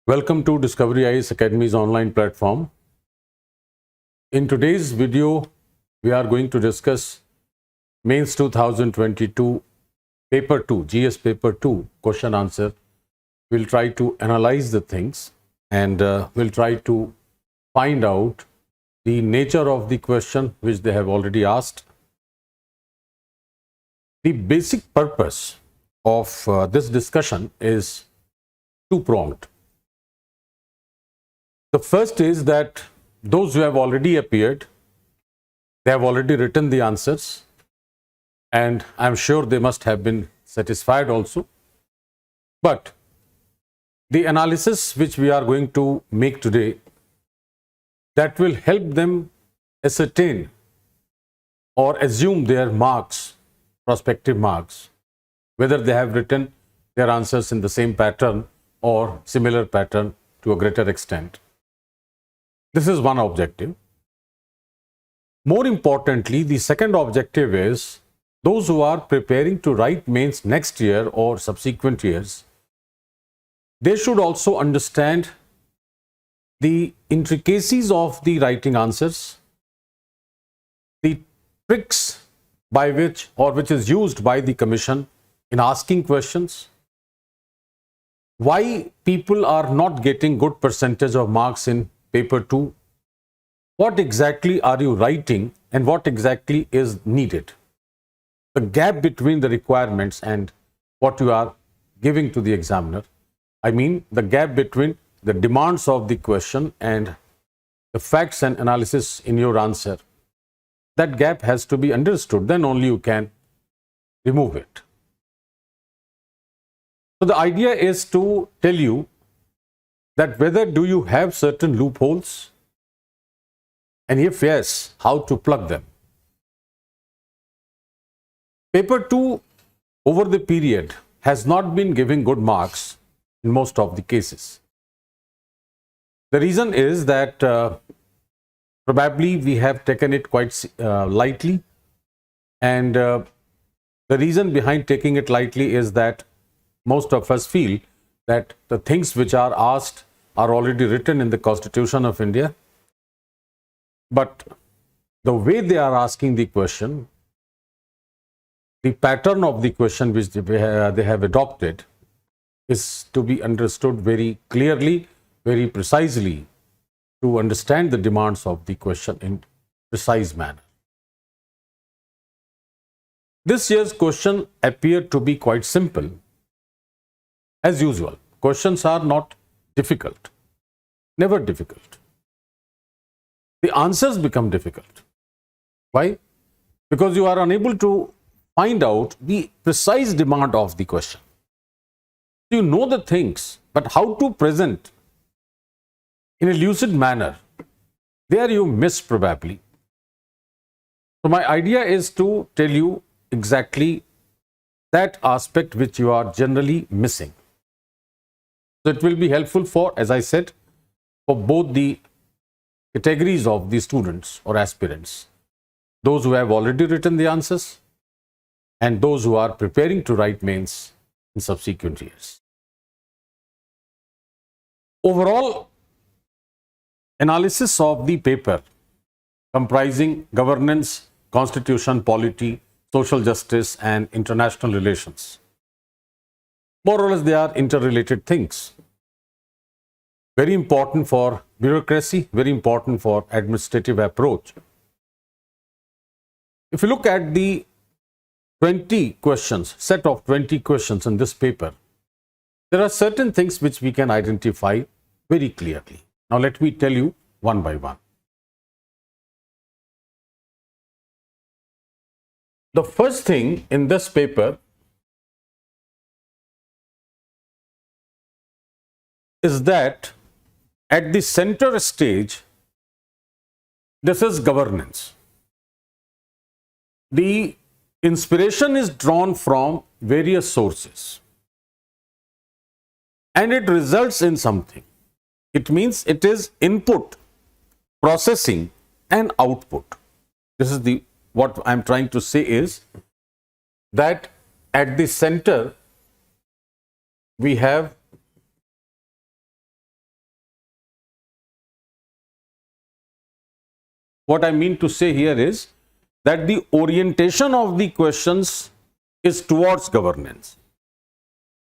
Welcome to Discovery IAS Academy's online platform. In today's video, we are going to discuss Mains 2022 Paper 2, GS Paper 2 question answer. We'll try to analyze the things and we'll try to find out the nature of the question which they have already asked. The basic purpose of this discussion is two-pronged. The first is that those who have already appeared, they have already written the answers, and I'm sure they must have been satisfied also. But the analysis which we are going to make today, that will help them ascertain or assume their marks, prospective marks, whether they have written their answers in the same pattern or similar pattern to a greater extent. This is one objective. More importantly, the second objective is those who are preparing to write mains next year or subsequent years, they should also understand the intricacies of the writing answers, the tricks by which is used by the commission in asking questions, why people are not getting good percentage of marks in paper 2, what exactly are you writing and what exactly is needed, the gap between the requirements and what you are giving to the examiner. I mean the gap between the demands of the question and the facts and analysis in your answer. That gap has to be understood, then only you can remove it. So the idea is to tell you that whether do you have certain loopholes, and if yes, how to plug them. Paper 2 over the period has not been giving good marks in most of the cases. The reason is that probably we have taken it quite lightly, and the reason behind taking it lightly is that most of us feel that the things which are asked are already written in the Constitution of India, but the way they are asking the question, the pattern of the question which they have adopted is to be understood very clearly, very precisely, to understand the demands of the question in precise manner. This year's question appeared to be quite simple. As usual, questions are not difficult, never difficult. The answers become difficult. Why? Because you are unable to find out the precise demand of the question. You know the things, but how to present in a lucid manner, there you miss probably. So my idea is to tell you exactly that aspect which you are generally missing. So it will be helpful for, as I said, for both the categories of the students or aspirants, those who have already written the answers and those who are preparing to write mains in subsequent years. Overall analysis of the paper comprising governance, constitution, polity, social justice and international relations. More or less they are interrelated things. Very important for bureaucracy, very important for administrative approach. If you look at the 20 questions, set of 20 questions in this paper, there are certain things which we can identify very clearly. Now let me tell you one by one. The first thing in this paper is that at the center stage, this is governance. The inspiration is drawn from various sources and it results in something. It means it is input, processing and output. This is what I'm trying to say is that at the center we have What I mean to say here is that the orientation of the questions is towards governance,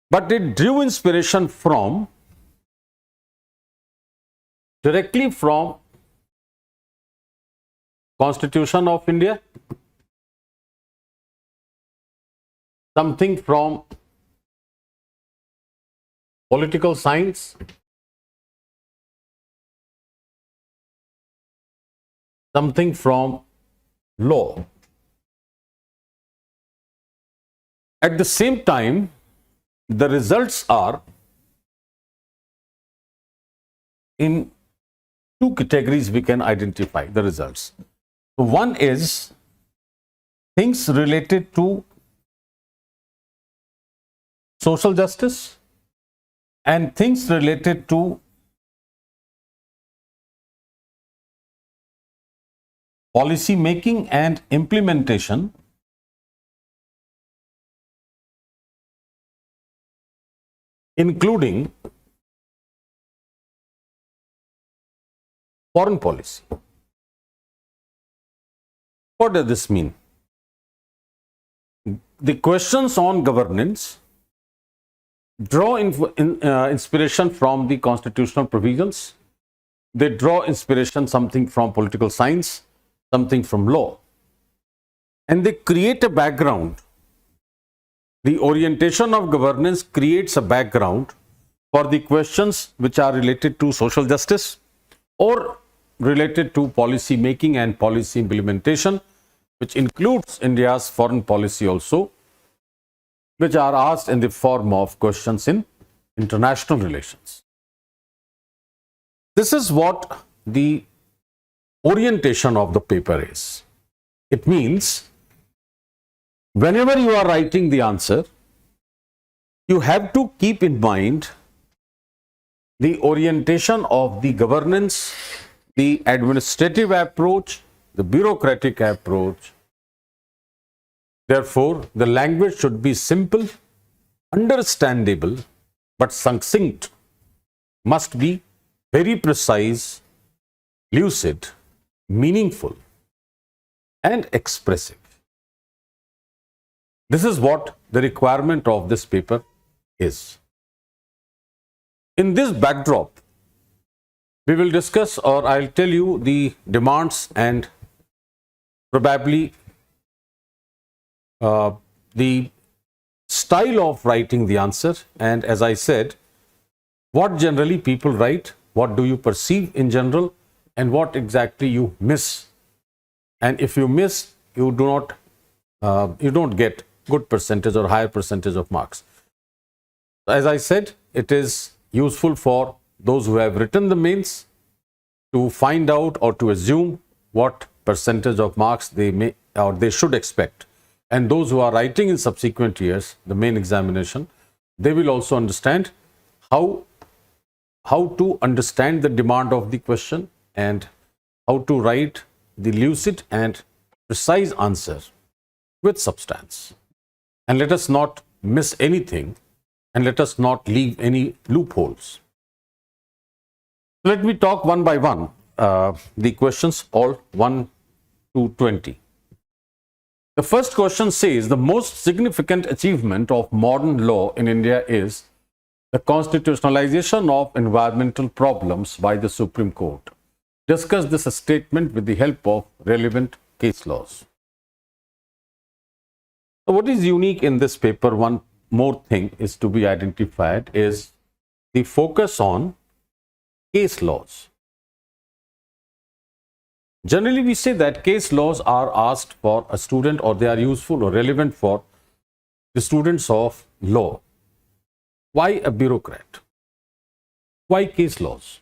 but it drew inspiration from directly from Constitution of India, something from political science, something from law. At the same time, the results are in two categories. We can identify the results. One is things related to social justice and things related to policy making and implementation, including foreign policy. What does this mean? The questions on governance draw inspiration from the constitutional provisions. They draw inspiration something from political science, something from law, and they create a background. The orientation of governance creates a background for the questions which are related to social justice or related to policy making and policy implementation, which includes India's foreign policy also, which are asked in the form of questions in international relations. This is what the orientation of the paper is. It means whenever you are writing the answer, you have to keep in mind the orientation of the governance, the administrative approach, the bureaucratic approach. Therefore, the language should be simple, understandable, but succinct, must be very precise, lucid, meaningful, and expressive. This is what the requirement of this paper is. In this backdrop, we will discuss, or I'll tell you the demands and probably the style of writing the answer, and as I said, what generally people write, what do you perceive in general, and what exactly you miss. And if you miss, you don't get good percentage or higher percentage of marks. As I said, it is useful for those who have written the mains to find out or to assume what percentage of marks they may or they should expect. And those who are writing in subsequent years, the main examination, they will also understand how to understand the demand of the question and how to write the lucid and precise answer with substance. And let us not miss anything, and let us not leave any loopholes. Let me talk one by one, the questions, all 1 to 20. The first question says, the most significant achievement of modern law in India is the constitutionalization of environmental problems by the Supreme Court. Discuss this statement with the help of relevant case laws. So what is unique in this paper, one more thing is to be identified, is the focus on case laws. Generally, we say that case laws are asked for a student, or they are useful or relevant for the students of law. Why a bureaucrat? Why case laws?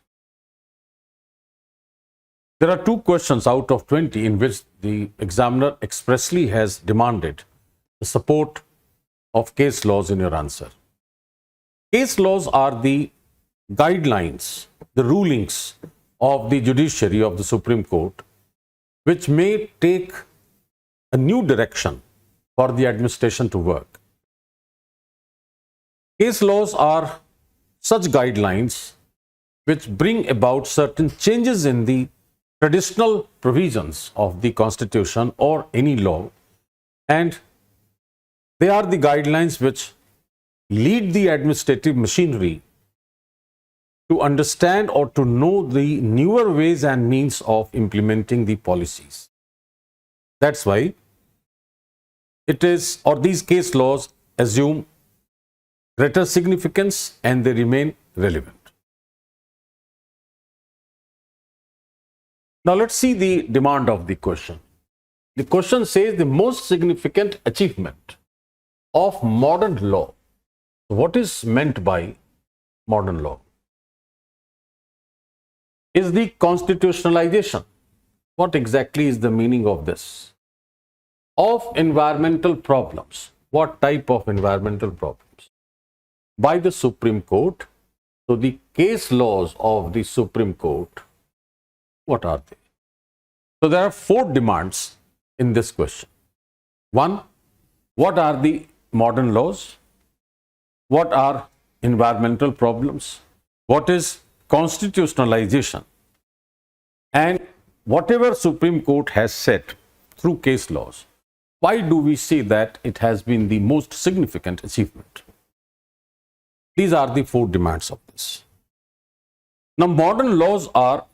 There are two questions out of 20 in which the examiner expressly has demanded the support of case laws in your answer. Case laws are the guidelines, the rulings of the judiciary of the Supreme Court, which may take a new direction for the administration to work. Case laws are such guidelines which bring about certain changes in the traditional provisions of the Constitution or any law, and they are the guidelines which lead the administrative machinery to understand or to know the newer ways and means of implementing the policies. That's why it is, or these case laws assume greater significance and they remain relevant. Now let's see the demand of the question. The question says the most significant achievement of modern law. What is meant by modern law? Is the constitutionalization. What exactly is the meaning of this? Of environmental problems. What type of environmental problems? By the Supreme Court. So the case laws of the Supreme Court, what are they? So there are 4 demands in this question. 1, what are the modern laws? What are environmental problems? What is constitutionalization? And whatever Supreme Court has said through case laws, why do we say that it has been the most significant achievement? These are the 4 demands of this. Now, modern laws are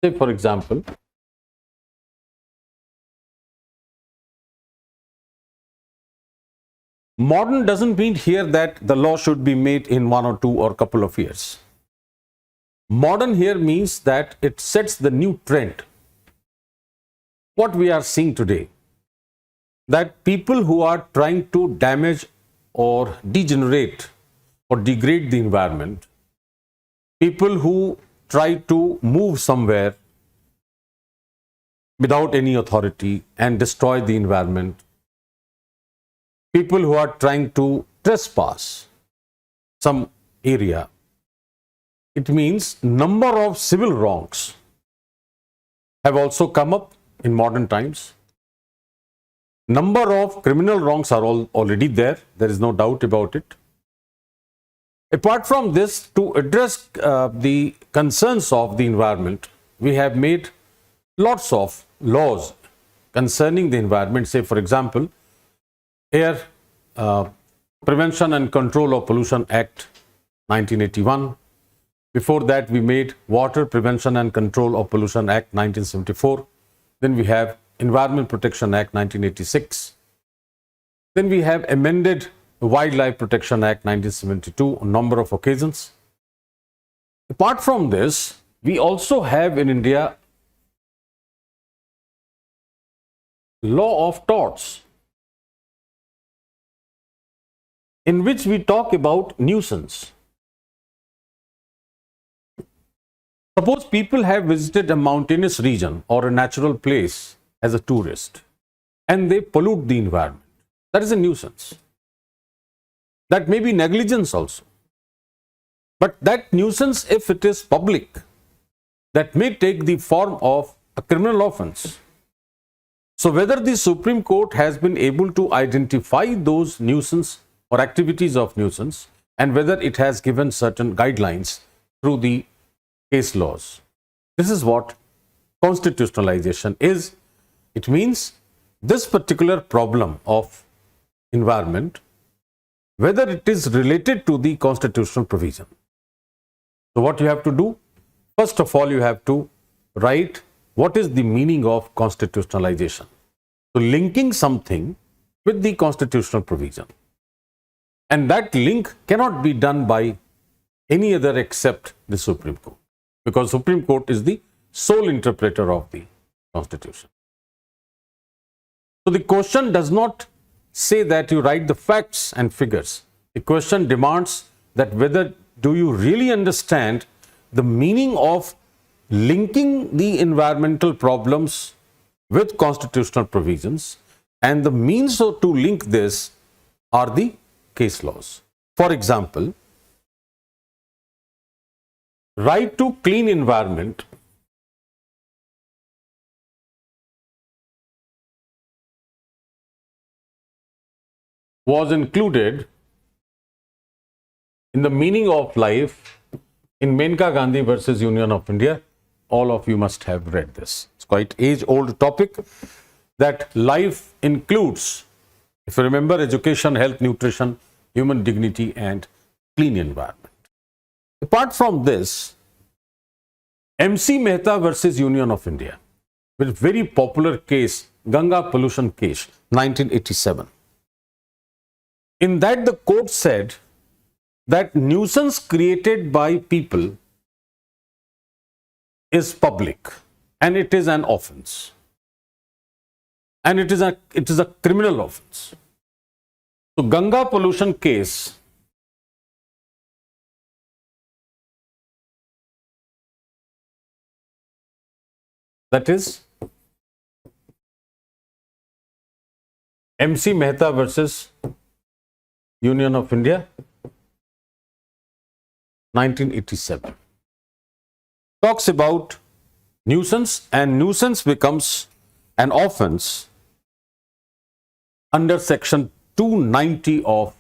say, for example, modern doesn't mean here that the law should be made in 1 or 2 or couple of years. Modern here means that it sets the new trend. What we are seeing today, that people who are trying to damage or degenerate or degrade the environment, people who try to move somewhere without any authority and destroy the environment, people who are trying to trespass some area, it means number of civil wrongs have also come up in modern times. Number of criminal wrongs are already there. There is no doubt about it. Apart from this, to address the concerns of the environment, we have made lots of laws concerning the environment. Say, for example, Air Prevention and Control of Pollution Act 1981. Before that, we made Water Prevention and Control of Pollution Act 1974. Then we have Environment Protection Act 1986. Then we have amended the Wildlife Protection Act 1972 on a number of occasions. Apart from this, we also have in India law of torts, in which we talk about nuisance. Suppose people have visited a mountainous region or a natural place as a tourist and they pollute the environment. That is a nuisance. That may be negligence also. But that nuisance, if it is public, that may take the form of a criminal offense. So whether the Supreme Court has been able to identify those nuisance or activities of nuisance, and whether it has given certain guidelines through the case laws. This is what constitutionalization is. It means this particular problem of environment, whether it is related to the constitutional provision. So what you have to do? First of all, you have to write what is the meaning of constitutionalization. So linking something with the constitutional provision. And that link cannot be done by any other except the Supreme Court, because Supreme Court is the sole interpreter of the Constitution. So the question does not say that you write the facts and figures. The question demands that whether do you really understand the meaning of linking the environmental problems with constitutional provisions, and the means to link this are the case laws. For example, right to clean environment was included in the meaning of life in Menka Gandhi versus Union of India. All of you must have read this. It's quite age-old topic that life includes, if you remember, education, health, nutrition, human dignity, and clean environment. Apart from this, MC Mehta versus Union of India, with very popular case, Ganga pollution case, 1987. In that, the court said that nuisance created by people is public and it is an offense. And it is a criminal offense. So Ganga pollution case, that is MC Mehta versus Union of India, 1987. Talks about nuisance, and nuisance becomes an offense under section 290 of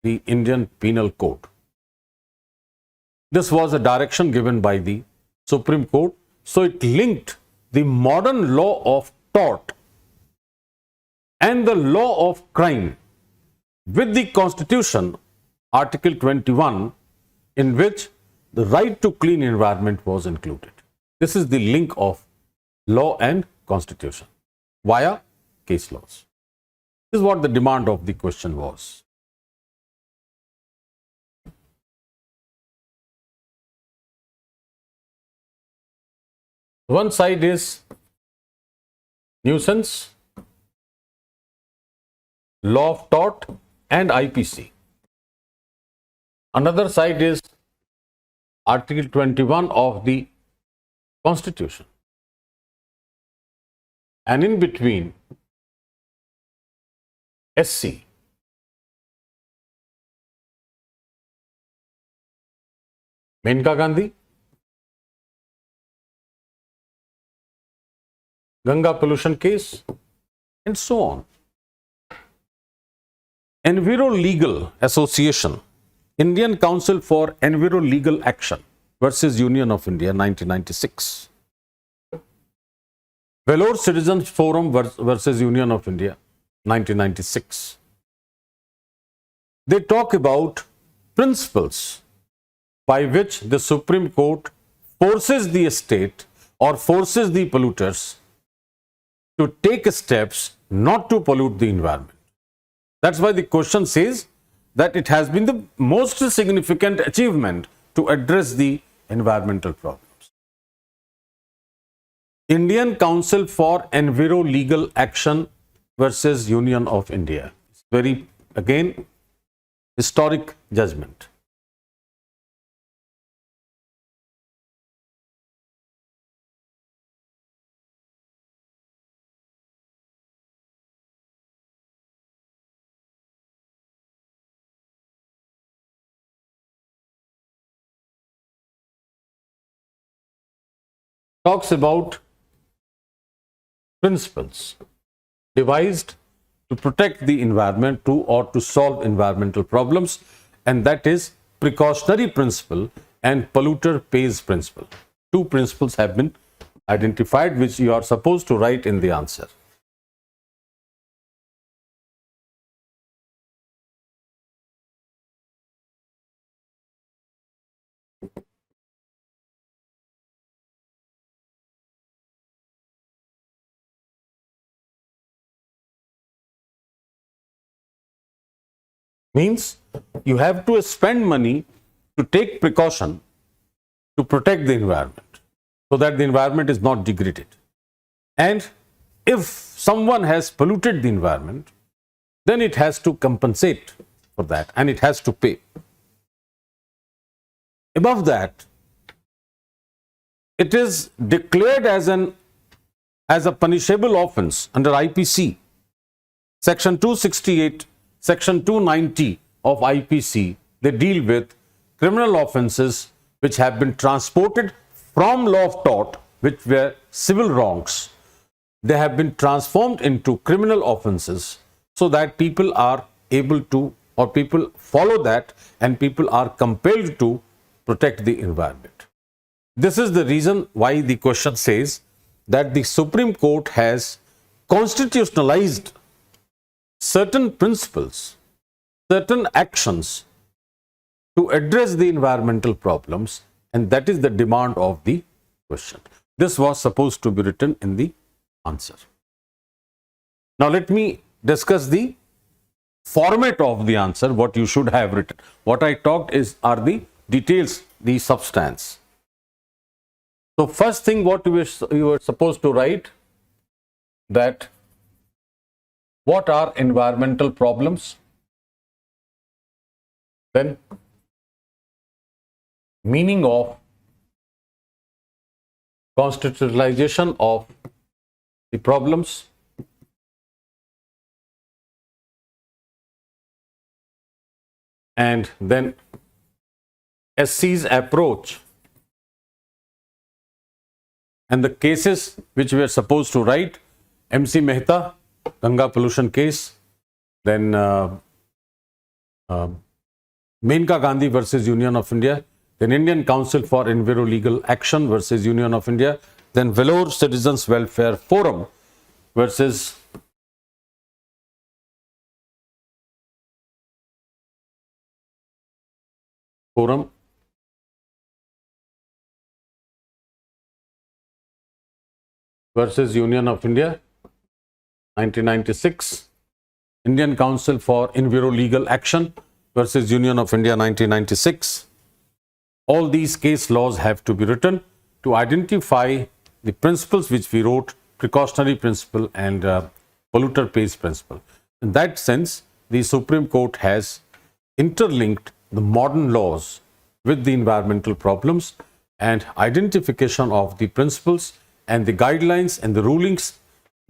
the Indian Penal Code. This was a direction given by the Supreme Court, so it linked the modern law of tort and the law of crime with the Constitution, Article 21, in which the right to clean environment was included. This is the link of law and Constitution via case laws. This is what the demand of the question was. One side is nuisance, law of tort, and IPC. Another side is Article 21 of the Constitution. And in between, SC. Menka Gandhi, Ganga pollution case, and so on. Enviro Legal Association, Indian Council for Enviro Legal Action versus Union of India, 1996. Vellore Citizens Forum versus Union of India, 1996. They talk about principles by which the Supreme Court forces the state or forces the polluters to take steps not to pollute the environment. That's why the question says that it has been the most significant achievement to address the environmental problems. Indian Council for Enviro Legal Action versus Union of India. It's very, again, historic judgment. Talks about principles devised to protect the environment or to solve environmental problems, and that is precautionary principle and polluter pays principle. Two principles have been identified which you are supposed to write in the answer. Means you have to spend money to take precaution to protect the environment so that the environment is not degraded. And if someone has polluted the environment, then it has to compensate for that and it has to pay. Above that, it is declared as a punishable offense under IPC. Section 268, Section 290 of IPC, they deal with criminal offences which have been transported from law of tort, which were civil wrongs. They have been transformed into criminal offences so that people are able to or people follow that, and people are compelled to protect the environment. This is the reason why the question says that the Supreme Court has constitutionalized certain principles, certain actions to address the environmental problems, and that is the demand of the question. This was supposed to be written in the answer. Now let me discuss the format of the answer, what you should have written. What I talked are the details, the substance. So first thing, what you were supposed to write, that what are environmental problems, then meaning of constitutionalization of the problems, and then SC's approach and the cases which we are supposed to write: MC Mehta, Ganga pollution case, then Menka Gandhi versus Union of India, then Indian Council for Enviro Legal Action versus Union of India, then Vellore Citizens Welfare Forum versus Union of India, 1996, Indian Council for Enviro Legal Action versus Union of India, 1996. All these case laws have to be written to identify the principles which we wrote: precautionary principle and polluter pays principle. In that sense, the Supreme Court has interlinked the modern laws with the environmental problems, and identification of the principles and the guidelines and the rulings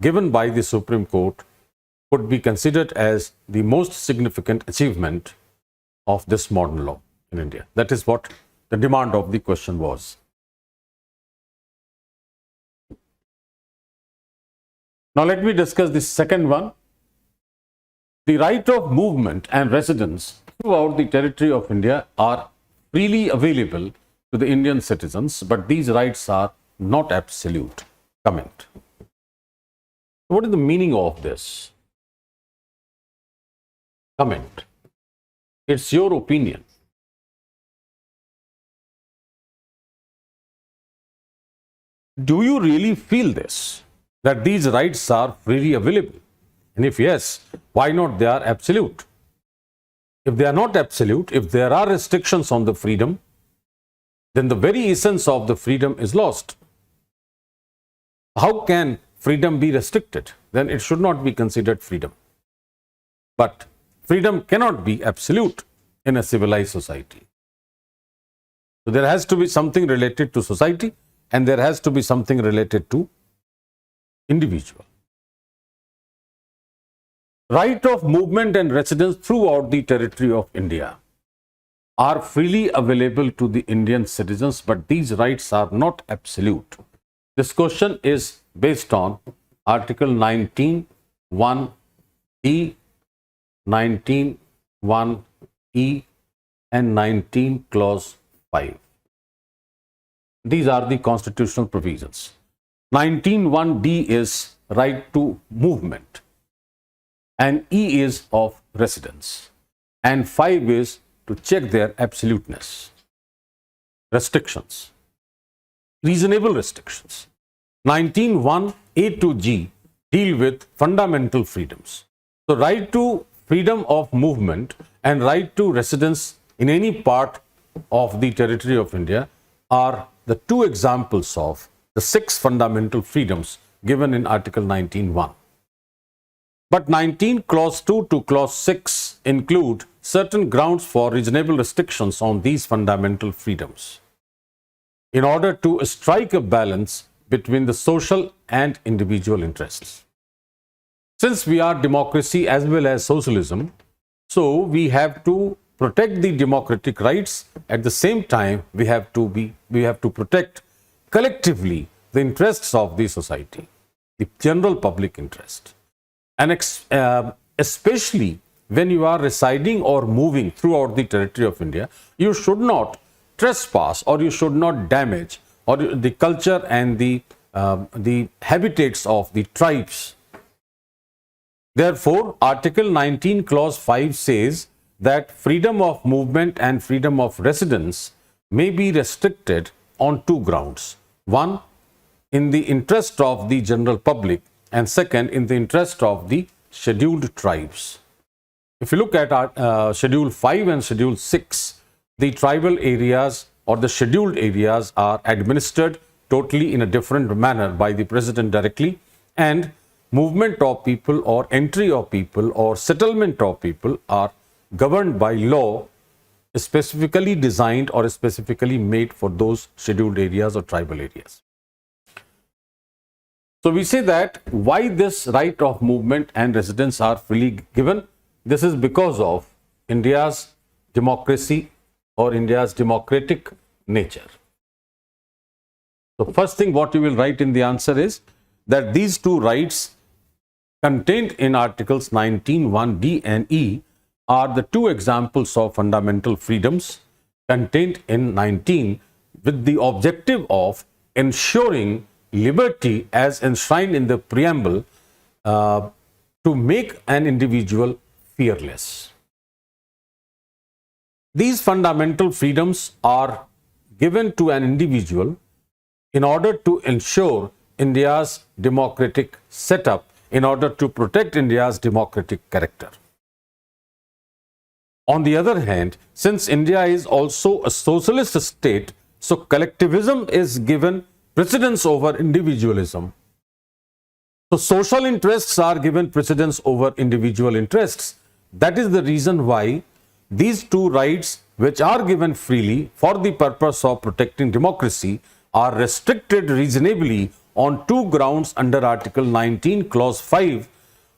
given by the Supreme Court could be considered as the most significant achievement of this modern law in India. That is what the demand of the question was. Now let me discuss the second one. The right of movement and residence throughout the territory of India are freely available to the Indian citizens, but these rights are not absolute. Comment. What is the meaning of this? Comment. It's your opinion. Do you really feel this, that these rights are freely available? And if yes, why not they are absolute? If they are not absolute, if there are restrictions on the freedom, then the very essence of the freedom is lost. How can freedom be restricted? Then it should not be considered freedom. But freedom cannot be absolute in a civilized society. So there has to be something related to society, and there has to be something related to individual. Right of movement and residence throughout the territory of India are freely available to the Indian citizens, but these rights are not absolute. This question is based on Article 19(1)(e), 19(1)(e) and 19 Clause 5. These are the constitutional provisions. 19(1)(d) is right to movement, and E is of residence, and 5 is to check their absoluteness. Restrictions, reasonable restrictions. 19(1)(a) to G deal with fundamental freedoms. So right to freedom of movement and right to residence in any part of the territory of India are the two examples of the 6 fundamental freedoms given in Article 19(1). But 19 Clause 2 to Clause 6 include certain grounds for reasonable restrictions on these fundamental freedoms in order to strike a balance between the social and individual interests. Since we are democracy as well as socialism, so we have to protect the democratic rights. At the same time, we have to protect collectively the interests of the society, the general public interest. And especially when you are residing or moving throughout the territory of India, you should not trespass or you should not damage or the culture and the habitats of the tribes. Therefore, Article 19, Clause 5 says that freedom of movement and freedom of residence may be restricted on two grounds. One, in the interest of the general public, and second, in the interest of the scheduled tribes. If you look at our, Schedule 5 and Schedule 6, the tribal areas or the scheduled areas are administered totally in a different manner by the President directly, and movement of people or entry of people or settlement of people are governed by law specifically designed or specifically made for those scheduled areas or tribal areas. So we say that why this right of movement and residence are freely given. This is because of India's democracy or India's democratic nature. So first thing what you will write in the answer is that these two rights contained in Articles 19, 1D and E are the two examples of fundamental freedoms contained in 19 with the objective of ensuring liberty as enshrined in the preamble to make an individual fearless. These fundamental freedoms are given to an individual in order to ensure India's democratic setup, in order to protect India's democratic character. On the other hand, since India is also a socialist state, so collectivism is given precedence over individualism. So social interests are given precedence over individual interests. That is the reason why these two rights, which are given freely for the purpose of protecting democracy, are restricted reasonably on two grounds under Article 19, Clause 5.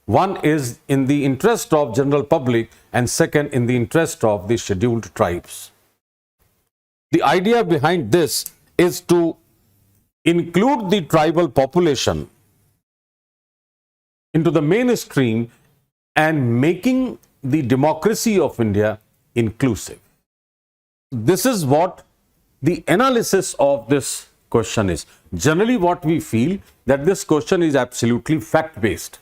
One is in the interest of general public and second in the interest of the scheduled tribes. The idea behind this is to include the tribal population into the mainstream and making the democracy of India inclusive. This is what the analysis of this question is. Generally, what we feel that this question is absolutely fact-based.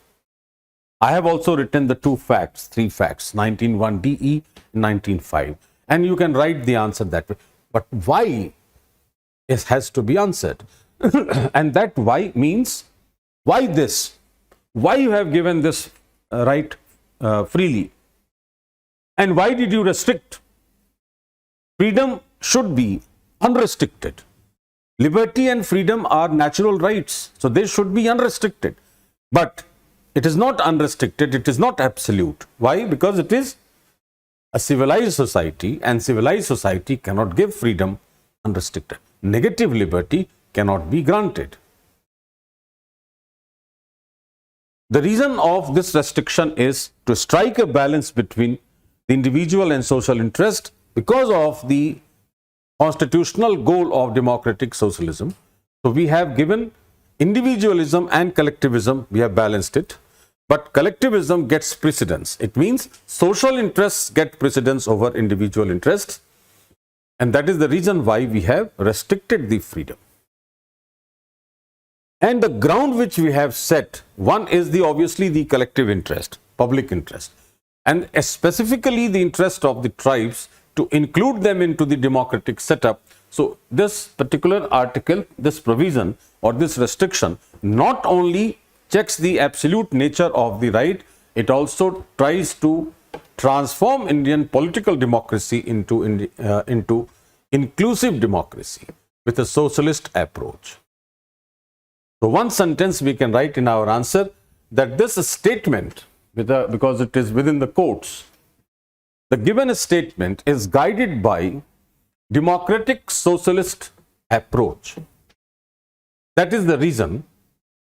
I have also written the two facts, three facts, 19.1DE, 19.5, and you can write the answer that way. But why it has to be answered? And that why means, why this? Why you have given this right freely? And why did you restrict? Freedom should be unrestricted. Liberty and freedom are natural rights, so they should be unrestricted. But it is not unrestricted, it is not absolute. Why? Because it is a civilized society, and civilized society cannot give freedom unrestricted. Negative liberty cannot be granted. The reason of this restriction is to strike a balance between the individual and social interest because of the constitutional goal of democratic socialism. So we have given individualism and collectivism, we have balanced it, but collectivism gets precedence. It means social interests get precedence over individual interests, and that is the reason why we have restricted the freedom. And the ground which we have set, one is obviously the collective interest, public interest, and specifically the interest of the tribes to include them into the democratic setup. So this particular article, this provision or this restriction not only checks the absolute nature of the right, it also tries to transform Indian political democracy into inclusive democracy with a socialist approach. So one sentence we can write in our answer that this statement, because it is within the quotes, the given statement is guided by democratic socialist approach. That is the reason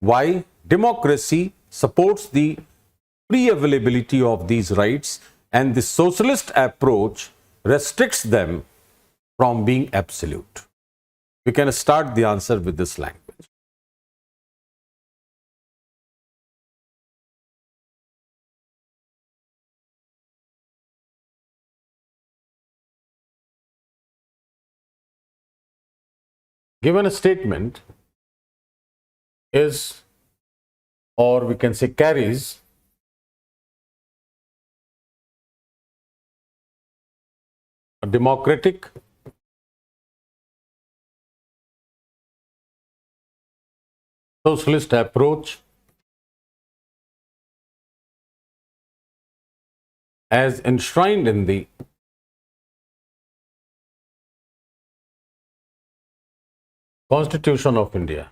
why democracy supports the free availability of these rights, and the socialist approach restricts them from being absolute. We can start the answer with this language. given statement is, or we can say carries, a democratic, socialist approach as enshrined in the Constitution of India.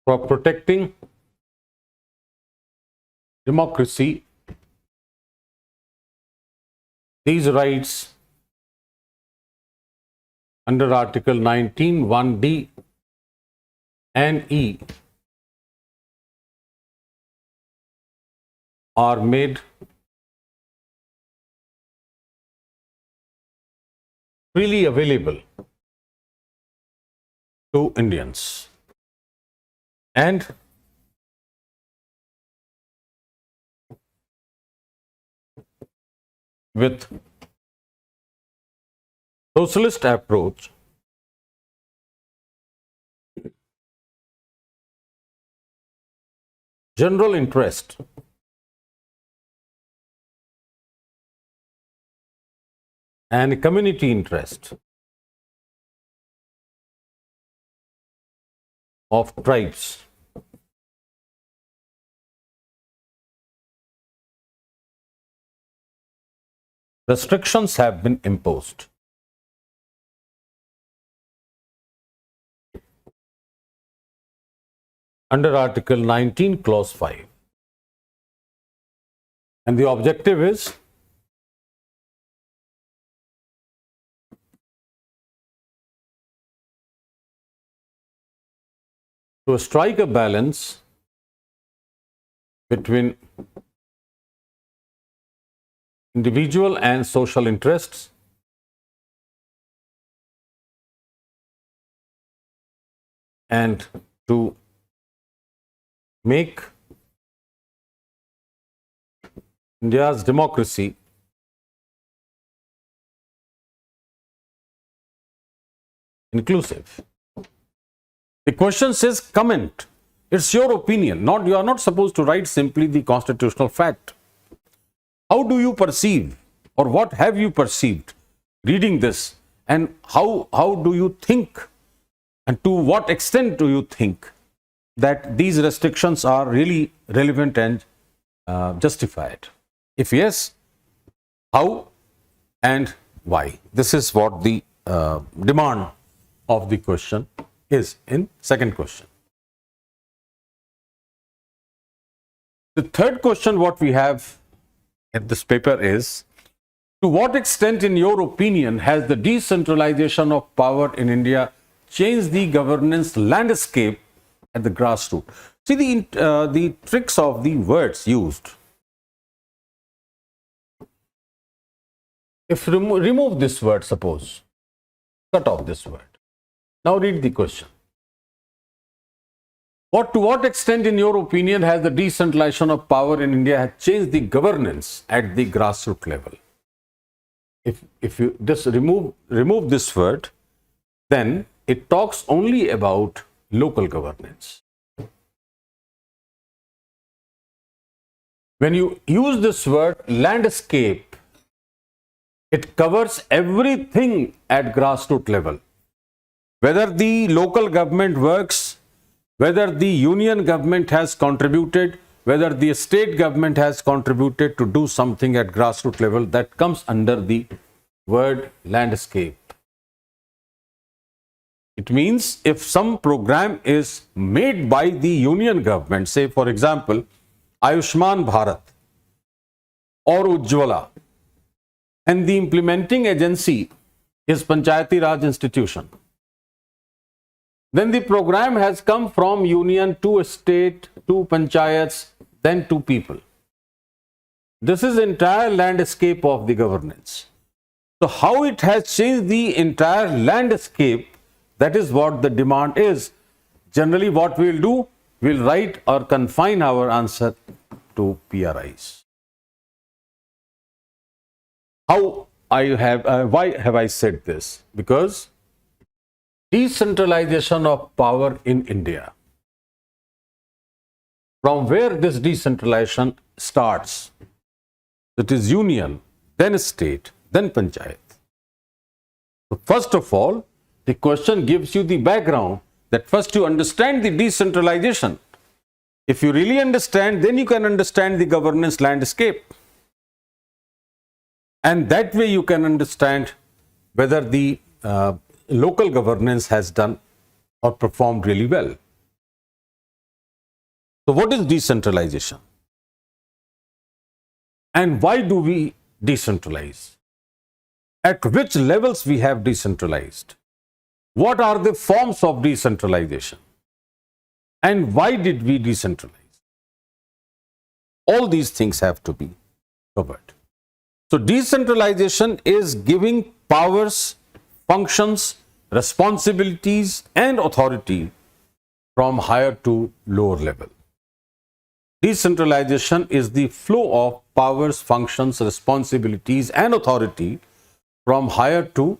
For protecting democracy, these rights under Article 19, 1D and E are made freely available to Indians. And with socialist approach, general interest and community interest of tribes restrictions have been imposed. Under Article 19, Clause 5. And the objective is to strike a balance between individual and social interests and to make India's democracy inclusive. The question says comment. It's your opinion. You are not supposed to write simply the constitutional fact. How do you perceive, or what have you perceived reading this, and how do you think, and to what extent do you think that these restrictions are really relevant and justified? If yes, how and why? This is what the demand of the question is in second question. The third question what we have in this paper is, to what extent in your opinion has the decentralization of power in India changed the governance landscape at the grassroots? See the tricks of the words used. If remove this word, suppose, cut off this word. Now read the question. To what extent, in your opinion, has the decentralization of power in India changed the governance at the grassroots level? If you just remove this word, then it talks only about local governance. When you use this word landscape, it covers everything at grassroots level. Whether the local government works, whether the union government has contributed, whether the state government has contributed to do something at grassroots level, that comes under the word landscape. It means if some program is made by the union government, say for example, Ayushman Bharat or Ujjwala, and the implementing agency is Panchayati Raj institution, then the program has come from union to state, to panchayats, then to people. This is entire landscape of the governance. So how it has changed the entire landscape, that is what the demand is. Generally what we will do, we will write or confine our answer to PRIs. why have I said this? Because decentralization of power in India, from where this decentralization starts, it is union, then state, then panchayat. So first of all, the question gives you the background that first you understand the decentralization. If you really understand, then you can understand the governance landscape. And that way you can understand whether the local governance has done or performed really well. So what is decentralization? And why do we decentralize? At which levels we have decentralized? What are the forms of decentralization? And why did we decentralize? All these things have to be covered. So decentralization is giving powers, functions, responsibilities and authority from higher to lower level. Decentralization is the flow of powers, functions, responsibilities and authority from higher to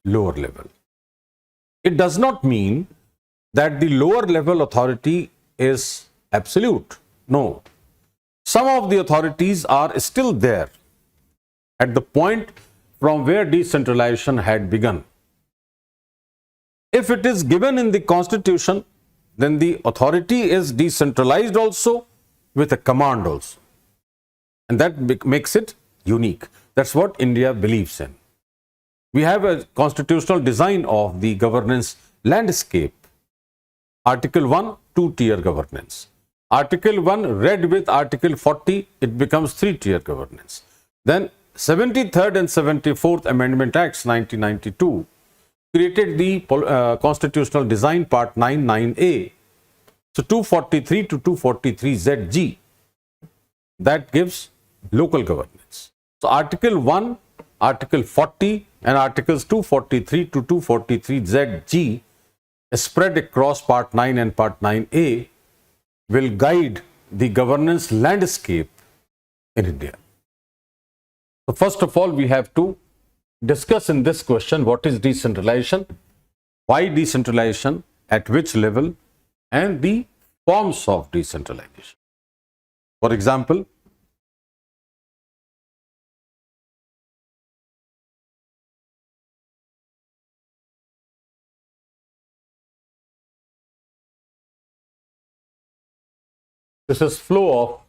lower level. It does not mean that the lower level authority is absolute. No. Some of the authorities are still there at the point from where decentralization had begun. If it is given in the constitution, then the authority is decentralized also with a command also. And that makes it unique. That's what India believes in. We have a constitutional design of the governance landscape. Article 1, two-tier governance. Article 1 read with Article 40, it becomes three-tier governance. Then 73rd and 74th Amendment Acts 1992 created the constitutional design part 9(9)(a). So 243 to 243(zg), that gives local governance. So Article 1, Article 40 and Articles 243 to 243(zg) spread across Part 9 and Part 9(a) will guide the governance landscape in India. So first of all, we have to discuss in this question what is decentralization, why decentralization, at which level, and the forms of decentralization. For example, this is flow of,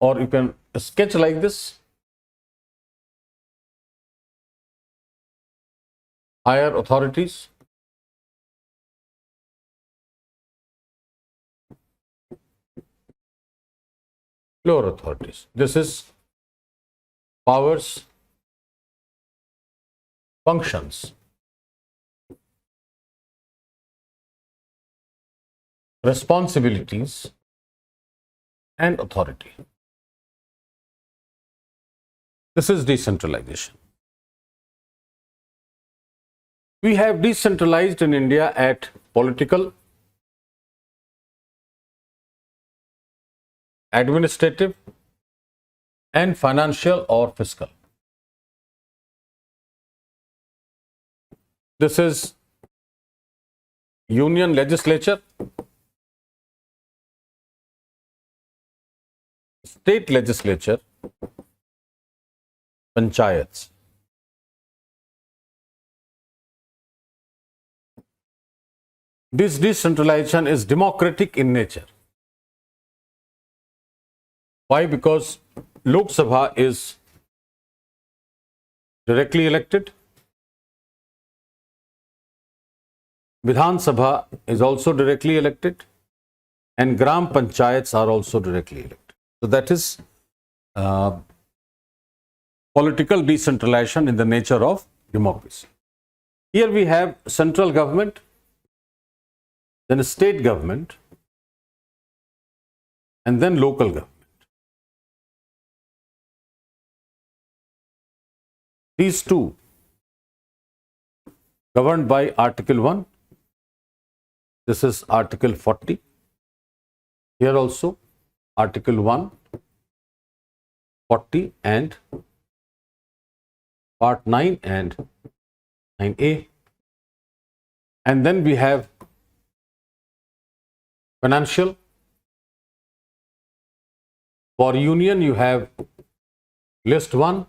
or you can sketch like this. Higher authorities, lower authorities. This is powers, functions, responsibilities, and authority. This is decentralization. We have decentralized in India at political, administrative, and financial or fiscal. This is union legislature, state legislature, panchayats. This decentralization is democratic in nature. Why? Because Lok Sabha is directly elected, Vidhan Sabha is also directly elected, and Gram Panchayats are also directly elected. So that is political decentralization in the nature of democracy. Here we have central government, then a state government, and then local government. These two governed by Article 1. This is Article 40. Here also Article 1 40 and part 9 and 9A. And then we have financial. For union, you have list 1.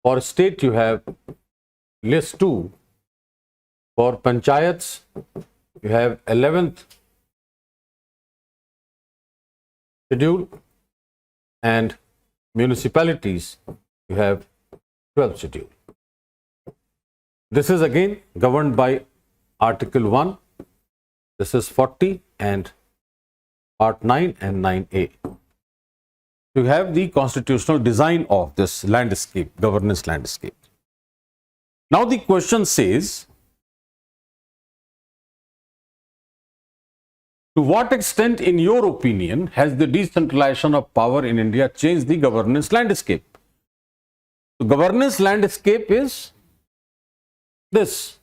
For state, you have list 2. For panchayats, you have 11th schedule, and municipalities, you have 12th schedule. This is again governed by Article 1. This is 40 and Part 9 and 9A. You have the constitutional design of this landscape, governance landscape. Now the question says, to what extent, in your opinion, has the decentralization of power in India changed the governance landscape? The governance landscape is this.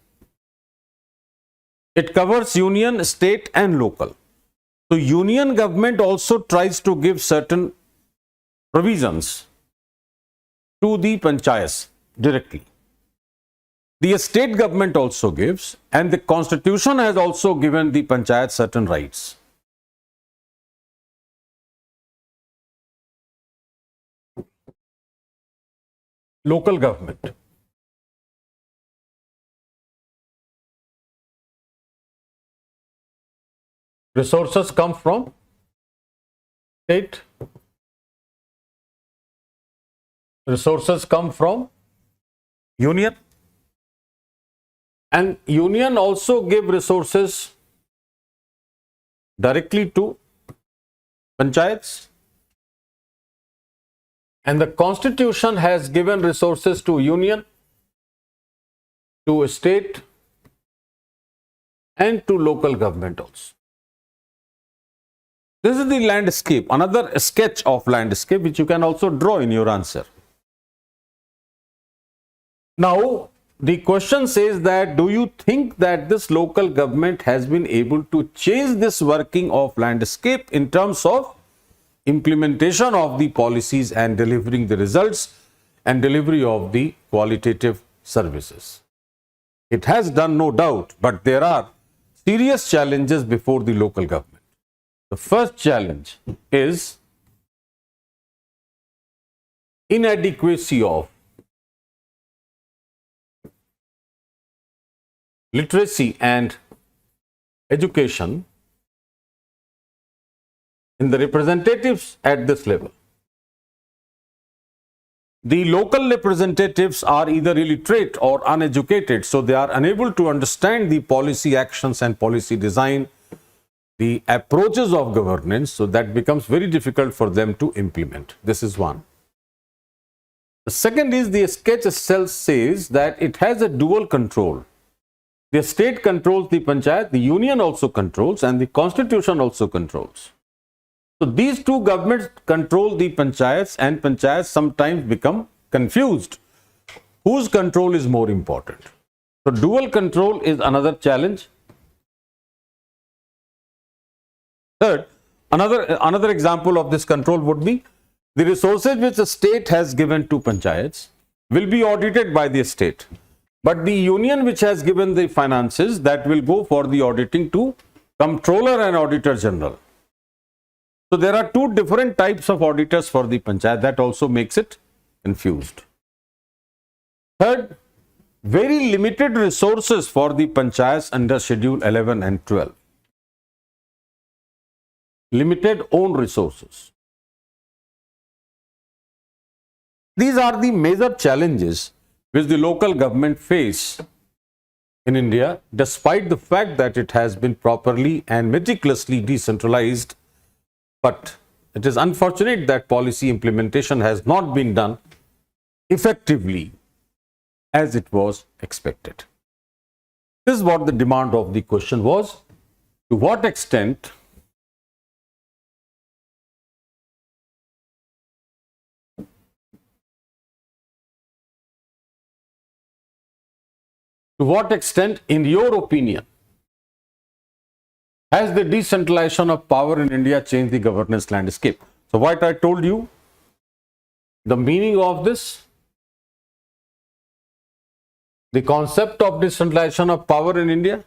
It covers union, state and local. So union government also tries to give certain provisions to the panchayats directly. The state government also gives, and the constitution has also given the panchayat certain rights. Local government. Resources come from state. Resources come from union. And union also give resources directly to panchayats. And the constitution has given resources to union, to state and to local government also. This is the landscape, another sketch of landscape which you can also draw in your answer. Now, the question says that, do you think that this local government has been able to change this working of landscape in terms of implementation of the policies and delivering the results and delivery of the qualitative services? It has done, no doubt, but there are serious challenges before the local government. The first challenge is inadequacy of literacy and education in the representatives at this level. The local representatives are either illiterate or uneducated, so they are unable to understand the policy actions and policy design, the approaches of governance, so that becomes very difficult for them to implement. This is one. The second is, the sketch itself says that it has a dual control. The state controls the panchayat, the union also controls, and the constitution also controls. So these two governments control the panchayats, and panchayats sometimes become confused. Whose control is more important? So dual control is another challenge. Third, another example of this control would be the resources which the state has given to panchayats will be audited by the state. But the union which has given the finances, that will go for the auditing to Comptroller and Auditor General. So there are two different types of auditors for the panchayat. That also makes it confused. Third, very limited resources for the panchayats under Schedule 11 and 12. Limited own resources. These are the major challenges which the local government face in India, despite the fact that it has been properly and meticulously decentralized. But it is unfortunate that policy implementation has not been done effectively as it was expected. This is what the demand of the question was. To what extent in your opinion, has the decentralization of power in India changed the governance landscape? So what I told you, The meaning of this, the concept of decentralization of power in India,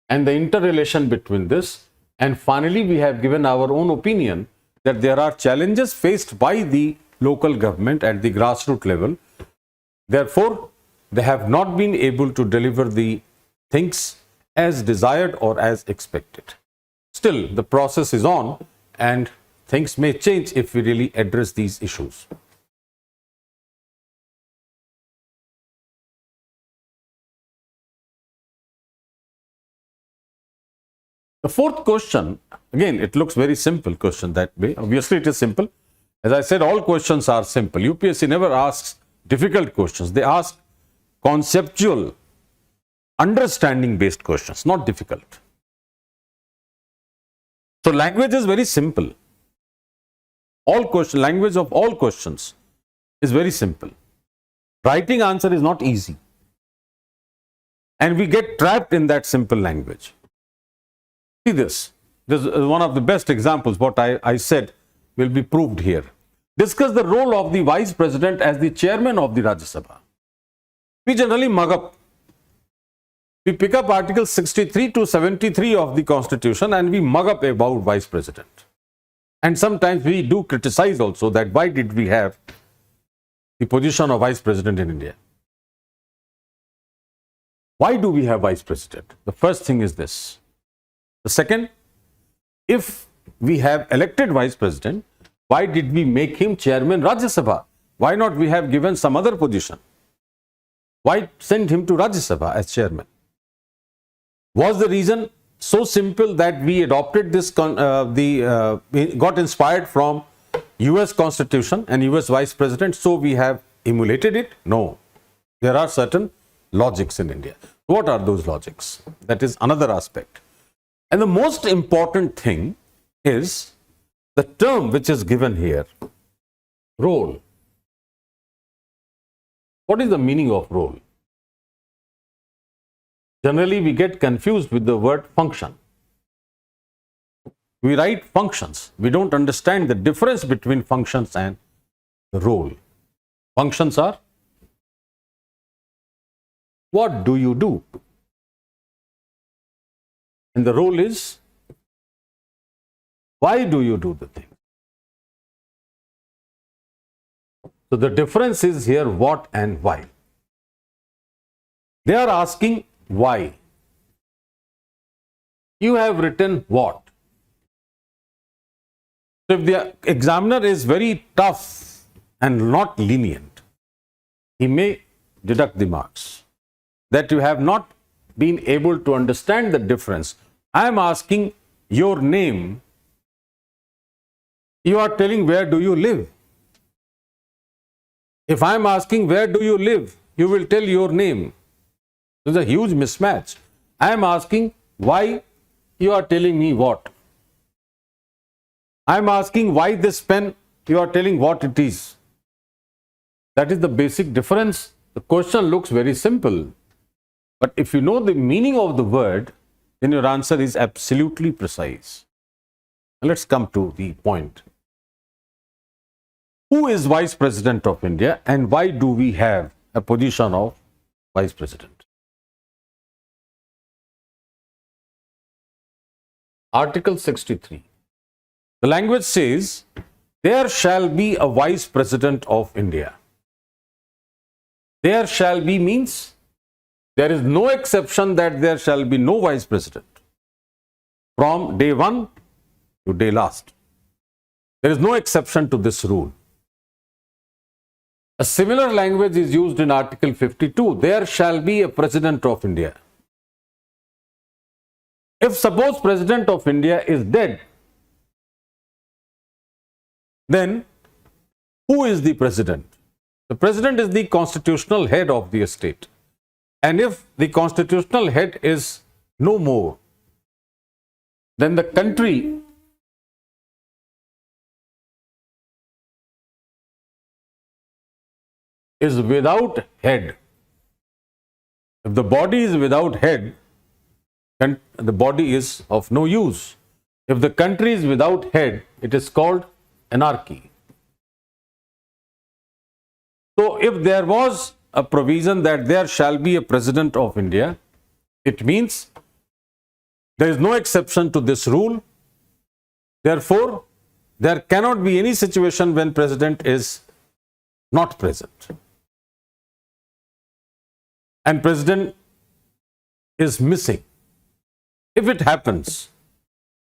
and the interrelation between this. And finally, we have given our own opinion that there are challenges faced by the local government at the grassroots level. Therefore, they have not been able to deliver the things as desired or as expected. Still, the process is on and things may change if we really address these issues. The fourth question, again, it looks very simple question that way. Obviously, it is simple. As I said, all questions are simple. UPSC never asks difficult questions. They ask conceptual, understanding-based questions, not difficult. So, language is very simple. Language of all questions is very simple. Writing answer is not easy. And we get trapped in that simple language. See this. This is one of the best examples. What I said will be proved here. Discuss the role of the Vice President as the chairman of the Rajya Sabha. We generally mug up. We pick up Article 63 to 73 of the Constitution and we mug up about Vice President. And sometimes we do criticize also that why did we have the position of Vice President in India? Why do we have Vice President? The first thing is this. The second, if we have elected Vice President, why did we make him Chairman Rajya Sabha? Why not we have given some other position? Why send him to Rajya Sabha as Chairman? Was the reason so simple that we adopted this, got inspired from US Constitution and US Vice President, so we have emulated it? No. There are certain logics in India. What are those logics? That is another aspect. And the most important thing is the term which is given here, role. What is the meaning of role? Generally, we get confused with the word function. We write functions. We don't understand the difference between functions and the role. Functions are, what do you do? And the role is, why do you do the thing? So the difference is here what and why. They are asking why. You have written what? So if the examiner is very tough and not lenient, he may deduct the marks. That you have not been able to understand the difference. I am asking your name. You are telling where do you live. If I am asking where do you live, you will tell your name. There is a huge mismatch. I am asking why, you are telling me what. I am asking why this pen, you are telling what it is. That is the basic difference. The question looks very simple. But if you know the meaning of the word, then your answer is absolutely precise. Let's come to the point. Who is Vice President of India and why do we have a position of Vice President? Article 63. The language says, there shall be a Vice President of India. There shall be means there is no exception that there shall be no Vice President from day one to day last. There is no exception to this rule. A similar language is used in Article 52. There shall be a President of India. If suppose President of India is dead, then who is the President? The President is the constitutional head of the state. And if the constitutional head is no more, then the country is without head. If the body is without head, then the body is of no use. If the country is without head, it is called anarchy. So if there was a provision that there shall be a President of India, it means there is no exception to this rule. Therefore, there cannot be any situation when President is not present and President is missing. If it happens,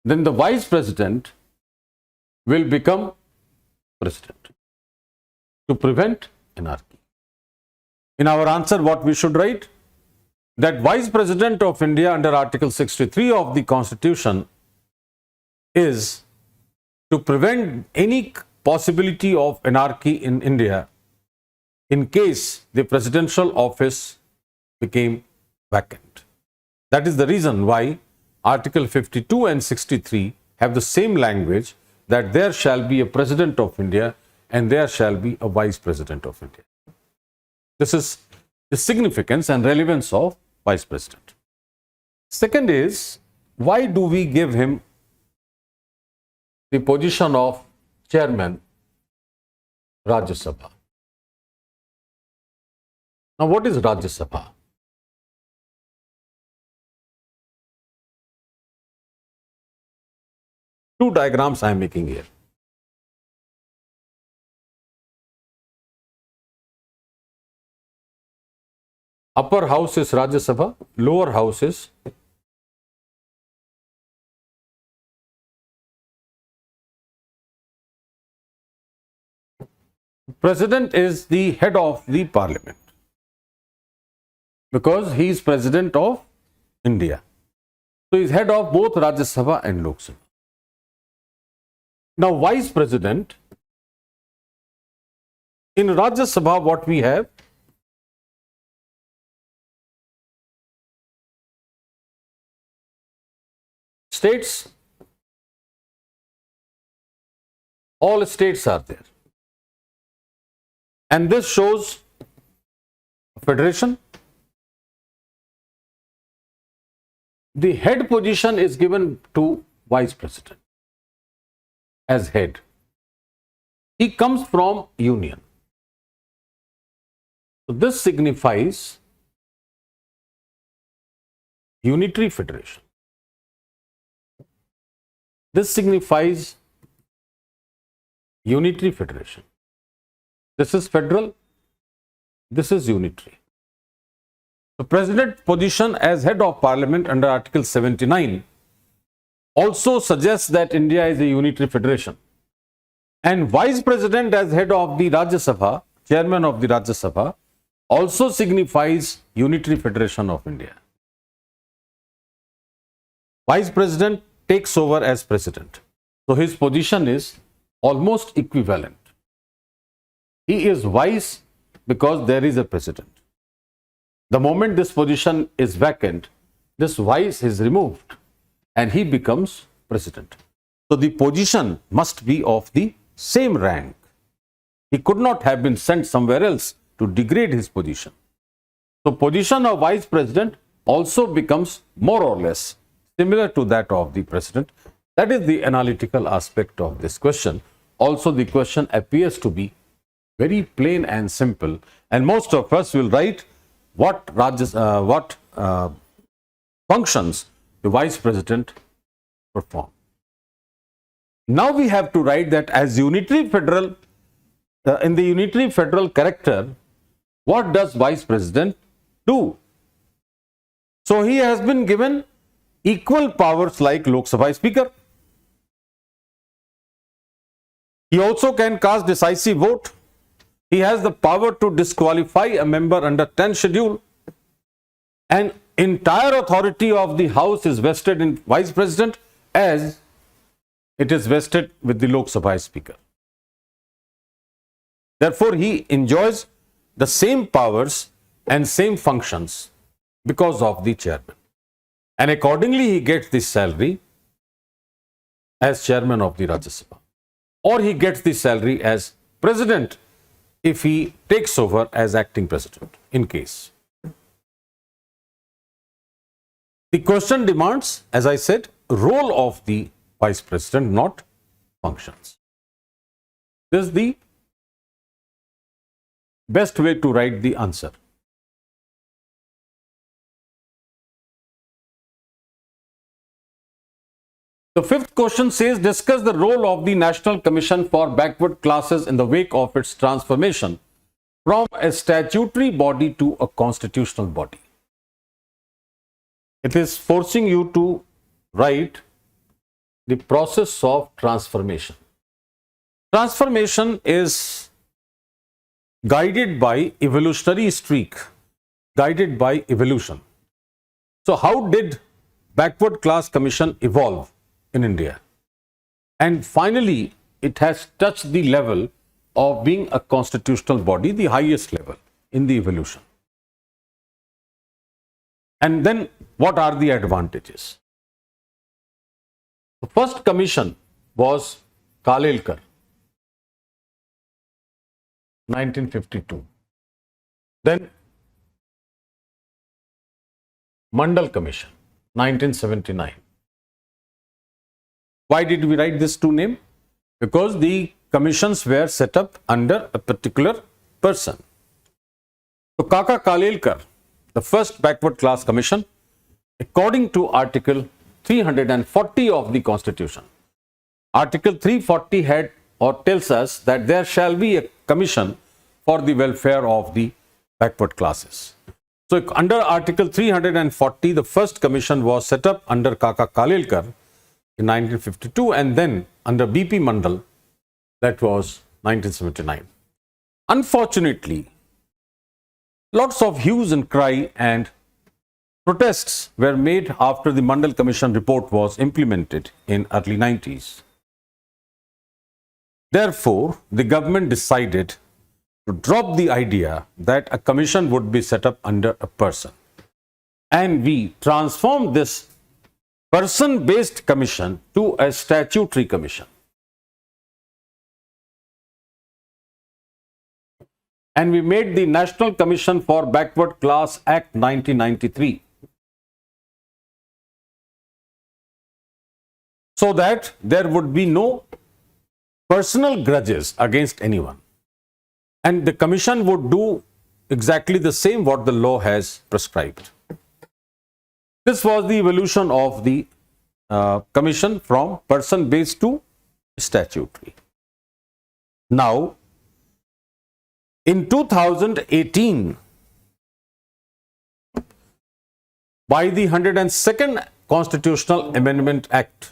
then the Vice President will become President to prevent anarchy. In our answer, what we should write? That Vice President of India under Article 63 of the Constitution is to prevent any possibility of anarchy in India in case the presidential office became vacant. That is the reason why Article 52 and 63 have the same language, that there shall be a President of India and there shall be a Vice President of India. This is the significance and relevance of Vice President. Second is, why do we give him the position of Chairman Rajya Sabha? Now, what is Rajya Sabha? Two diagrams I am making here. Upper house is Rajya Sabha, lower house is President is the head of the Parliament because he is President of India. So he is head of both Rajya Sabha and Lok Sabha. Now, Vice President, in Rajya Sabha, what we have? States, all states are there. And this shows a federation. The head position is given to Vice President as head. He comes from union. So this signifies unitary federation. This signifies unitary federation. This is federal, this is unitary. The President position as head of Parliament under Article 79 also suggests that India is a unitary federation. And Vice President as head of the Rajya Sabha, Chairman of the Rajya Sabha, also signifies unitary federation of India. Vice President takes over as President. So his position is almost equivalent. He is Vice because there is a President. The moment this position is vacant, this Vice is removed and he becomes President. So the position must be of the same rank. He could not have been sent somewhere else to degrade his position. So position of Vice President also becomes more or less similar to that of the President. That is the analytical aspect of this question. Also, the question appears to be very plain and simple, and most of us will write what functions the Vice President perform. Now we have to write that as unitary federal, in the unitary federal character, what does Vice President do? So he has been given equal powers like Lok Sabha Speaker. He also can cast decisive vote. He has the power to disqualify a member under 10th schedule. And entire authority of the House is vested in Vice President as it is vested with the Lok Sabha Speaker. Therefore, he enjoys the same powers and same functions because of the chairman. And accordingly, he gets the salary as chairman of the Rajya Sabha, or he gets the salary as president if he takes over as acting president in case. The question demands, as I said, role of the vice president, not functions. This is the best way to write the answer. The fifth question says, discuss the role of the National Commission for Backward Classes in the wake of its transformation from a statutory body to a constitutional body. It is forcing you to write the process of transformation. Transformation is guided by evolutionary streak, guided by evolution. So how did Backward Class Commission evolve in India? And finally, it has touched the level of being a constitutional body, the highest level in the evolution. And then what are the advantages? The first commission was Kalelkar, 1952. Then Mandal Commission, 1979. Why did we write these two names? Because the commissions were set up under a particular person. So Kaka Kalelkar, the first Backward Class Commission, according to Article 340 of the Constitution. Article 340 had or tells us that there shall be a commission for the welfare of the backward classes. So under Article 340, the first commission was set up under Kaka Kalelkar in 1952, and then under BP Mandal, that was 1979. Unfortunately, lots of hues and cry and protests were made after the Mandal Commission report was implemented in early 90s. Therefore, the government decided to drop the idea that a commission would be set up under a person. And we transformed this person-based commission to a statutory commission. And we made the National Commission for Backward Class Act 1993. So that there would be no personal grudges against anyone. And the commission would do exactly the same what the law has prescribed. This was the evolution of the commission from person-based to statutory. Now, in 2018, by the 102nd Constitutional Amendment Act,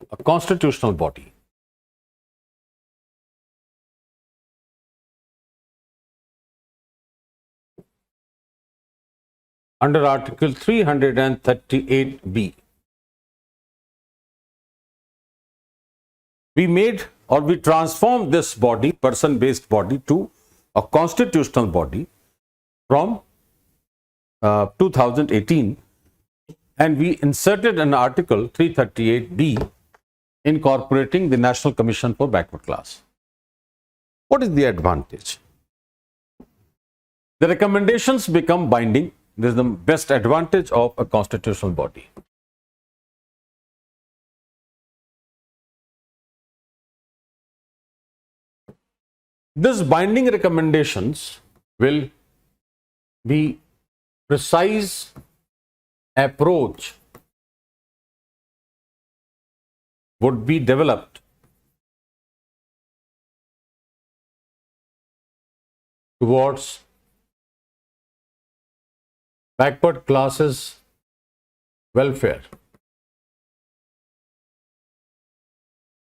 a constitutional body under Article 338B, we transformed this body, person-based body, to a constitutional body from 2018, and we inserted an Article 338B incorporating the National Commission for Backward Class. What is the advantage? The recommendations become binding. This is the best advantage of a constitutional body. These binding recommendations will be precise approach would be developed towards backward classes welfare.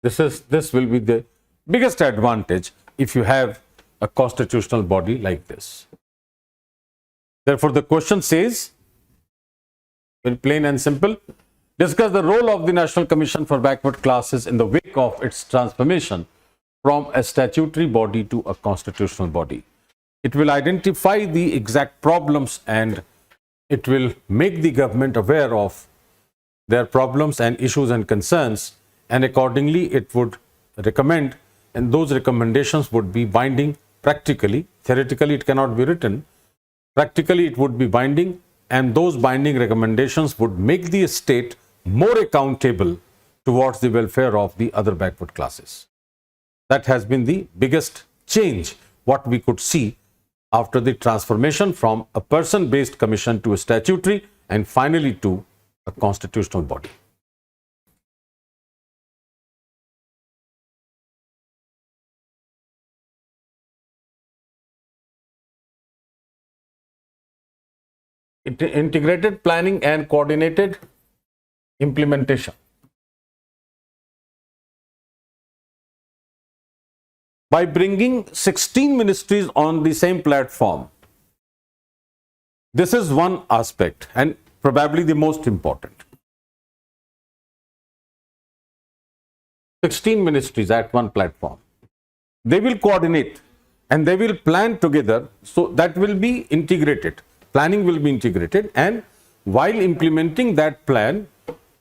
This will be the biggest advantage if you have a constitutional body like this. Therefore, the question says, very plain and simple, discuss the role of the National Commission for Backward Classes in the wake of its transformation from a statutory body to a constitutional body. It will identify the exact problems and it will make the government aware of their problems and issues and concerns, and accordingly it would recommend, and those recommendations would be binding practically. Theoretically it cannot be written. Practically it would be binding, and those binding recommendations would make the state more accountable towards the welfare of the other backward classes. That has been the biggest change what we could see after the transformation from a person-based commission to a statutory and finally to a constitutional body. Integrated planning and coordinated implementation. By bringing 16 ministries on the same platform, this is one aspect and probably the most important. 16 ministries at one platform. They will coordinate and they will plan together, so that will be integrated. Planning will be integrated, and while implementing that plan,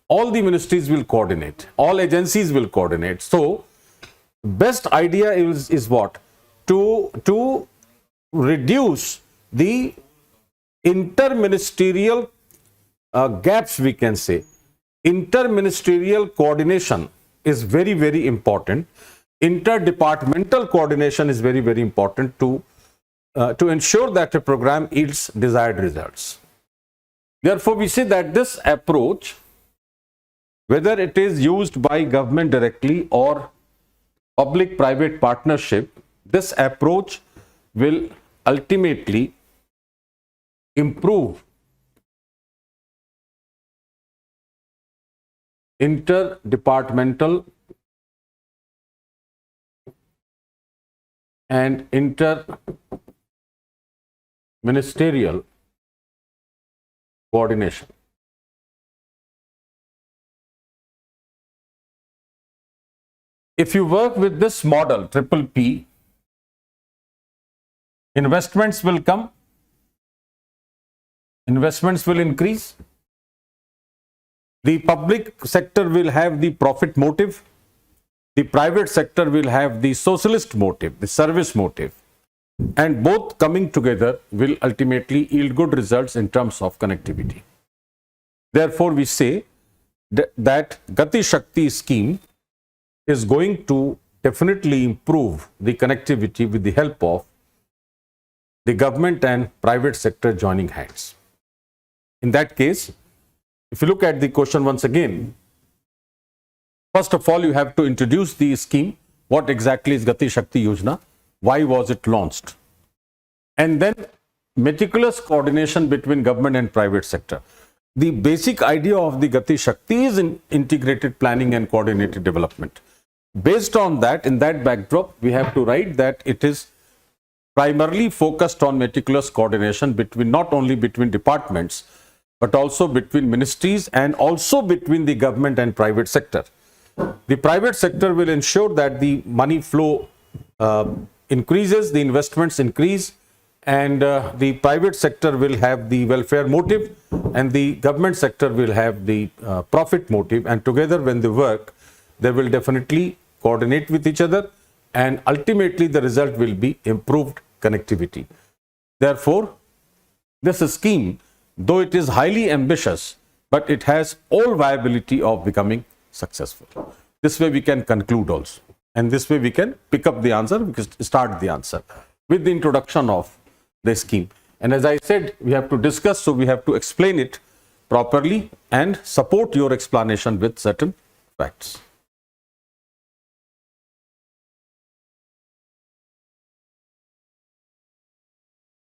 all the ministries will coordinate, all agencies will coordinate. So, best idea is what? To reduce the interministerial gaps, we can say. Interministerial coordination is very, very important. Interdepartmental coordination is very, very important to ensure that a program yields desired results. Therefore, we say that this approach, whether it is used by government directly or public-private partnership, this approach will ultimately improve interdepartmental and interministerial coordination. If you work with this model, triple P, investments will come, investments will increase, the public sector will have the profit motive, the private sector will have the socialist motive, the service motive, and both coming together will ultimately yield good results in terms of connectivity. Therefore, we say that Gati Shakti scheme is going to definitely improve the connectivity with the help of the government and private sector joining hands. In that case, if you look at the question once again, first of all, you have to introduce the scheme. What exactly is Gati Shakti Yojana? Why was it launched? And then meticulous coordination between government and private sector. The basic idea of the Gati Shakti is in integrated planning and coordinated development. Based on that, in that backdrop, we have to write that it is primarily focused on meticulous coordination between, not only between departments, but also between ministries and also between the government and private sector. The private sector will ensure that the money flow increases, the investments increase, and the private sector will have the welfare motive and the government sector will have the profit motive, and together when they work, they will definitely coordinate with each other, and ultimately the result will be improved connectivity. Therefore, this scheme, though it is highly ambitious, but it has all viability of becoming successful. This way we can conclude also, and this way we can pick up the answer, we can start the answer with the introduction of the scheme. And as I said, we have to discuss, so we have to explain it properly and support your explanation with certain facts.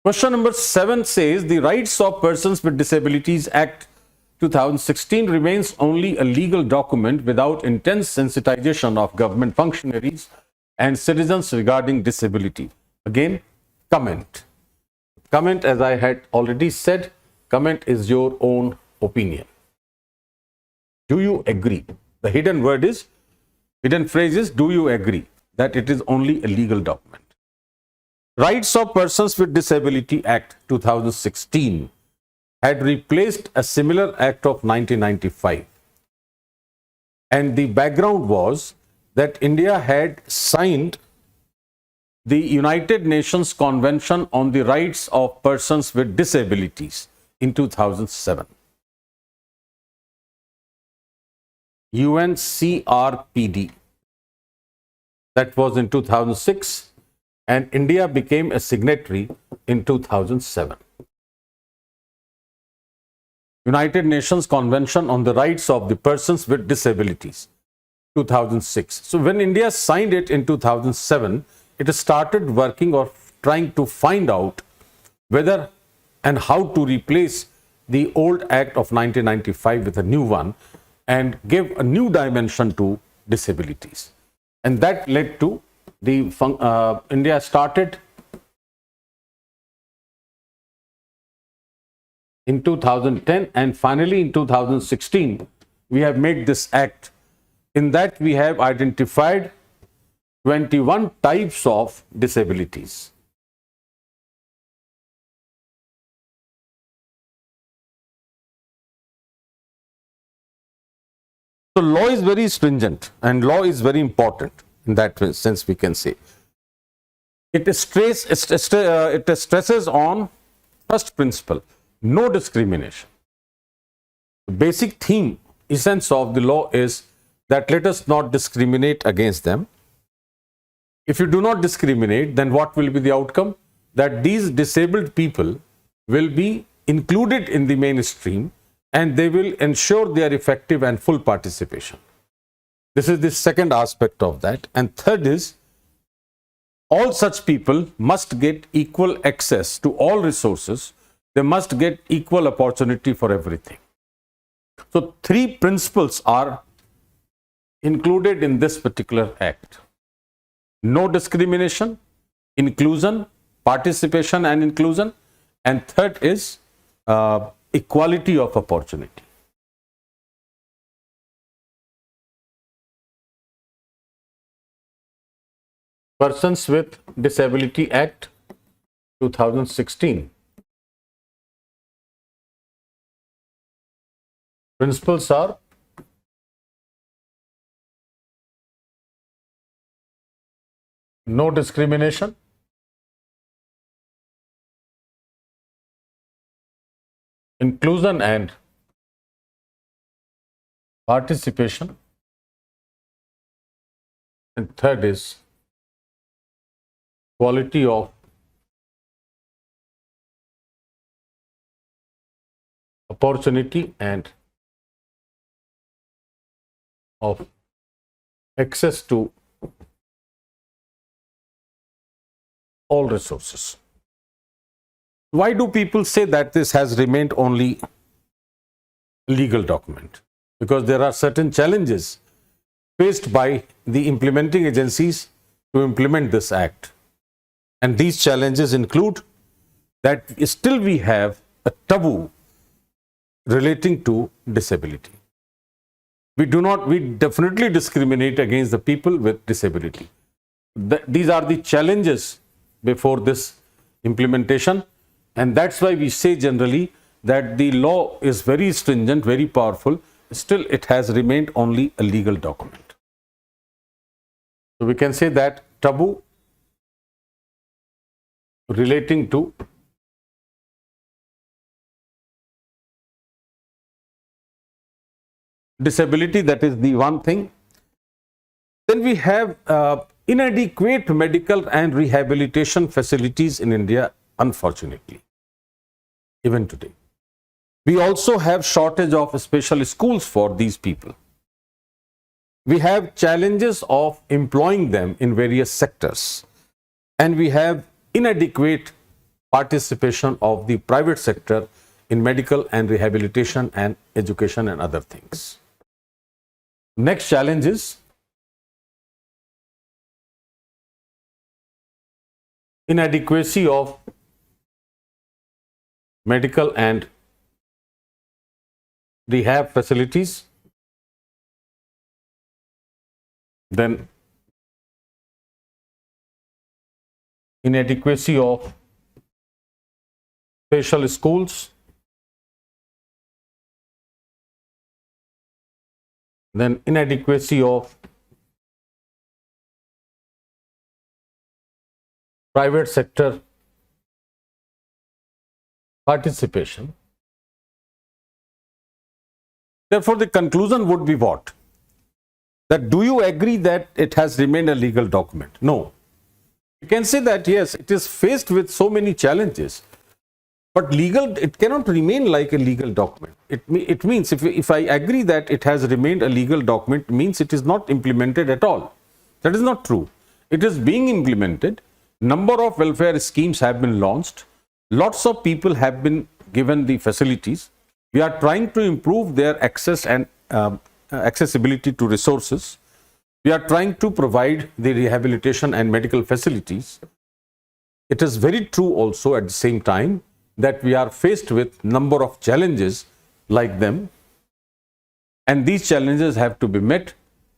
Question number 7 says, the Rights of Persons with Disabilities Act 2016 remains only a legal document without intense sensitization of government functionaries and citizens regarding disability. Again, comment. Comment, as I had already said, comment is your own opinion. Do you agree? The hidden word is, hidden phrase is, do you agree that it is only a legal document? Rights of Persons with Disability Act 2016 had replaced a similar act of 1995. And the background was that India had signed the United Nations Convention on the Rights of Persons with Disabilities in 2007. UNCRPD. That was in 2006, and India became a signatory in 2007. United Nations Convention on the Rights of the Persons with Disabilities, 2006. So when India signed it in 2007, it started working or trying to find out whether and how to replace the old Act of 1995 with a new one and give a new dimension to disabilities. And that led to the India started in 2010, and finally in 2016 we have made this act. In that we have identified 21 types of disabilities. So law is very stringent and law is very important in that sense, we can say. It stresses on first principle, no discrimination. The basic theme, essence of the law is that let us not discriminate against them. If you do not discriminate, then what will be the outcome? That these disabled people will be included in the mainstream and they will ensure their effective and full participation. This is the second aspect of that. And third is, all such people must get equal access to all resources. They must get equal opportunity for everything. So three principles are included in this particular act: no discrimination, inclusion, participation and inclusion, and third is equality of opportunity. Persons with Disability Act 2016. Principles are no discrimination, inclusion and participation, and third is quality of opportunity and of access to all resources. Why do people say that this has remained only a legal document? Because there are certain challenges faced by the implementing agencies to implement this act. And these challenges include that still we have a taboo relating to disability. We definitely discriminate against the people with disability. These are the challenges before this implementation, and that's why we say generally that the law is very stringent, very powerful. Still it has remained only a legal document. So we can say that taboo relating to disability, that is the one thing. Then we have inadequate medical and rehabilitation facilities in India, unfortunately, even today. We also have shortage of special schools for these people. We have challenges of employing them in various sectors, and we have inadequate participation of the private sector in medical and rehabilitation and education and other things. Next challenge is inadequacy of medical and rehab facilities. Then inadequacy of special schools. Then inadequacy of private sector participation. Therefore, the conclusion would be what? that do you agree that it has remained a legal document? No. You can say that yes, it is faced with so many challenges, but it cannot remain like a legal document. It means if I agree that it has remained a legal document, means it is not implemented at all. That is not true. It is being implemented. Number of welfare schemes have been launched. Lots of people have been given the facilities. We are trying to improve their access and accessibility to resources. We are trying to provide the rehabilitation and medical facilities. It is very true also at the same time that we are faced with number of challenges like them, and these challenges have to be met.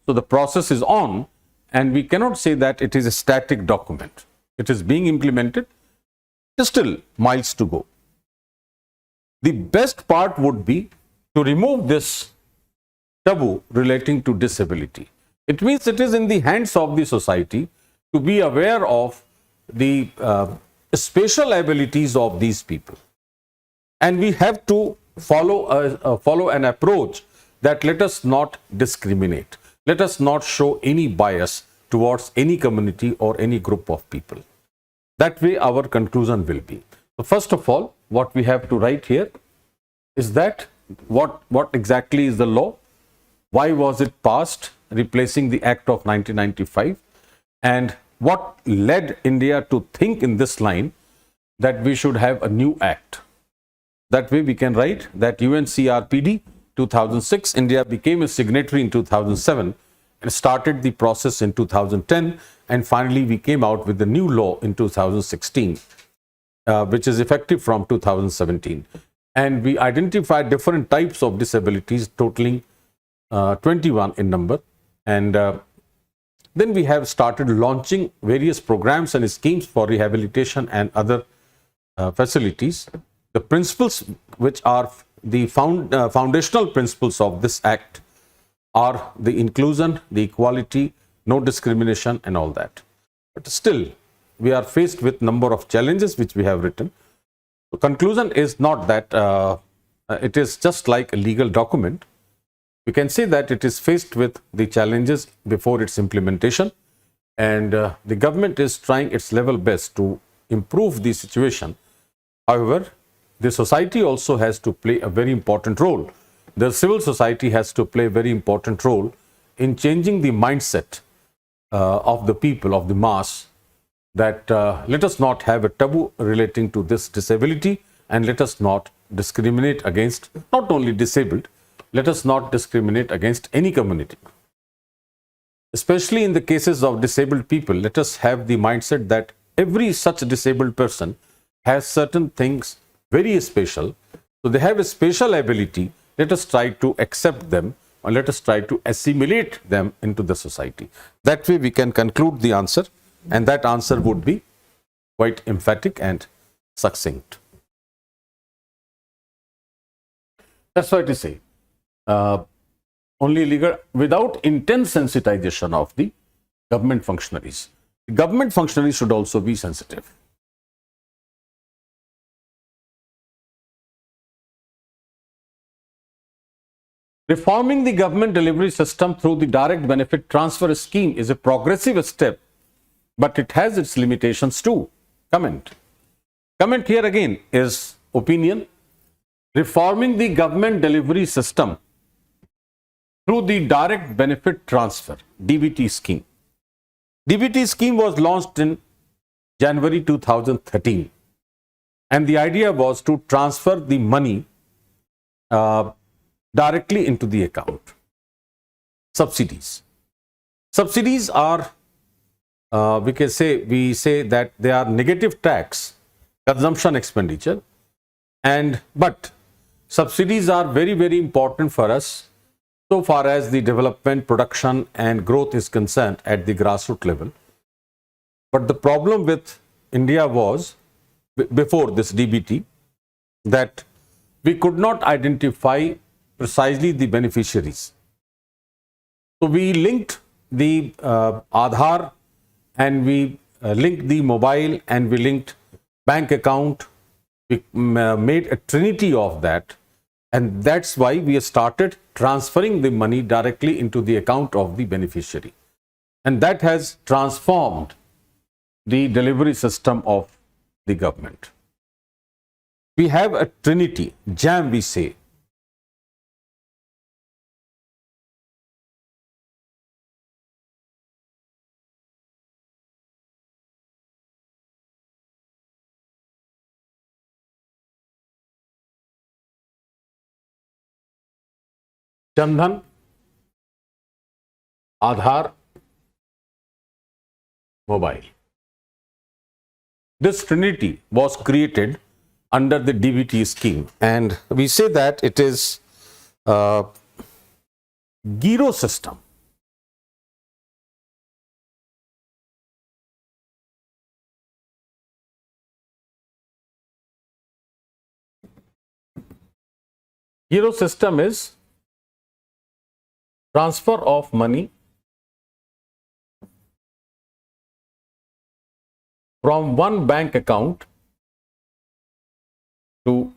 So the process is on, and we cannot say that it is a static document. It is being implemented. There is still miles to go. The best part would be to remove this taboo relating to disability. It means it is in the hands of the society to be aware of the special abilities of these people. And we have to follow an approach that let us not discriminate. Let us not show any bias towards any community or any group of people. That way our conclusion will be. So first of all, what we have to write here is that what exactly is the law? Why was it passed, replacing the Act of 1995? And what led India to think in this line that we should have a new act? That way we can write that UNCRPD 2006, India became a signatory in 2007 and started the process in 2010, and finally we came out with the new law in 2016, which is effective from 2017. And we identified different types of disabilities totaling 21 in number, and then we have started launching various programs and schemes for rehabilitation and other facilities. The principles which are the foundational principles of this act are the inclusion, the equality, no discrimination and all that. But still, we are faced with number of challenges which we have written. The conclusion is not that it is just like a legal document. We can say that it is faced with the challenges before its implementation, and the government is trying its level best to improve the situation. However, the society also has to play a very important role. The civil society has to play a very important role in changing the mindset of the people, of the mass, that let us not have a taboo relating to this disability, and let us not discriminate against not only disabled, let us not discriminate against any community. Especially in the cases of disabled people, let us have the mindset that every such disabled person has certain things very special. So they have a special ability. Let us try to accept them, or let us try to assimilate them into the society. That way we can conclude the answer, and that answer would be quite emphatic and succinct. That's why to say, only legal without intense sensitization of the government functionaries. The government functionaries should also be sensitive. Reforming the government delivery system through the direct benefit transfer scheme is a progressive step, but it has its limitations too. Comment. Comment here again is opinion. Reforming the government delivery system through the direct benefit transfer, DBT scheme. DBT scheme was launched in January 2013, and the idea was to transfer the money directly into the account. Subsidies. Subsidies are, we say that they are negative tax consumption expenditure, but subsidies are very, very important for us so far as the development, production and growth is concerned at the grassroots level. But the problem with India was, before this DBT, that we could not identify precisely the beneficiaries. So we linked the Aadhaar, and we linked the mobile, and we linked bank account. We made a trinity of that, And that's why we started transferring the money directly into the account of the beneficiary. And that has transformed the delivery system of the government. We have a trinity, jam we say. Jandhan, Aadhaar, mobile. This trinity was created under the DBT scheme, and we say that it is a Giro system. Giro system is transfer of money from one bank account to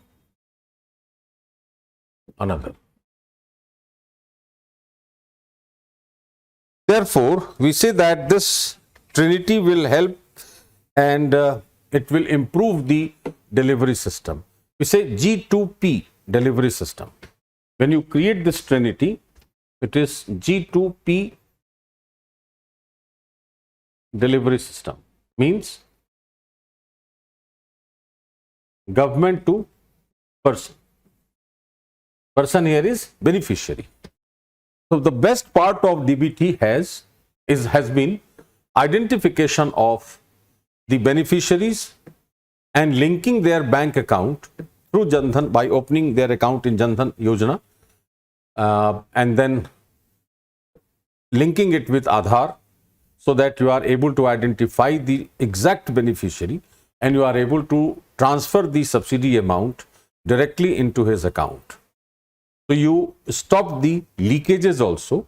another. Therefore, we say that this trinity will help and it will improve the delivery system. We say G2P delivery system. When you create this trinity, it is G2P delivery system. Means government to person. Person here is beneficiary. So the best part of DBT has been identification of the beneficiaries and linking their bank account through Jandhan by opening their account in Jandhan Yojana and then linking it with Aadhaar so that you are able to identify the exact beneficiary and you are able to transfer the subsidy amount directly into his account. So you stopped the leakages also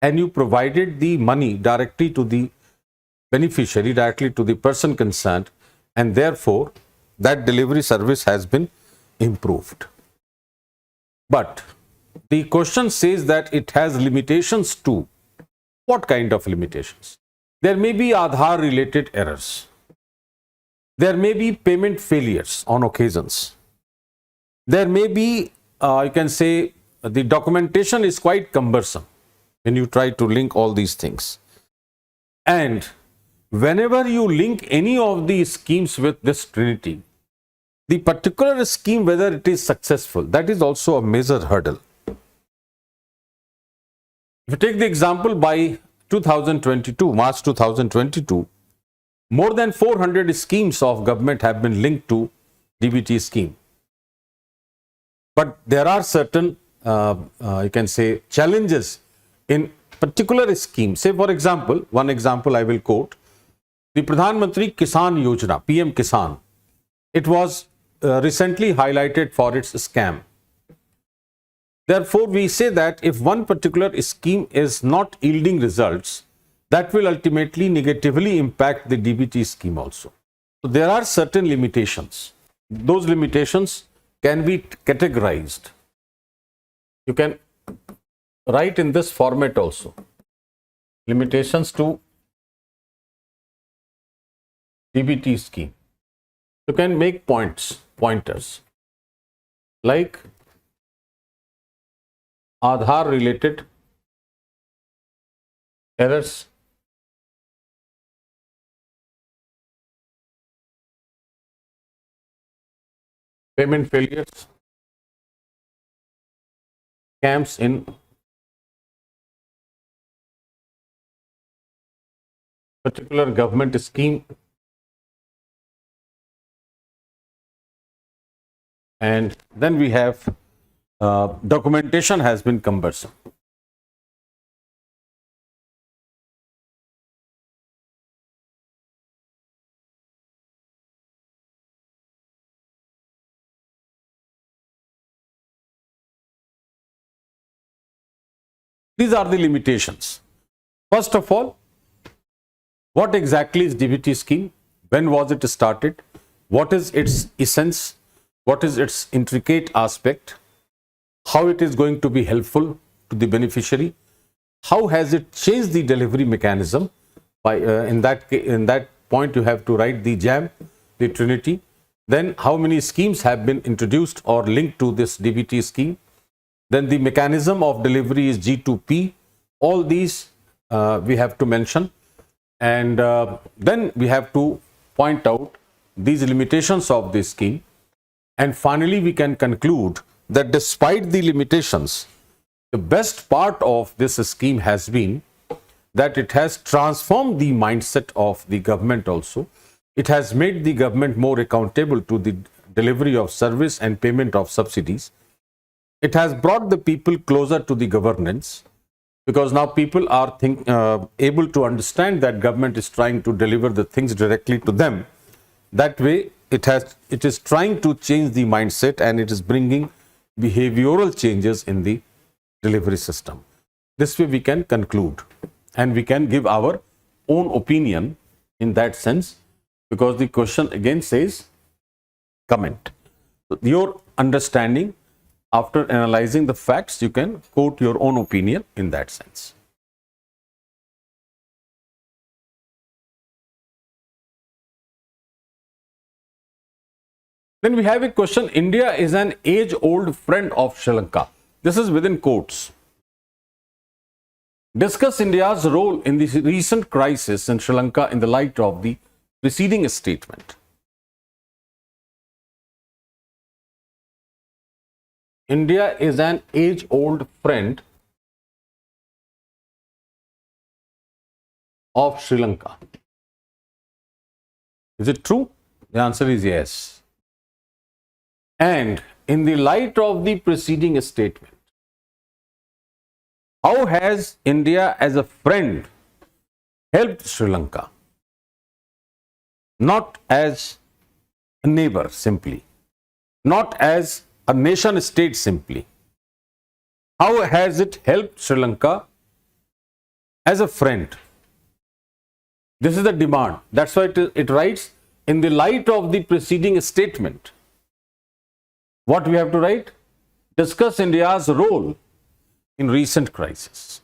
and you provided the money directly to the beneficiary, directly to the person concerned, and therefore that delivery service has been improved. But the question says that it has limitations too. What kind of limitations? There may be Aadhaar related errors. There may be payment failures on occasions. There may be, you can say, the documentation is quite cumbersome when you try to link all these things. And whenever you link any of these schemes with this trinity, the particular scheme, whether it is successful, that is also a major hurdle. If you take the example by 2022, March 2022, more than 400 schemes of government have been linked to DBT scheme. But there are certain, you can say, challenges in particular schemes. Say, for example, one example I will quote, the Pradhan Mantri Kisan Yojana, PM Kisan. It was recently highlighted for its scam. Therefore, we say that if one particular scheme is not yielding results, that will ultimately negatively impact the DBT scheme also. So there are certain limitations. Those limitations can be categorized. You can write in this format also. Limitations to DBT scheme. You can make pointers like Aadhaar related errors, payment failures, scams in particular government scheme, and then we have documentation has been cumbersome. These are the limitations. First of all, what exactly is DBT scheme? When was it started? What is its essence? What is its intricate aspect? how it is going to be helpful to the beneficiary, how has it changed the delivery mechanism. In that point you have to write the jam, the trinity. Then how many schemes have been introduced or linked to this DBT scheme. Then the mechanism of delivery is G2P. All these we have to mention, and then we have to point out these limitations of this scheme. And finally we can conclude that despite the limitations, the best part of this scheme has been that it has transformed the mindset of the government also. It has made the government more accountable to the delivery of service and payment of subsidies. It has brought the people closer to the governance, because now people are able to understand that government is trying to deliver the things directly to them. That way it is trying to change the mindset, and it is bringing behavioral changes in the delivery system. This way we can conclude, and we can give our own opinion in that sense, because the question again says comment. So your understanding, after analyzing the facts, you can quote your own opinion in that sense. Then we have a question: India is an age-old friend of Sri Lanka. This is within quotes. Discuss India's role in the recent crisis in Sri Lanka in the light of the preceding statement. India is an age-old friend of Sri Lanka. Is it true? The answer is yes. And in the light of the preceding statement, how has India as a friend helped Sri Lanka? Not as a neighbor simply, not as a nation state simply. How has it helped Sri Lanka as a friend? This is the demand. That's why it writes in the light of the preceding statement. What we have to write? Discuss India's role in recent crisis.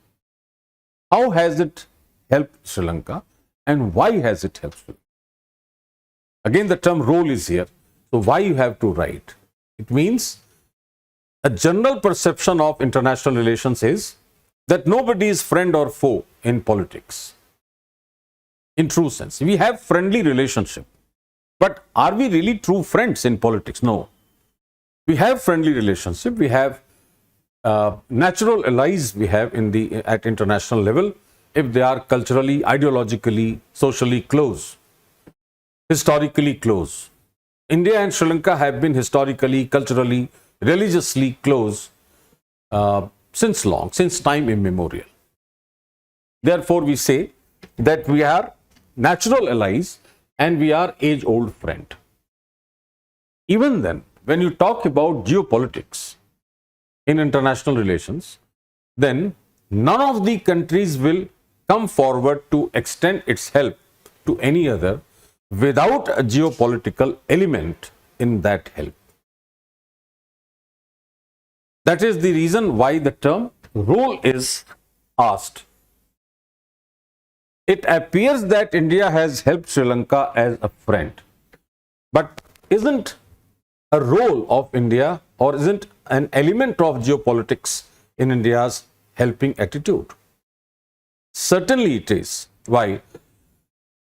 How has it helped Sri Lanka, and why has it helped Sri Lanka? Again, the term role is here. So why you have to write? It means a general perception of international relations is that nobody is friend or foe in politics. In true sense, we have friendly relationship, but are we really true friends in politics? No. We have friendly relationship. We have natural allies. We have at international level, if they are culturally, ideologically, socially close, historically close. India and Sri Lanka have been historically, culturally, religiously close since time immemorial. Therefore, we say that we are natural allies and we are age-old friend. Even then, when you talk about geopolitics in international relations, then none of the countries will come forward to extend its help to any other without a geopolitical element in that help. That is the reason why the term role is asked. It appears that India has helped Sri Lanka as a friend, but isn't a role of India, or isn't an element of geopolitics in India's helping attitude? Certainly it is. Why?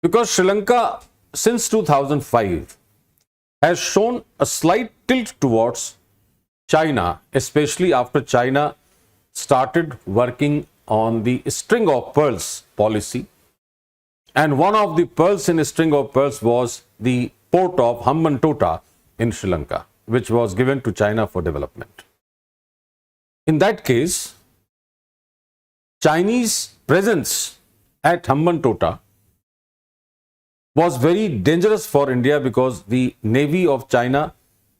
Because Sri Lanka since 2005 has shown a slight tilt towards China, especially after China started working on the string of pearls policy. And one of the pearls in a string of pearls was the port of Hambantota in Sri Lanka, which was given to China for development. In that case, Chinese presence at Hambantota was very dangerous for India, because the navy of China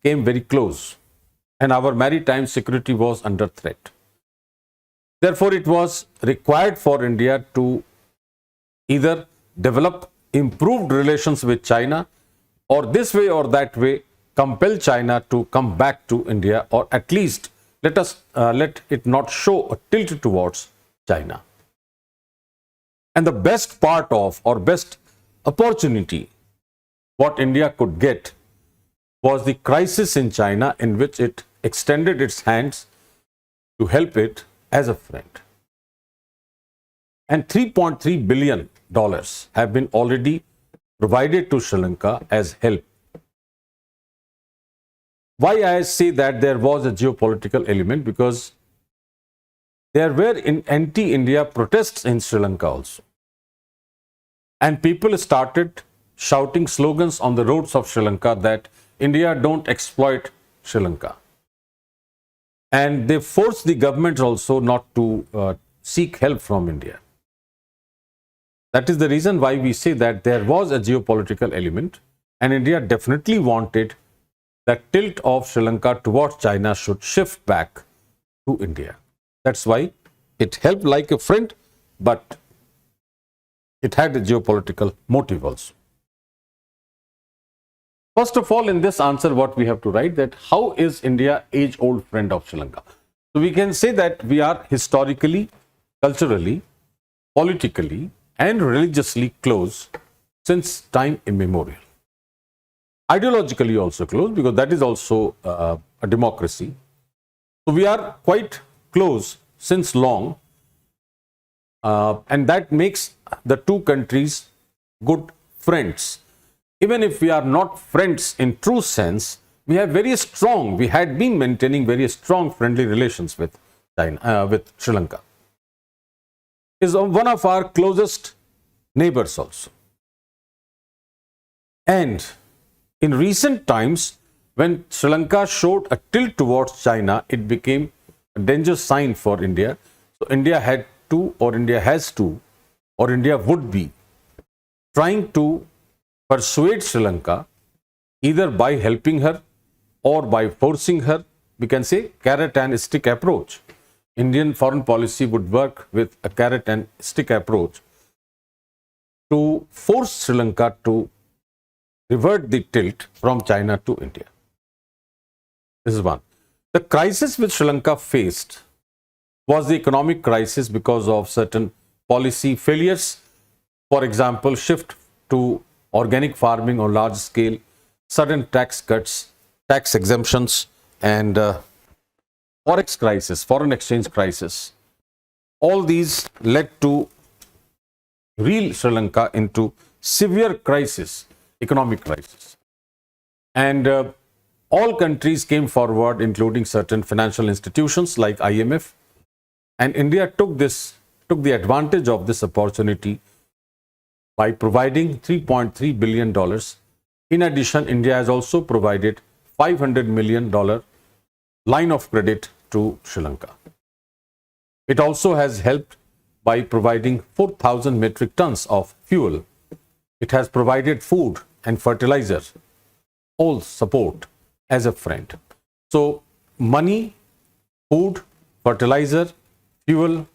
came very close and our maritime security was under threat. Therefore, it was required for India to either develop improved relations with China, or this way or that way compel China to come back to India, or at least let it not show a tilt towards China. And the best part of, or best opportunity what India could get was the crisis in China, in which it extended its hands to help it as a friend. And $3.3 billion have been already provided to Sri Lanka as help. Why I say that there was a geopolitical element? Because there were anti-India protests in Sri Lanka also. And people started shouting slogans on the roads of Sri Lanka that India don't exploit Sri Lanka. And they forced the government also not to seek help from India. That is the reason why we say that there was a geopolitical element, and India definitely wanted that tilt of Sri Lanka towards China should shift back to India. That's why it helped like a friend, but it had a geopolitical motive also. First of all, in this answer, what we have to write, that how is India age-old friend of Sri Lanka? So we can say that we are historically, culturally, politically, and religiously close since time immemorial. Ideologically also close, because that is also a democracy. So we are quite close since long, and that makes the two countries good friends. Even if we are not friends in true sense, we had been maintaining very strong friendly relations with China, with Sri Lanka. Is one of our closest neighbors also. And in recent times, when Sri Lanka showed a tilt towards China, it became a danger sign for India. So India had to, or India has to, or India would be trying to persuade Sri Lanka either by helping her or by forcing her. We can say carrot and stick approach. Indian foreign policy would work with a carrot and stick approach to force Sri Lanka to revert the tilt from China to India. This is one. The crisis which Sri Lanka faced was the economic crisis because of certain policy failures. For example, shift to organic farming on large scale, sudden tax cuts, tax exemptions, and forex crisis, foreign exchange crisis. All these led to reel Sri Lanka into severe crisis, economic crisis. And all countries came forward, including certain financial institutions like IMF, and India took the advantage of this opportunity by providing $3.3 billion. In addition, India has also provided $500 million line of credit to Sri Lanka. It also has helped by providing 4,000 metric tons of fuel. It has provided food and fertilizer, all support as a friend. So money, food, fertilizer, fuel,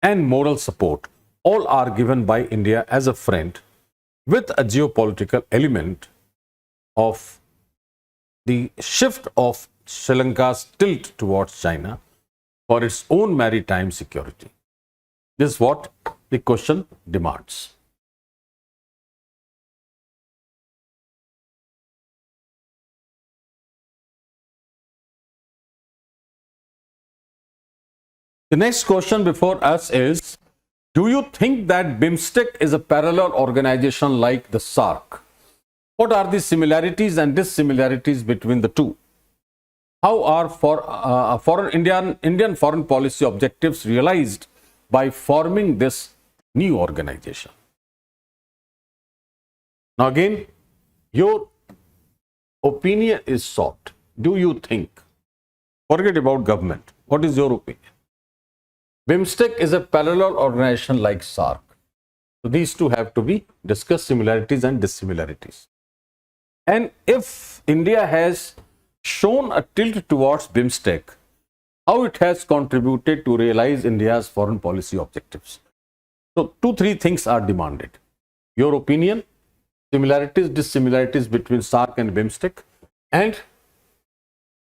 and moral support all are given by India as a friend, with a geopolitical element of the shift of Sri Lanka's tilt towards China for its own maritime security. This is what the question demands. The next question before us is, do you think that BIMSTEC is a parallel organization like the SAARC? What are the similarities and dissimilarities between the two? How are Indian foreign policy objectives realized by forming this new organization? Now again, your opinion is sought. Do you think? Forget about government. What is your opinion? BIMSTEC is a parallel organization like SAARC. So these two have to be discussed, similarities and dissimilarities. And if India has shown a tilt towards BIMSTEC, how it has contributed to realize India's foreign policy objectives? So 2-3 things are demanded. Your opinion, similarities, dissimilarities between SAARC and BIMSTEC, and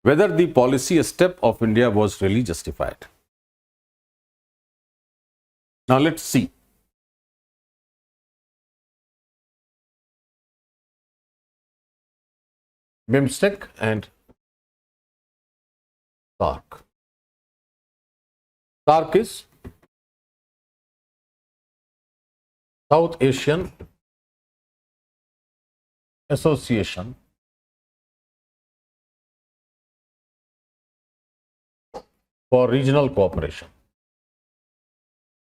whether the policy step of India was really justified. Now let's see. BIMSTEC and SARC. SARC is South Asian Association for Regional Cooperation,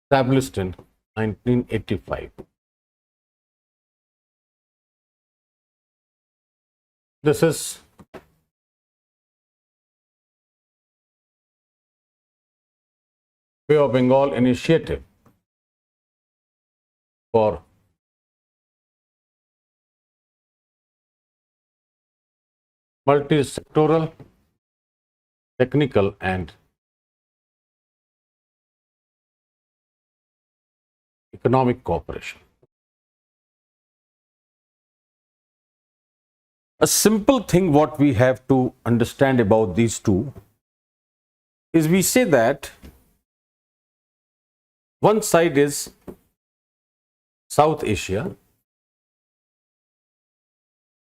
established in 1985. This is Bay of Bengal initiative for multi-sectoral, technical and economic cooperation. A simple thing what we have to understand about these two is we say that one side is South Asia,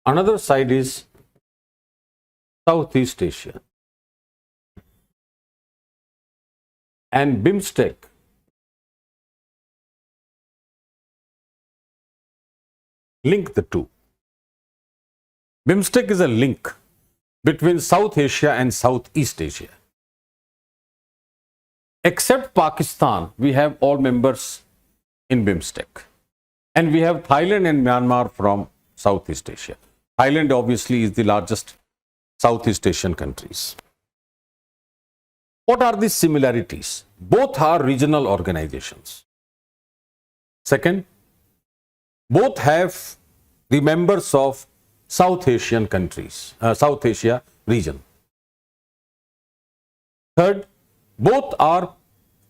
another side is Southeast Asia, and BIMSTEC link the two. BIMSTEC is a link between South Asia and Southeast Asia. Except Pakistan, we have all members in BIMSTEC. And we have Thailand and Myanmar from Southeast Asia. Thailand obviously is the largest Southeast Asian countries. What are the similarities? Both are regional organizations. Second, both have the members of South Asian countries, South Asia region. Third, both are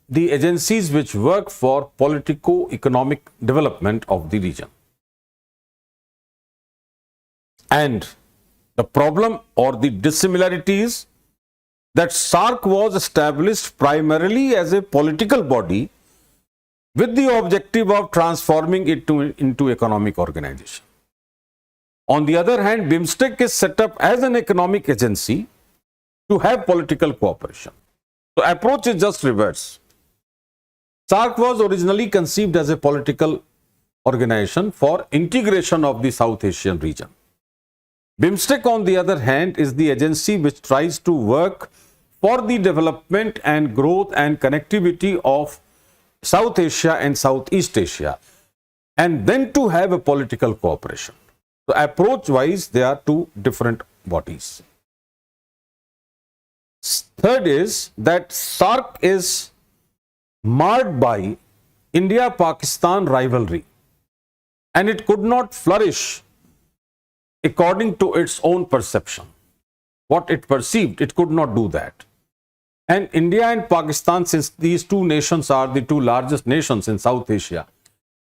the agencies which work for politico-economic development of the region. And the problem or the dissimilarity is that SARC was established primarily as a political body with the objective of transforming it into economic organization. On the other hand, BIMSTEC is set up as an economic agency to have political cooperation. So approach is just reverse. SARC was originally conceived as a political organization for integration of the South Asian region. BIMSTEC, on the other hand, is the agency which tries to work for the development and growth and connectivity of South Asia and Southeast Asia, and then to have a political cooperation. So approach-wise, they are two different bodies. Third is that SARC is marred by India-Pakistan rivalry, and it could not flourish according to its own perception. What it perceived, it could not do that. And India and Pakistan, since these two nations are the two largest nations in South Asia,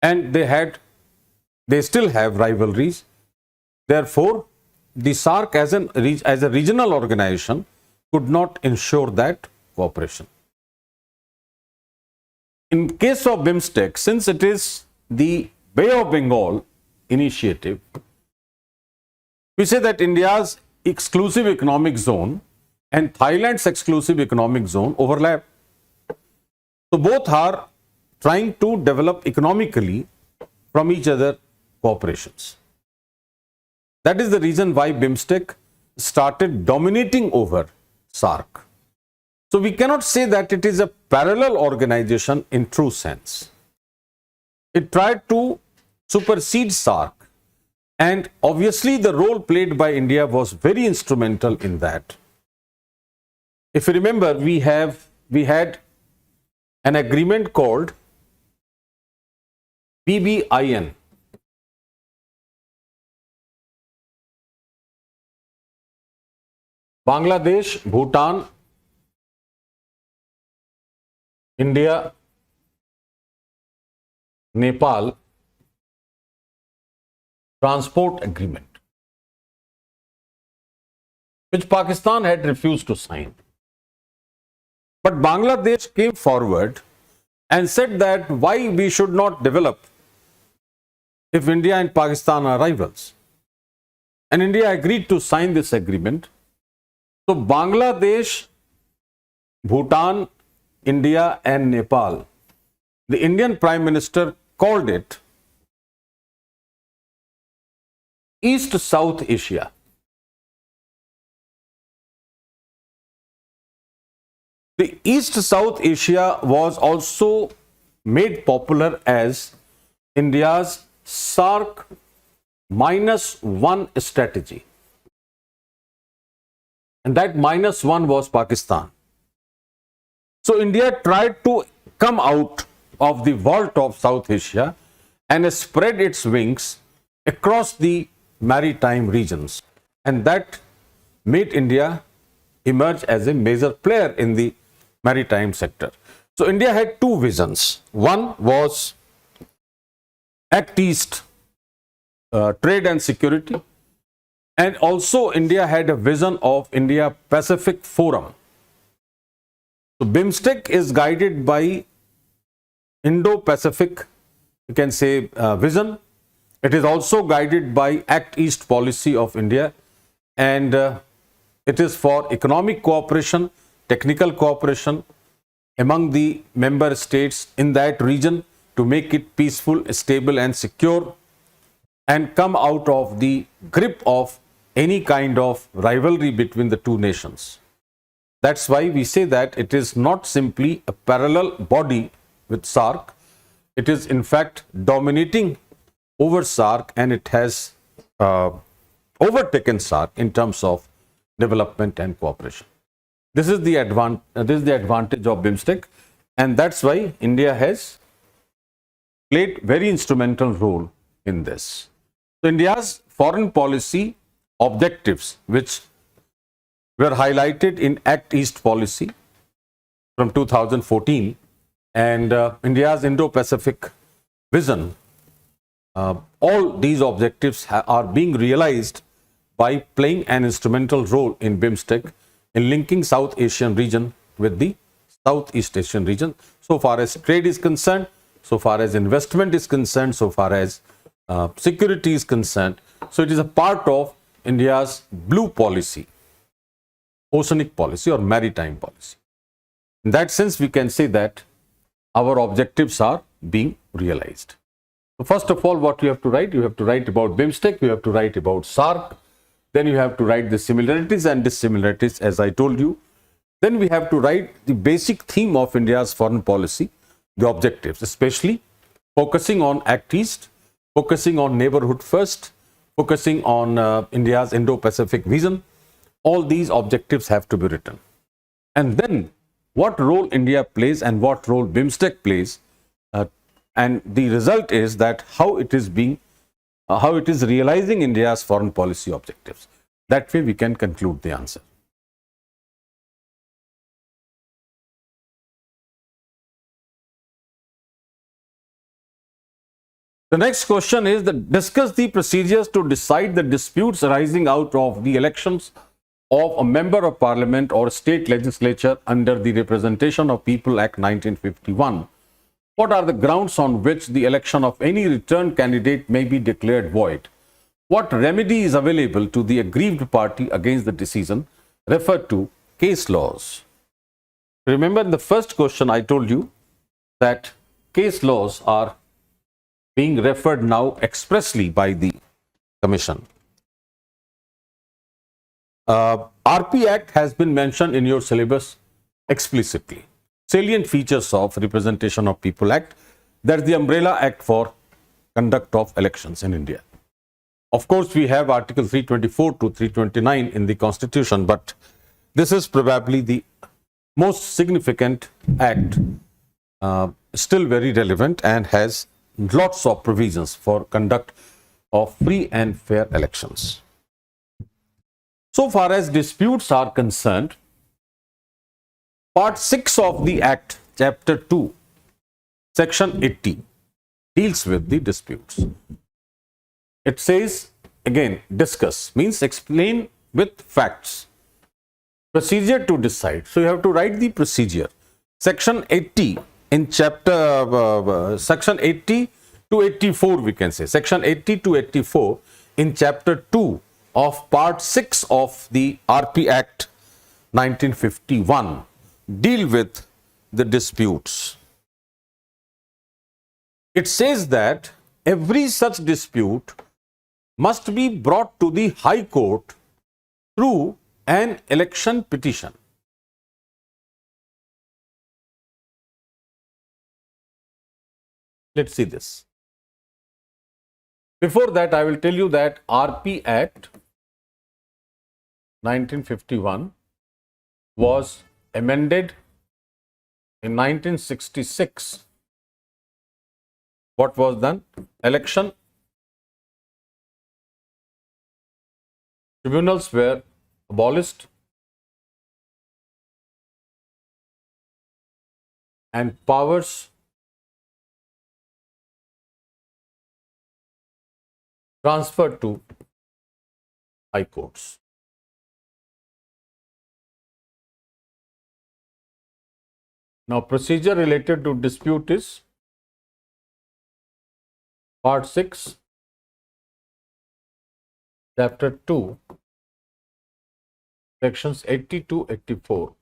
and they still have rivalries, therefore, the SARC as a regional organization could not ensure that cooperation. In case of BIMSTEC, since it is the Bay of Bengal initiative, we say that India's exclusive economic zone and Thailand's exclusive economic zone overlap. So both are trying to develop economically from each other cooperations. That is the reason why BIMSTEC started dominating over SARC. So we cannot say that it is a parallel organization in true sense. It tried to supersede SARC, and obviously the role played by India was very instrumental in that. If you remember, we had an agreement called PBIN. Bangladesh, Bhutan, India, Nepal Transport Agreement, which Pakistan had refused to sign. But Bangladesh came forward and said that why we should not develop if India and Pakistan are rivals. And India agreed to sign this agreement. So Bangladesh, Bhutan, India and Nepal, the Indian Prime Minister called it East-South Asia. The East-South Asia was also made popular as India's SAARC -1 strategy. And that -1 was Pakistan. So India tried to come out of the vault of South Asia and spread its wings across the maritime regions. And that made India emerge as a major player in the maritime sector. So India had two visions. One was Act East, trade and security. And also India had a vision of India-Pacific Forum. So BIMSTEC is guided by Indo-Pacific, you can say, vision. It is also guided by Act East policy of India, and it is for economic cooperation, technical cooperation among the member states in that region to make it peaceful, stable and secure, and come out of the grip of any kind of rivalry between the two nations. That's why we say that it is not simply a parallel body with SAARC. It is in fact dominating over SAARC, and it has overtaken SAARC in terms of development and cooperation. This is the advantage of BIMSTEC, and that's why India has played very instrumental role in this. So India's foreign policy objectives, which were highlighted in Act East policy from 2014, and India's Indo-Pacific vision, all these objectives are being realized by playing an instrumental role in BIMSTEC in linking South Asian region with the Southeast Asian region, so far as trade is concerned, so far as investment is concerned, so far as security is concerned. So it is a part of India's blue policy, oceanic policy or maritime policy. In that sense, we can say that our objectives are being realized. So first of all, what you have to write? You have to write about BIMSTEC, you have to write about SAARC, then you have to write the similarities and dissimilarities, as I told you. Then we have to write the basic theme of India's foreign policy, the objectives, especially focusing on Act East, focusing on neighborhood first, focusing on India's Indo-Pacific vision. All these objectives have to be written. And then what role India plays and what role BIMSTEC plays, and the result is that how it is realizing India's foreign policy objectives. That way we can conclude the answer. The next question is that discuss the procedures to decide the disputes arising out of the elections of a member of parliament or state legislature under the Representation of People Act 1951. What are the grounds on which the election of any returned candidate may be declared void? What remedy is available to the aggrieved party against the decision? Refer to case laws. Remember, in the first question I told you that case laws are being referred now expressly by the Commission. RP Act has been mentioned in your syllabus explicitly. Salient features of Representation of People Act, that's the umbrella act for conduct of elections in India. Of course, we have Article 324 to 329 in the Constitution, but this is probably the most significant act, still very relevant, and has lots of provisions for conduct of free and fair elections. So far as disputes are concerned, Part 6 of the Act, Chapter 2, Section 80, deals with the disputes. It says, again, discuss, means explain with facts Procedure to decide. So you have to write the procedure. Section 80 in section 80 to 84, we can say. Section 80 to 84 in chapter 2 of part 6 of the RP Act 1951 deal with the disputes. It says that every such dispute must be brought to the High Court through an election petition. Let's see this. Before that, I will tell you that RP Act 1951 was amended in 1966. What was done? Election tribunals were abolished and powers transferred to high courts. Now, procedure related to dispute is part 6, chapter 2, sections 80 to 84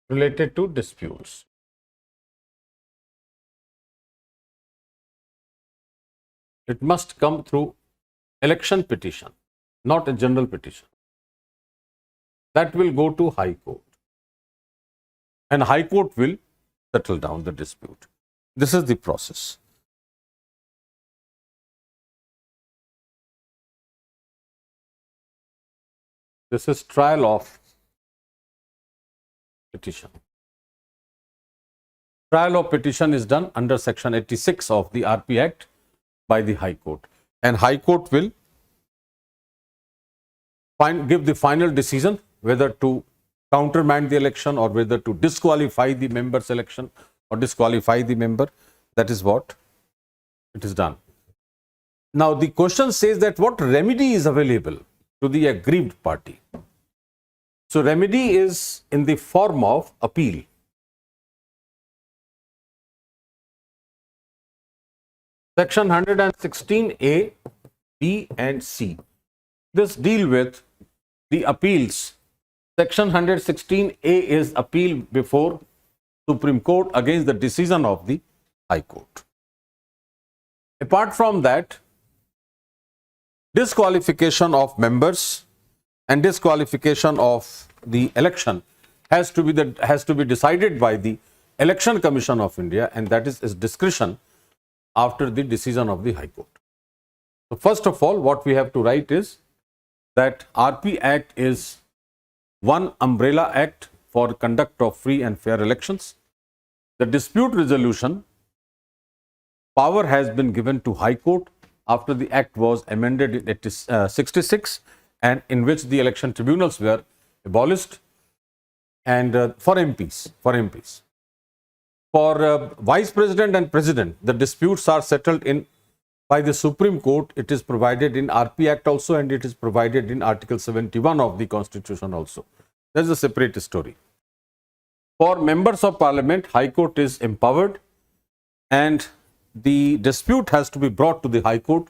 related to disputes. It must come through election petition, not a general petition. That will go to High Court, and High Court will settle down the dispute. This is the process. This is trial of petition. Trial of petition is done under section 86 of the RP Act by the High Court, and High Court will give the final decision whether to countermand the election or whether to disqualify the member's election or disqualify the member. That is what it is done. Now, the question says that what remedy is available to the aggrieved party. So, remedy is in the form of appeal. Section 116A, B and C. This deal with the appeals. Section 116A is appeal before Supreme Court against the decision of the High Court. Apart from that, disqualification of members and disqualification of the election has to be decided by the Election Commission of India, and that is its discretion after the decision of the High Court. So, first of all, what we have to write is that RP Act is one umbrella act for conduct of free and fair elections. The dispute resolution power has been given to High Court after the Act was amended in 1966, and in which the election tribunals were abolished, and for MPs. For Vice President and President, the disputes are settled by the Supreme Court. It is provided in RP Act also, and it is provided in Article 71 of the Constitution also. That is a separate story. For members of Parliament, High Court is empowered, and the dispute has to be brought to the High Court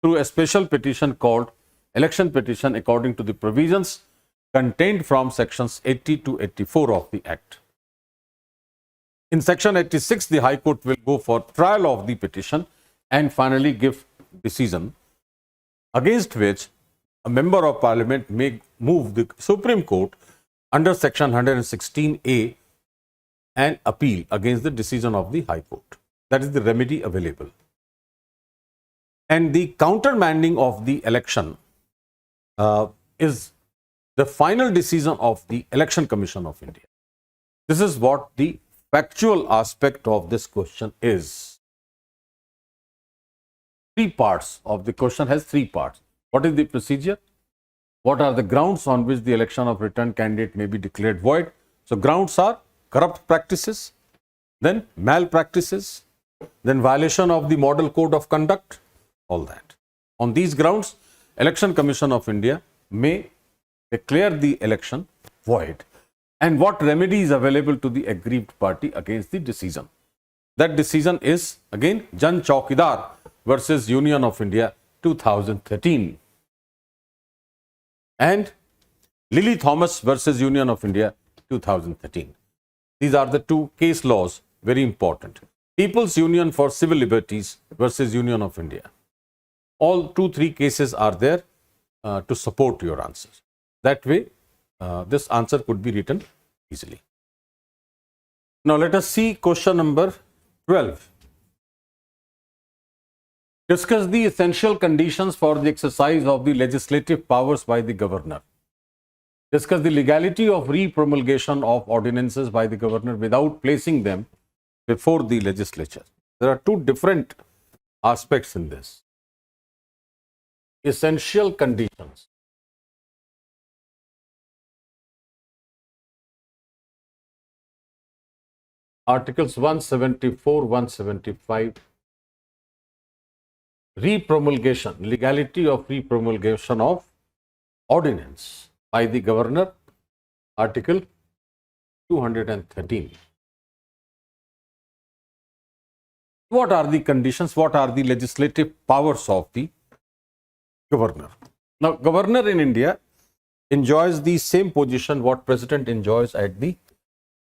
through a special petition called election petition according to the provisions contained from sections 80 to 84 of the Act. In section 86, the High Court will go for trial of the petition and finally give decision, against which a member of Parliament may move the Supreme Court under section 116A and appeal against the decision of the High Court. That is the remedy available. And the countermanding of the election is the final decision of the Election Commission of India. This is what the factual aspect of this question is. Three parts of the question has three parts. What is the procedure? What are the grounds on which the election of returned candidate may be declared void? So, grounds are corrupt practices, then malpractices, then violation of the model code of conduct, all that. On these grounds, Election Commission of India may declare the election void, and what remedy is available to the aggrieved party against the decision. That decision is again Jan Chaukidar versus Union of India 2013 and Lily Thomas versus Union of India 2013. These are the two case laws, very important. People's Union for Civil Liberties versus Union of India. All 2-3 cases are there to support your answers. That way, this answer could be written easily. Now, let us see question number 12. Discuss the essential conditions for the exercise of the legislative powers by the governor. Discuss the legality of re-promulgation of ordinances by the governor without placing them before the legislature. There are two different aspects in this. Essential conditions. Articles 174, 175. Re-promulgation, legality of re-promulgation of ordinance by the governor, Article 213. What are the conditions? What are the legislative powers of the governor? Now, governor in India enjoys the same position what president enjoys at the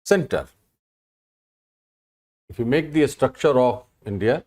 center. If you make the structure of India,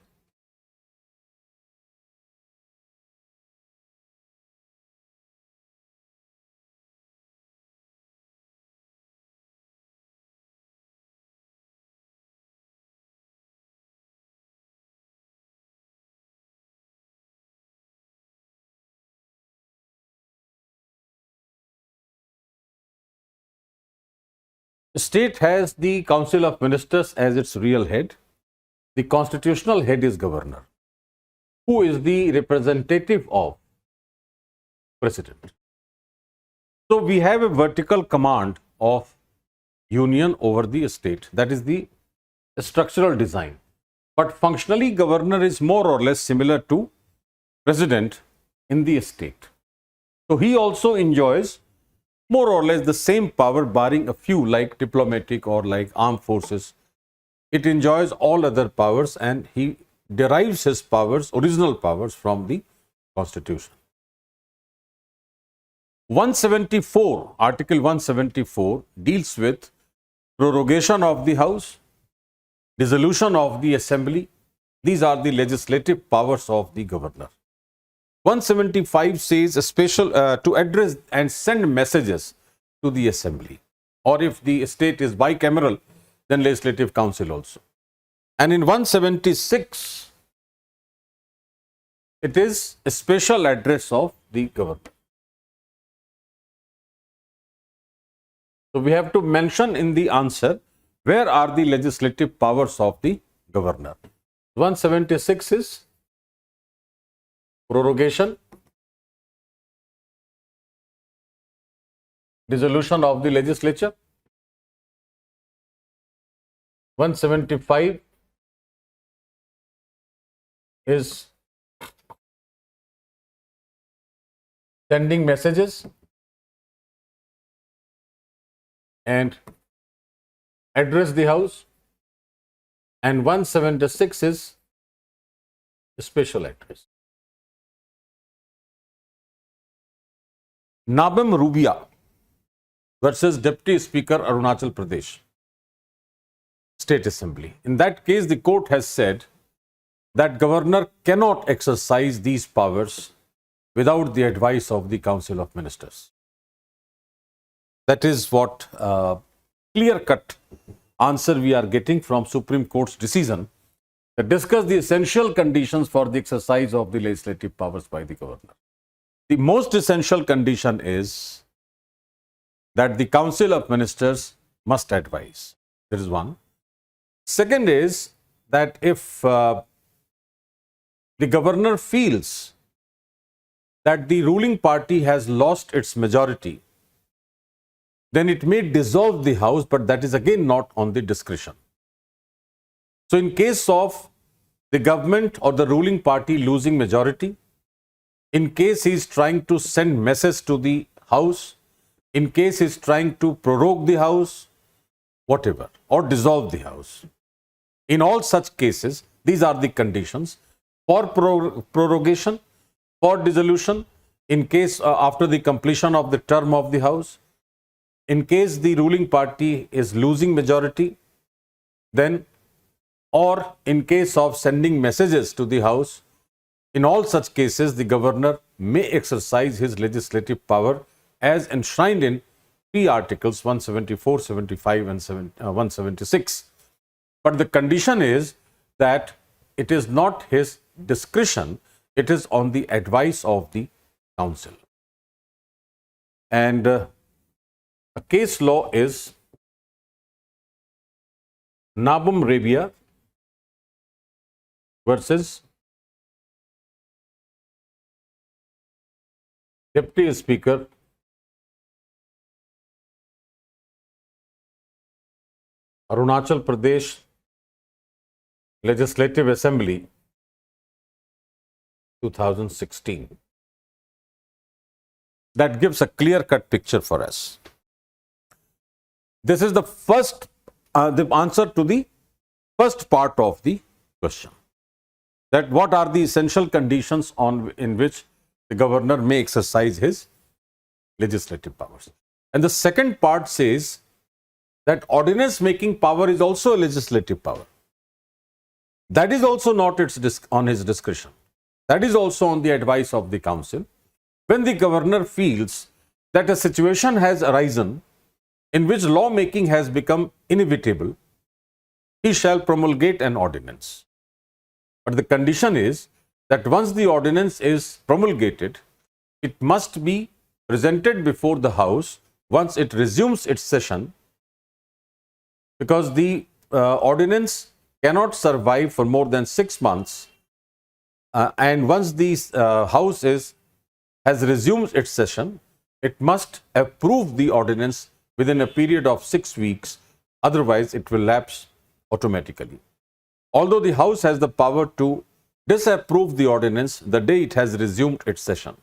the state has the Council of Ministers as its real head. The constitutional head is governor, who is the representative of president. So we have a vertical command of union over the state. That is the structural design. But functionally, governor is more or less similar to president in the state. So he also enjoys more or less the same power, barring a few like diplomatic or like armed forces. It enjoys all other powers, and he derives his powers, original powers, from the Constitution. 174, Article 174 deals with prorogation of the House, dissolution of the Assembly. These are the legislative powers of the governor. 175 says a special to address and send messages to the Assembly, or if the state is bicameral, then Legislative Council also. And in 176, it is a special address of the governor. So we have to mention in the answer where are the legislative powers of the governor. 176 is prorogation, dissolution of the legislature. 175 is sending messages and address the House, and 176 is special address. Nabam Rubia versus Deputy Speaker Arunachal Pradesh State Assembly. In that case, the court has said that governor cannot exercise these powers without the advice of the Council of Ministers. That is what clear-cut answer we are getting from Supreme Court's decision that discuss the essential conditions for the exercise of the legislative powers by the governor. The most essential condition is that the Council of Ministers must advise. There is one. Second is that if the governor feels that the ruling party has lost its majority, then it may dissolve the House, but that is again not on the discretion. So in case of the government or the ruling party losing majority, in case he is trying to send message to the House, in case he is trying to prorogue the House, whatever, or dissolve the House. In all such cases, these are the conditions for prorogation, for dissolution, in case after the completion of the term of the House, in case the ruling party is losing majority, then, or in case of sending messages to the House. In all such cases, the governor may exercise his legislative power as enshrined in three articles 174, 75 and 176. But the condition is that it is not his discretion, it is on the advice of the council. And a case law is Nabum Rabia versus Deputy Speaker Arunachal Pradesh Legislative Assembly 2016. That gives a clear-cut picture for us. This is the first, the answer to the first part of the question. That what are the essential conditions in which the governor may exercise his legislative powers. And the second part says that ordinance making power is also a legislative power. That is also not on his discretion. That is also on the advice of the council. When the governor feels that a situation has arisen in which lawmaking has become inevitable, he shall promulgate an ordinance. But the condition is that once the ordinance is promulgated, it must be presented before the House once it resumes its session, because the ordinance cannot survive for more than 6 months, and once the House has resumed its session, it must approve the ordinance within a period of 6 weeks, otherwise it will lapse automatically. Although the House has the power to disapprove the ordinance the day it has resumed its session.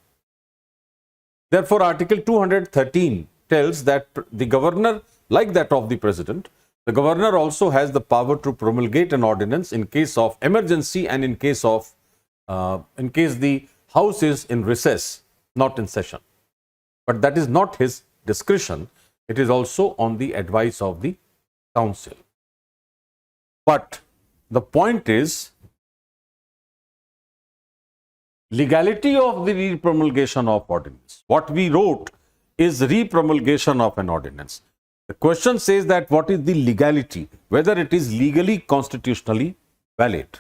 Therefore, Article 213 tells that the governor, like that of the president, the governor also has the power to promulgate an ordinance in case of emergency and in case the House is in recess, not in session. But that is not his discretion. It is also on the advice of the council. But the point is, legality of the repromulgation of ordinance. What we wrote is repromulgation of an ordinance. The question says that what is the legality, whether it is legally, constitutionally valid.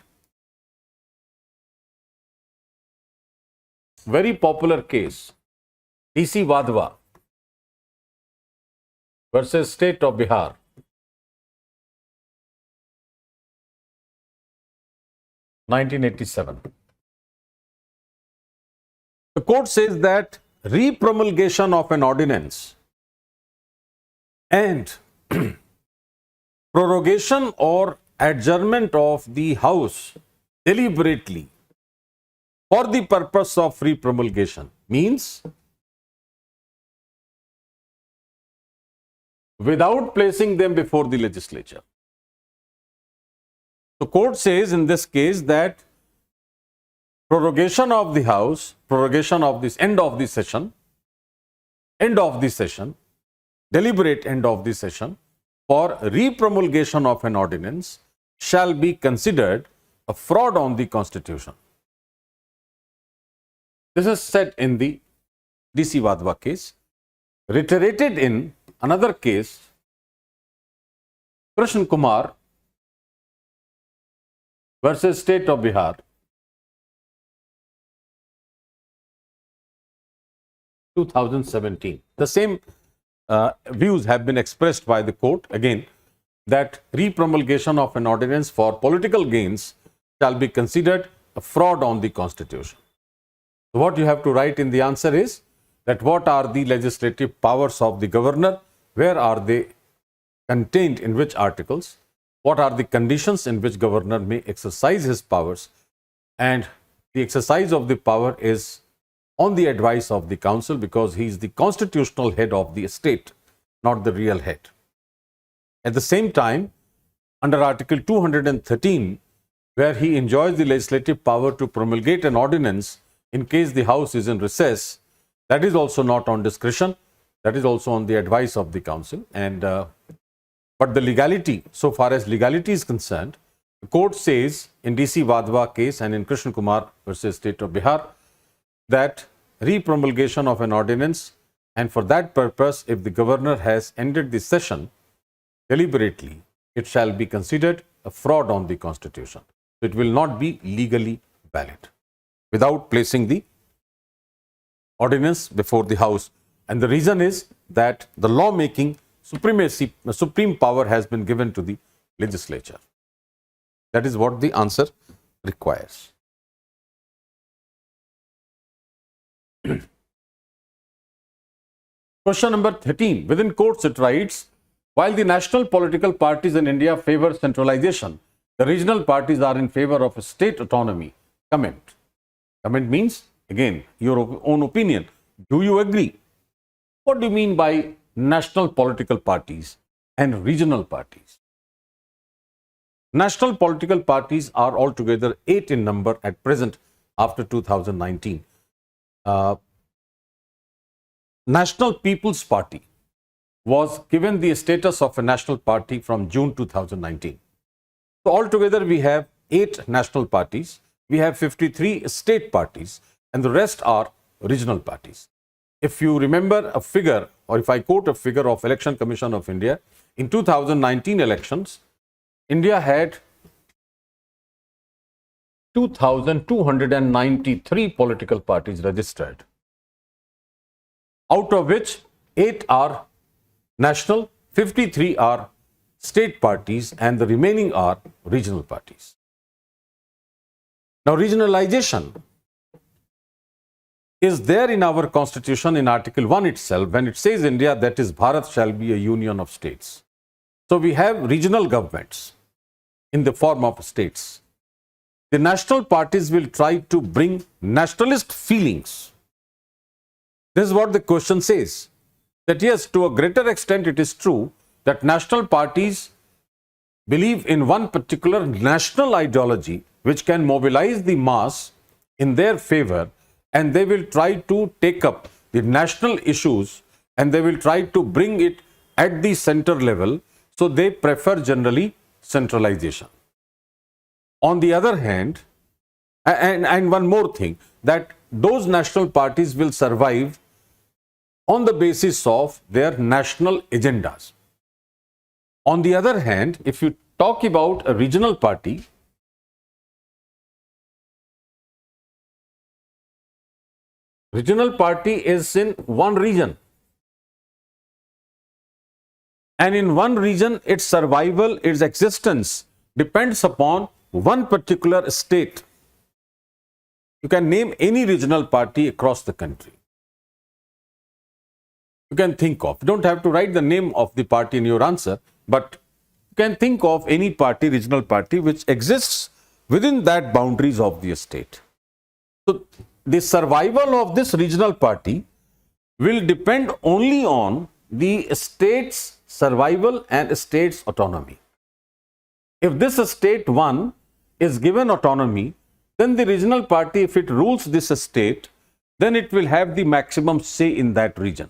Very popular case, DC Wadhwa versus State of Bihar. (1987). The court says that repromulgation of an ordinance and prorogation or adjournment of the House deliberately for the purpose of repromulgation means without placing them before the legislature. The court says in this case that prorogation of the House, prorogation of this end of the session, deliberate end of the session for repromulgation of an ordinance shall be considered a fraud on the Constitution. This is said in the DC Wadhwa case, reiterated in another case, Krishna Kumar versus State of Bihar, 2017. The same views have been expressed by the court, again, that repromulgation of an ordinance for political gains shall be considered a fraud on the Constitution. So what you have to write in the answer is that what are the legislative powers of the governor, where are they contained in which articles, what are the conditions in which governor may exercise his powers, and the exercise of the power is on the advice of the council, because he is the constitutional head of the state, not the real head. At the same time, under Article 213, where he enjoys the legislative power to promulgate an ordinance in case the House is in recess, that is also not on discretion, that is also on the advice of the council. And but the legality, so far as legality is concerned, the court says in DC Vadhwa case and in Krishna Kumar versus State of Bihar that re-promulgation of an ordinance, and for that purpose, if the governor has ended the session deliberately, it shall be considered a fraud on the constitution. It will not be legally valid without placing the ordinance before the House. And the reason is that the lawmaking supreme power has been given to the legislature. That is what the answer requires. Question number 13. Within quotes it writes, while the national political parties in India favor centralization, the regional parties are in favor of state autonomy. Comment. Comment means, again, your own opinion. Do you agree? What do you mean by national political parties and regional parties? National political parties are altogether 8 in number at present after 2019. National People's Party was given the status of a national party from June 2019. So altogether we have 8 national parties, we have 53 state parties, and the rest are regional parties. If you remember a figure, or if I quote a figure of Election Commission of India, in 2019 elections, India had 2,293 political parties registered, out of which 8 are national, 53 are state parties, and the remaining are regional parties. Now, regionalization is there in our constitution in Article 1 itself, when it says India, that is, Bharat shall be a union of states. So we have regional governments in the form of states. The national parties will try to bring nationalist feelings. This is what the question says, that yes, to a greater extent it is true that national parties believe in one particular national ideology which can mobilize the mass in their favor, and they will try to take up the national issues and they will try to bring it at the center level. So they prefer generally centralization. On the other hand, and one more thing, that those national parties will survive on the basis of their national agendas. On the other hand, if you talk about a regional party, regional party is in one region, and in one region its survival, its existence depends upon one particular state. You can name any regional party across the country. You can think of, you don't have to write the name of the party in your answer, but you can think of any party, regional party, which exists within that boundaries of the state. So the survival of this regional party will depend only on the state's survival and state's autonomy. If this state 1 is given autonomy, then the regional party, if it rules this state, then it will have the maximum say in that region,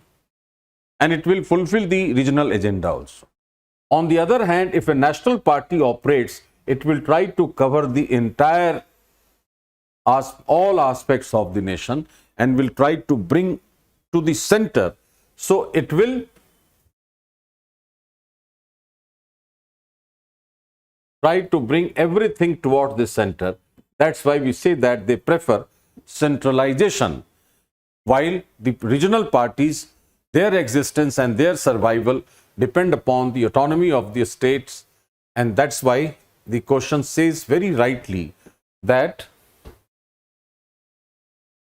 and it will fulfill the regional agenda also. On the other hand, if a national party operates, it will try to cover the entire, all aspects of the nation, and will try to bring to the center. So it will try to bring everything towards the center. That's why we say that they prefer centralization, while the regional parties, their existence and their survival depend upon the autonomy of the states. And that's why the question says very rightly that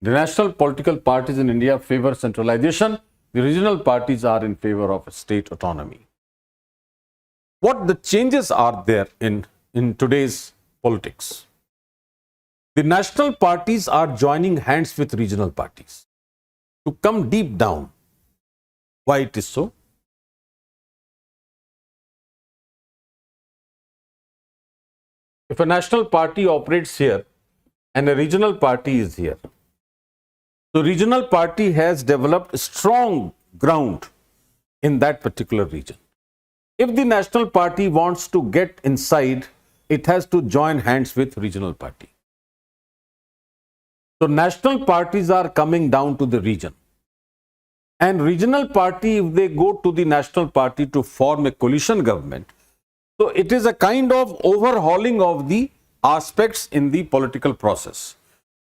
the national political parties in India favor centralization, the regional parties are in favor of state autonomy. What the changes are there in today's politics? The national parties are joining hands with regional parties. to come deep down why it is so. If a national party operates here and a regional party is here, the regional party has developed strong ground in that particular region. If the national party wants to get inside, it has to join hands with regional party. So national parties are coming down to the region. And regional party, if they go to the national party to form a coalition government, so it is a kind of overhauling of the aspects in the political process.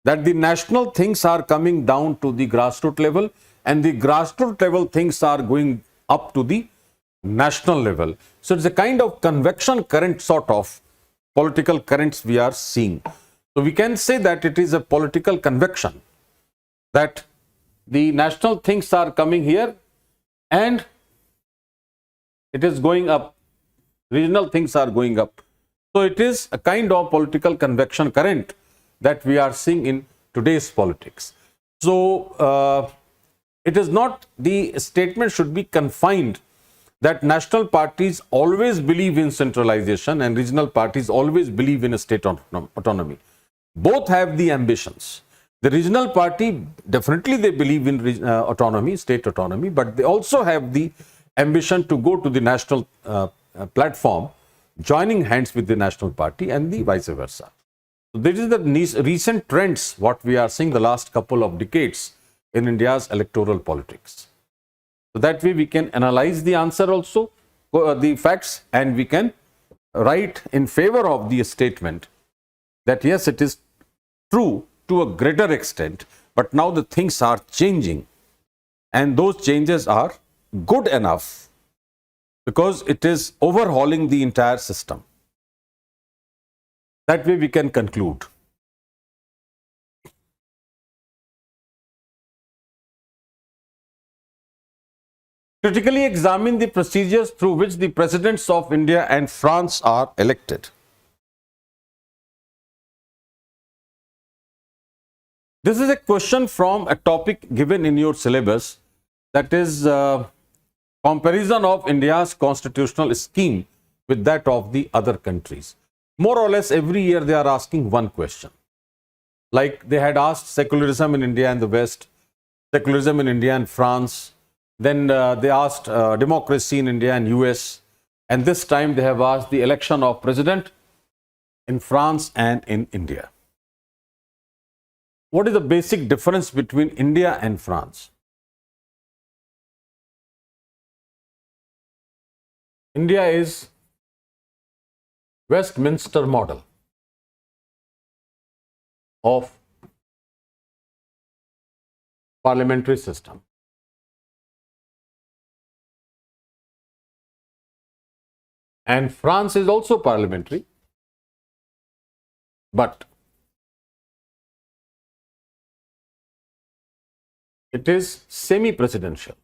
That the national things are coming down to the grassroots level and the grassroots level things are going up to the national level. So it's a kind of convection current sort of political currents we are seeing. So we can say that it is a political convection, that the national things are coming here and it is going up, regional things are going up. So it is a kind of political convection current that we are seeing in today's politics. So it is not, the statement should be confined that national parties always believe in centralization and regional parties always believe in a state autonomy. Both have the ambitions. The regional party, definitely they believe in autonomy, state autonomy, but they also have the ambition to go to the national platform, joining hands with the national party and the vice versa. So this is the recent trends, what we are seeing the last couple of decades in India's electoral politics. So that way we can analyze the answer also, the facts, and we can write in favor of the statement that yes, it is true to a greater extent, but now the things are changing and those changes are good enough because it is overhauling the entire system. That way we can conclude. Critically examine the procedures through which the presidents of India and France are elected. This is a question from a topic given in your syllabus, that is comparison of India's constitutional scheme with that of the other countries. More or less every year they are asking one question. Like they had asked secularism in India and the West, secularism in India and France. Then they asked democracy in India and US. And this time they have asked the election of president in France and in India. What is the basic difference between India and France? India is Westminster model of parliamentary system. And France is also parliamentary, but it is semi-presidential.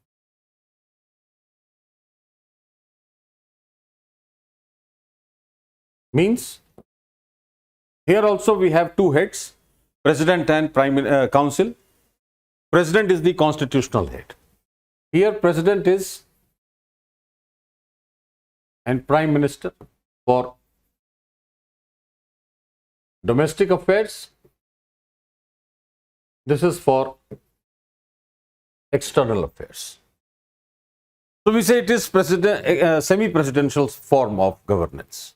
Means here also we have two heads, president and council. President is the constitutional head. Here president is and prime minister for domestic affairs. This is for external affairs. So we say it is semi-presidential form of governance.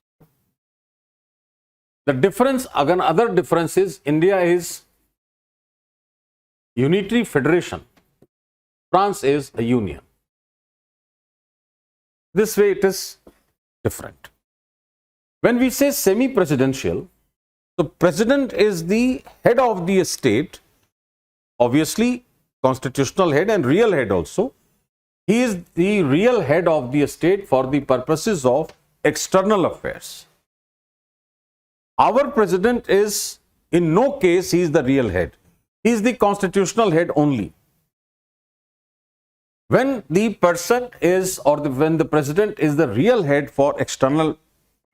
The difference, again, other difference is India is unitary federation. France is a union. This way it is different. When we say semi-presidential, the president is the head of the state, obviously constitutional head and real head also. He is the real head of the state for the purposes of external affairs. Our president is, in no case, he is the real head. He is the constitutional head only. When the person is, or when the president is the real head for external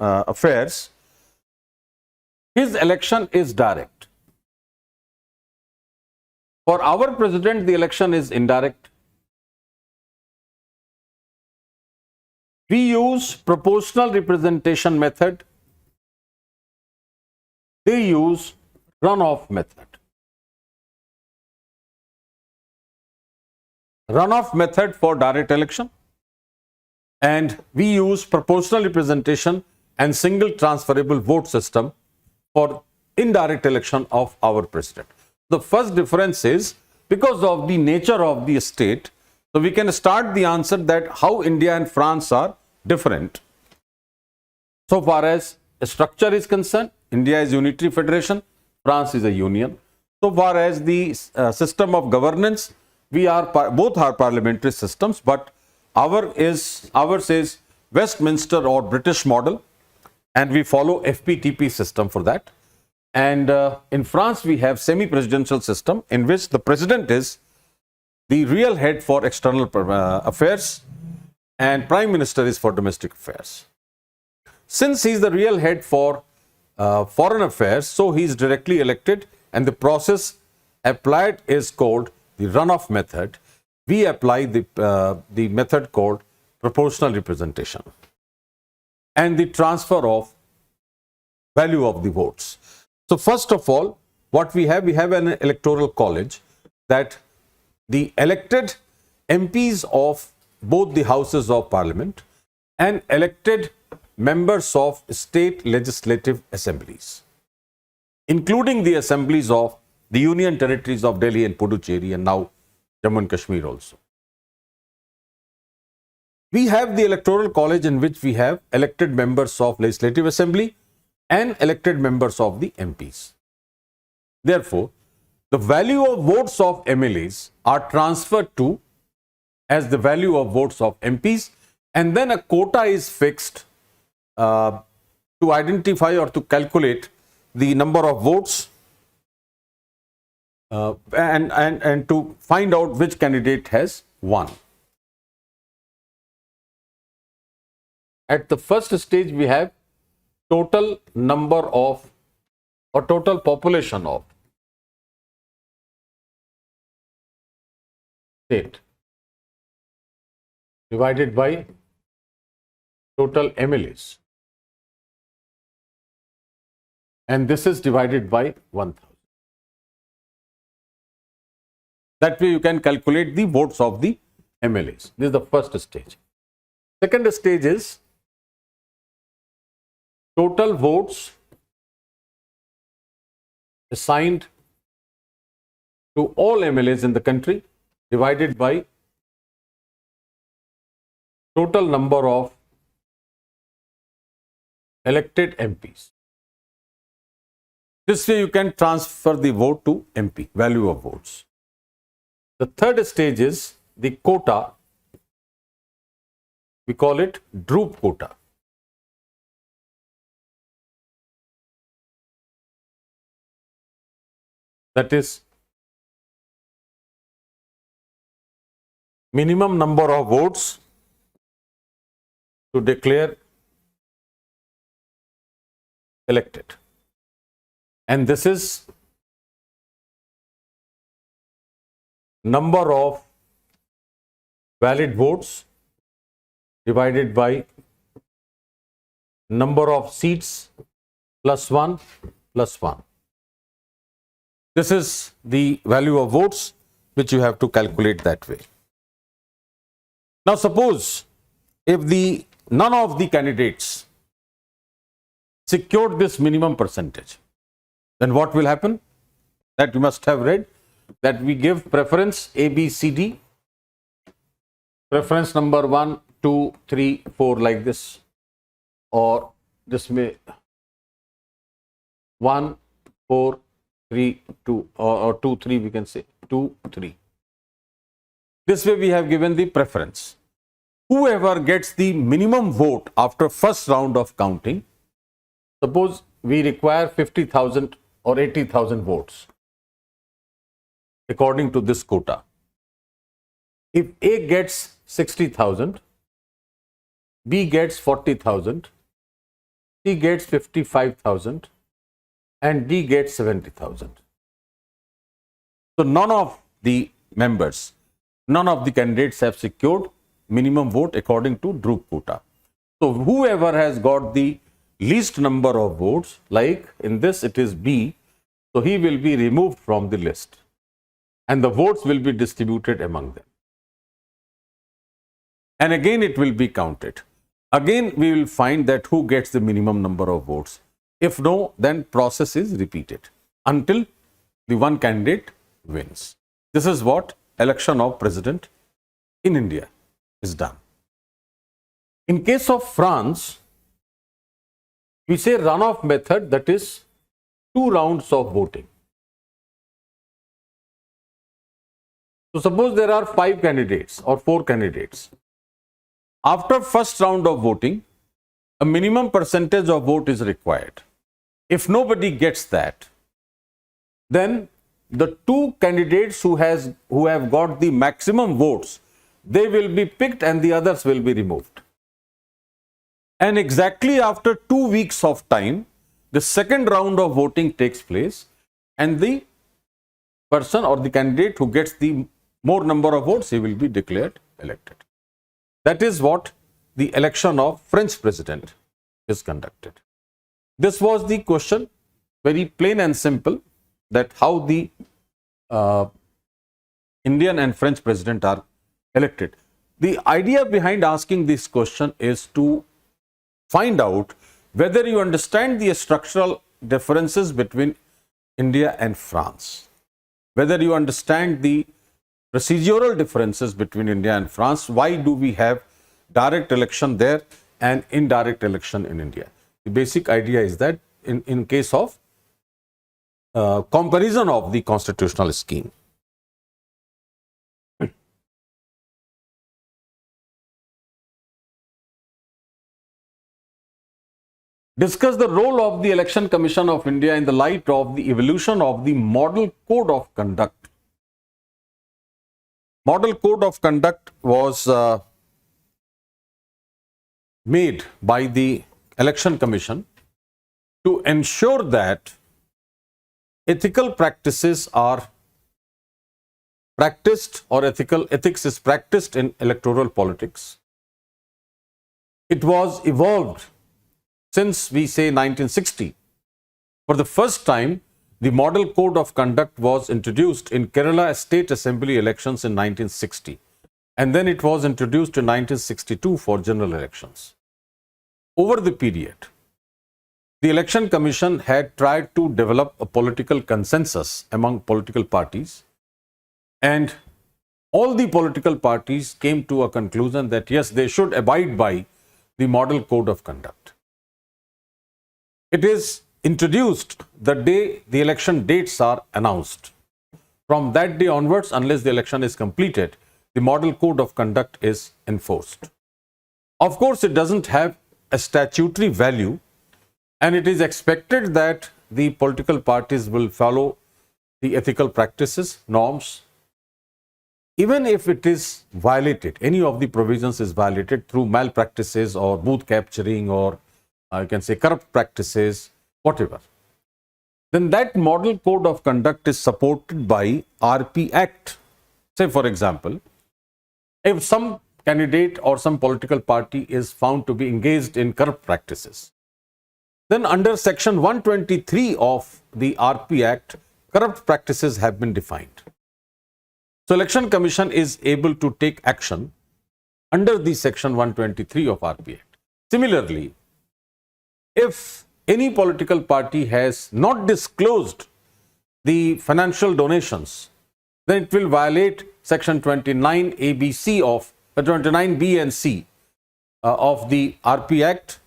affairs, his election is direct. For our president, the election is indirect. We use proportional representation method. They use runoff method. Runoff method for direct election, and we use proportional representation and single transferable vote system for indirect election of our president. The first difference is because of the nature of the state. So we can start the answer that how India and France are different. So far as structure is concerned, India is unitary federation, France is a union. So far as the system of governance, we are both are parliamentary systems, but ours is Westminster or British model, and we follow FPTP system for that. And in France, we have semi-presidential system in which the president is the real head for external affairs and prime minister is for domestic affairs. Since he is the real head for foreign affairs, so he is directly elected, and the process applied is called the runoff method. We apply the method called proportional representation and the transfer of value of the votes. So first of all, what we have an electoral college, that the elected MPs of both the houses of parliament and elected members of state legislative assemblies, including the assemblies of the union territories of Delhi and Puducherry and now Jammu and Kashmir also. We have the electoral college in which we have elected members of legislative assembly and elected members of the MPs. Therefore, the value of votes of MLAs are transferred to as the value of votes of MPs, and then a quota is fixed to identify or to calculate the number of votes and to find out which candidate has won. At the first stage, we have total number of or total population of state divided by total MLAs, and this is divided by 1000. That way you can calculate the votes of the MLAs. This is the first stage. Second stage is total votes assigned to all MLAs in the country divided by total number of elected MPs. This way you can transfer the vote to MP, value of votes. The third stage is the quota. We call it droop quota. That is minimum number of votes to declare elected, and this is number of valid votes divided by number of seats plus 1 plus 1. This is the value of votes which you have to calculate that way. Now suppose if none of the candidates secured this minimum percentage, then what will happen? That you must have read, that we give preference A, B, C, D, preference number 1, 2, 3, 4 like this, or this may 1, 4, 3, 2, or 2, 3 we can say 2, 3. This way we have given the preference. Whoever gets the minimum vote after first round of counting, suppose we require 50,000 or 80,000 votes according to this quota. If A gets 60,000, B gets 40,000, C gets 55,000, and D gets 70,000. So none of the members, none of the candidates have secured minimum vote according to Droop quota. So whoever has got the least number of votes, like in this it is B, so he will be removed from the list and the votes will be distributed among them. And again it will be counted. Again we will find that who gets the minimum number of votes. If no, then process is repeated until the one candidate wins. This is what election of president in India is done. In case of France, we say runoff method, that is 2 rounds of voting. So suppose there are 5 candidates or 4 candidates. After first round of voting, a minimum percentage of vote is required. If nobody gets that, then the 2 candidates who have got the maximum votes, they will be picked and the others will be removed. And exactly after 2 weeks of time, the second round of voting takes place and the person or the candidate who gets the more number of votes, he will be declared elected. That is what the election of French president is conducted. This was the question, very plain and simple, that how the Indian and French president are elected. The idea behind asking this question is to find out whether you understand the structural differences between India and France, whether you understand the procedural differences between India and France. Why do we have direct election there and indirect election in India? The basic idea is that in case of comparison of the constitutional scheme. Discuss the role of the Election Commission of India in the light of the evolution of the Model Code of Conduct. Model Code of Conduct was made by the Election Commission to ensure that ethical practices are practiced, or ethics is practiced in electoral politics. It was evolved since, we say, 1960. For the first time, the Model Code of Conduct was introduced in Kerala State Assembly elections in 1960, and then it was introduced in 1962 for general elections. Over the period, the Election Commission had tried to develop a political consensus among political parties, and all the political parties came to a conclusion that yes, they should abide by the Model Code of Conduct. It is introduced the day the election dates are announced. From that day onwards, unless the election is completed, the Model Code of Conduct is enforced. Of course, it doesn't have a statutory value, and it is expected that the political parties will follow the ethical practices, norms. Even if it is violated, any of the provisions is violated through malpractices or booth capturing, or you can say corrupt practices, whatever, then that Model Code of Conduct is supported by RP Act. Say, for example, if some candidate or some political party is found to be engaged in corrupt practices, then under section 123 of the RP Act, corrupt practices have been defined. So Election Commission is able to take action under the section 123 of RP Act. Similarly, if any political party has not disclosed the financial donations, then it will violate section 29 ABC of 29B and C of the RP Act,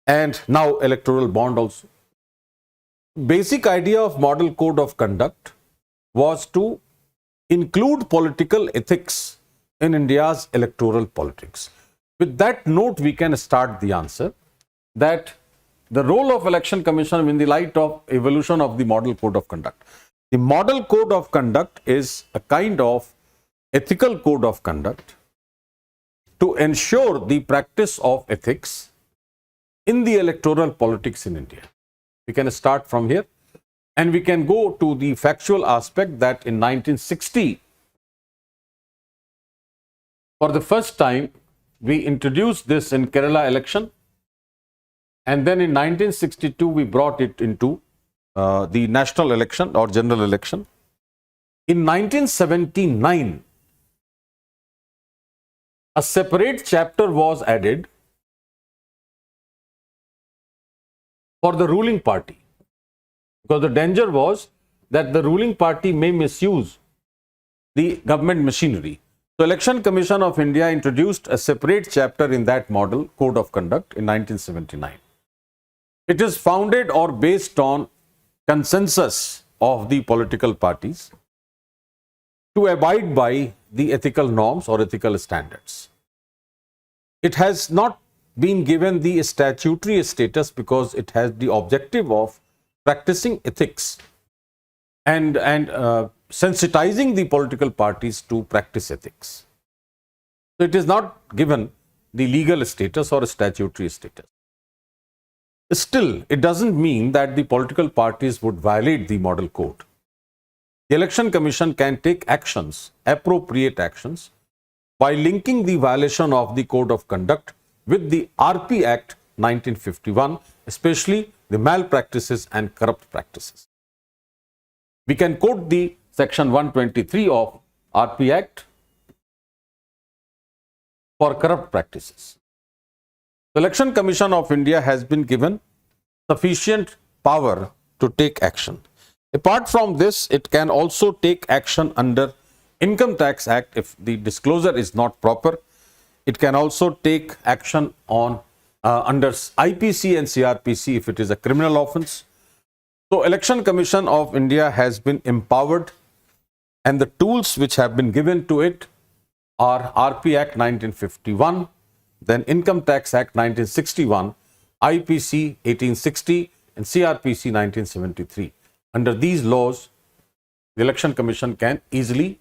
and now electoral bond also. Basic idea of Model Code of Conduct was to include political ethics in India's electoral politics. With that note, we can start the answer that the role of Election Commission in the light of evolution of the Model Code of Conduct. The Model Code of Conduct is a kind of ethical code of conduct to ensure the practice of ethics in the electoral politics in India. We can start from here. And we can go to the factual aspect that in 1960, for the first time, we introduced this in Kerala election. And then in 1962, we brought it into the national election or general election. In 1979, a separate chapter was added for the ruling party, because the danger was that the ruling party may misuse the government machinery. So, Election Commission of India introduced a separate chapter in that model code of conduct in 1979. It is founded or based on consensus of the political parties to abide by the ethical norms or ethical standards. It has not been given the statutory status because it has the objective of practicing ethics and sensitizing the political parties to practice ethics. So it is not given the legal status or statutory status. Still, it doesn't mean that the political parties would violate the model code. The Election Commission can take actions, appropriate actions, by linking the violation of the Code of Conduct with the RP Act 1951, especially the malpractices and corrupt practices. We can quote the section 123 of RP Act for corrupt practices. The Election Commission of India has been given sufficient power to take action. Apart from this, it can also take action under Income Tax Act if the disclosure is not proper. It can also take action on under IPC and CRPC if it is a criminal offence. So, Election Commission of India has been empowered, and the tools which have been given to it are RP Act 1951, then Income Tax Act 1961, IPC 1860 and CRPC 1973. Under these laws, the Election Commission can easily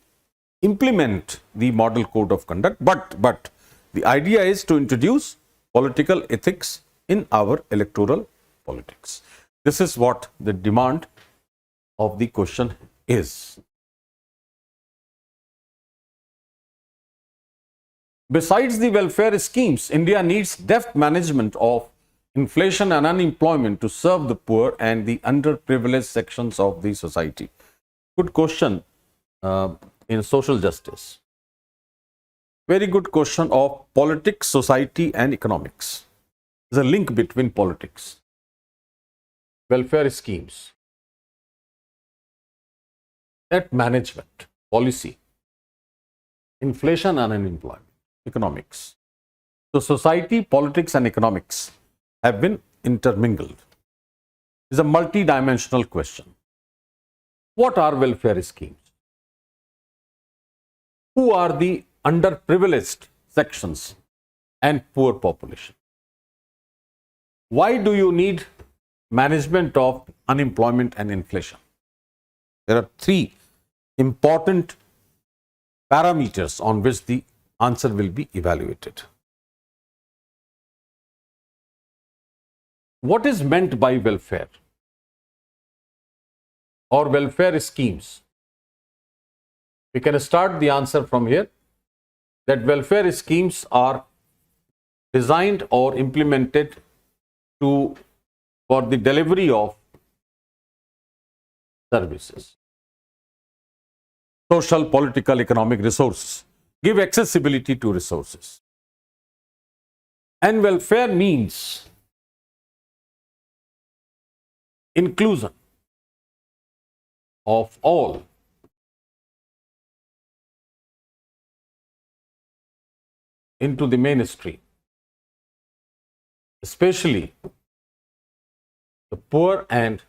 implement the model code of conduct, but the idea is to introduce political ethics in our electoral politics. This is what the demand of the question is. Besides the welfare schemes, India needs deft management of inflation and unemployment to serve the poor and the underprivileged sections of the society. Good question in social justice. Very good question of politics, society and economics. There's a link between politics, welfare schemes, debt management, policy, inflation and unemployment, economics. So society, politics and economics have been intermingled. It's a multi-dimensional question. What are welfare schemes? Who are the underprivileged sections and poor population? Why do you need management of unemployment and inflation? There are three important parameters on which the answer will be evaluated. What is meant by welfare or welfare schemes? We can start the answer from here, that welfare schemes are designed or implemented for the delivery of services, social, political, economic resources, give accessibility to resources. And welfare means inclusion of all into the mainstream, especially the poor and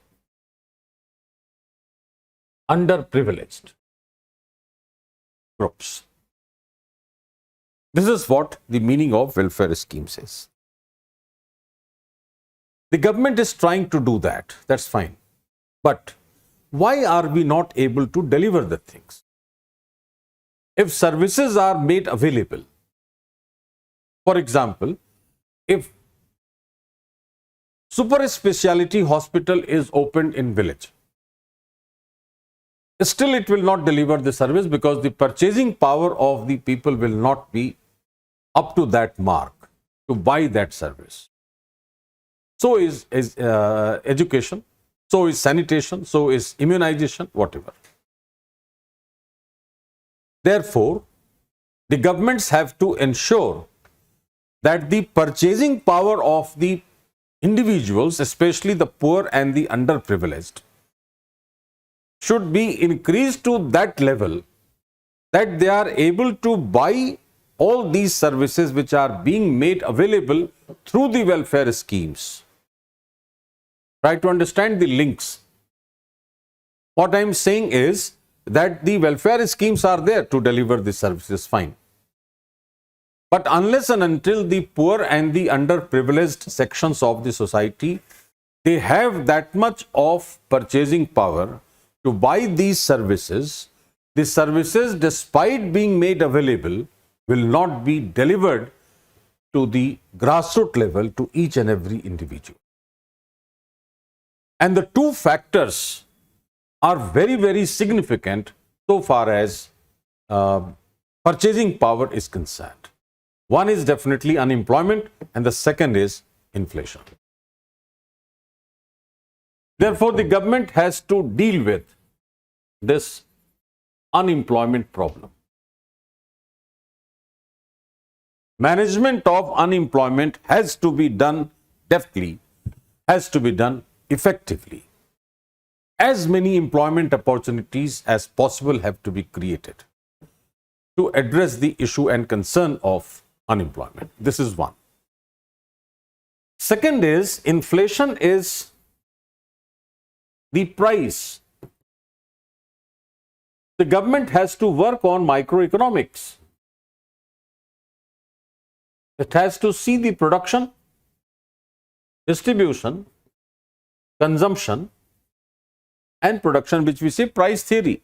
underprivileged groups. This is what the meaning of welfare schemes is. The government is trying to do that, that's fine. But why are we not able to deliver the things? If services are made available, for example, if super speciality hospital is opened in village, still it will not deliver the service because the purchasing power of the people will not be up to that mark to buy that service. So is education, so is sanitation, so is immunization, whatever. Therefore, the governments have to ensure that the purchasing power of the individuals, especially the poor and the underprivileged, should be increased to that level that they are able to buy all these services which are being made available through the welfare schemes. Try to understand the links. What I am saying is that the welfare schemes are there to deliver the services, fine. But unless and until the poor and the underprivileged sections of the society, they have that much of purchasing power to buy these services, the services, despite being made available, will not be delivered to the grassroots level to each and every individual. And the two factors are very, very significant so far as purchasing power is concerned. One is definitely unemployment and the second is inflation. Therefore, the government has to deal with this unemployment problem. Management of unemployment has to be done deftly, has to be done effectively. As many employment opportunities as possible have to be created to address the issue and concern of unemployment. This is one. Second is, inflation is the price. The government has to work on microeconomics. It has to see the production, distribution, consumption, and production, which we say price theory.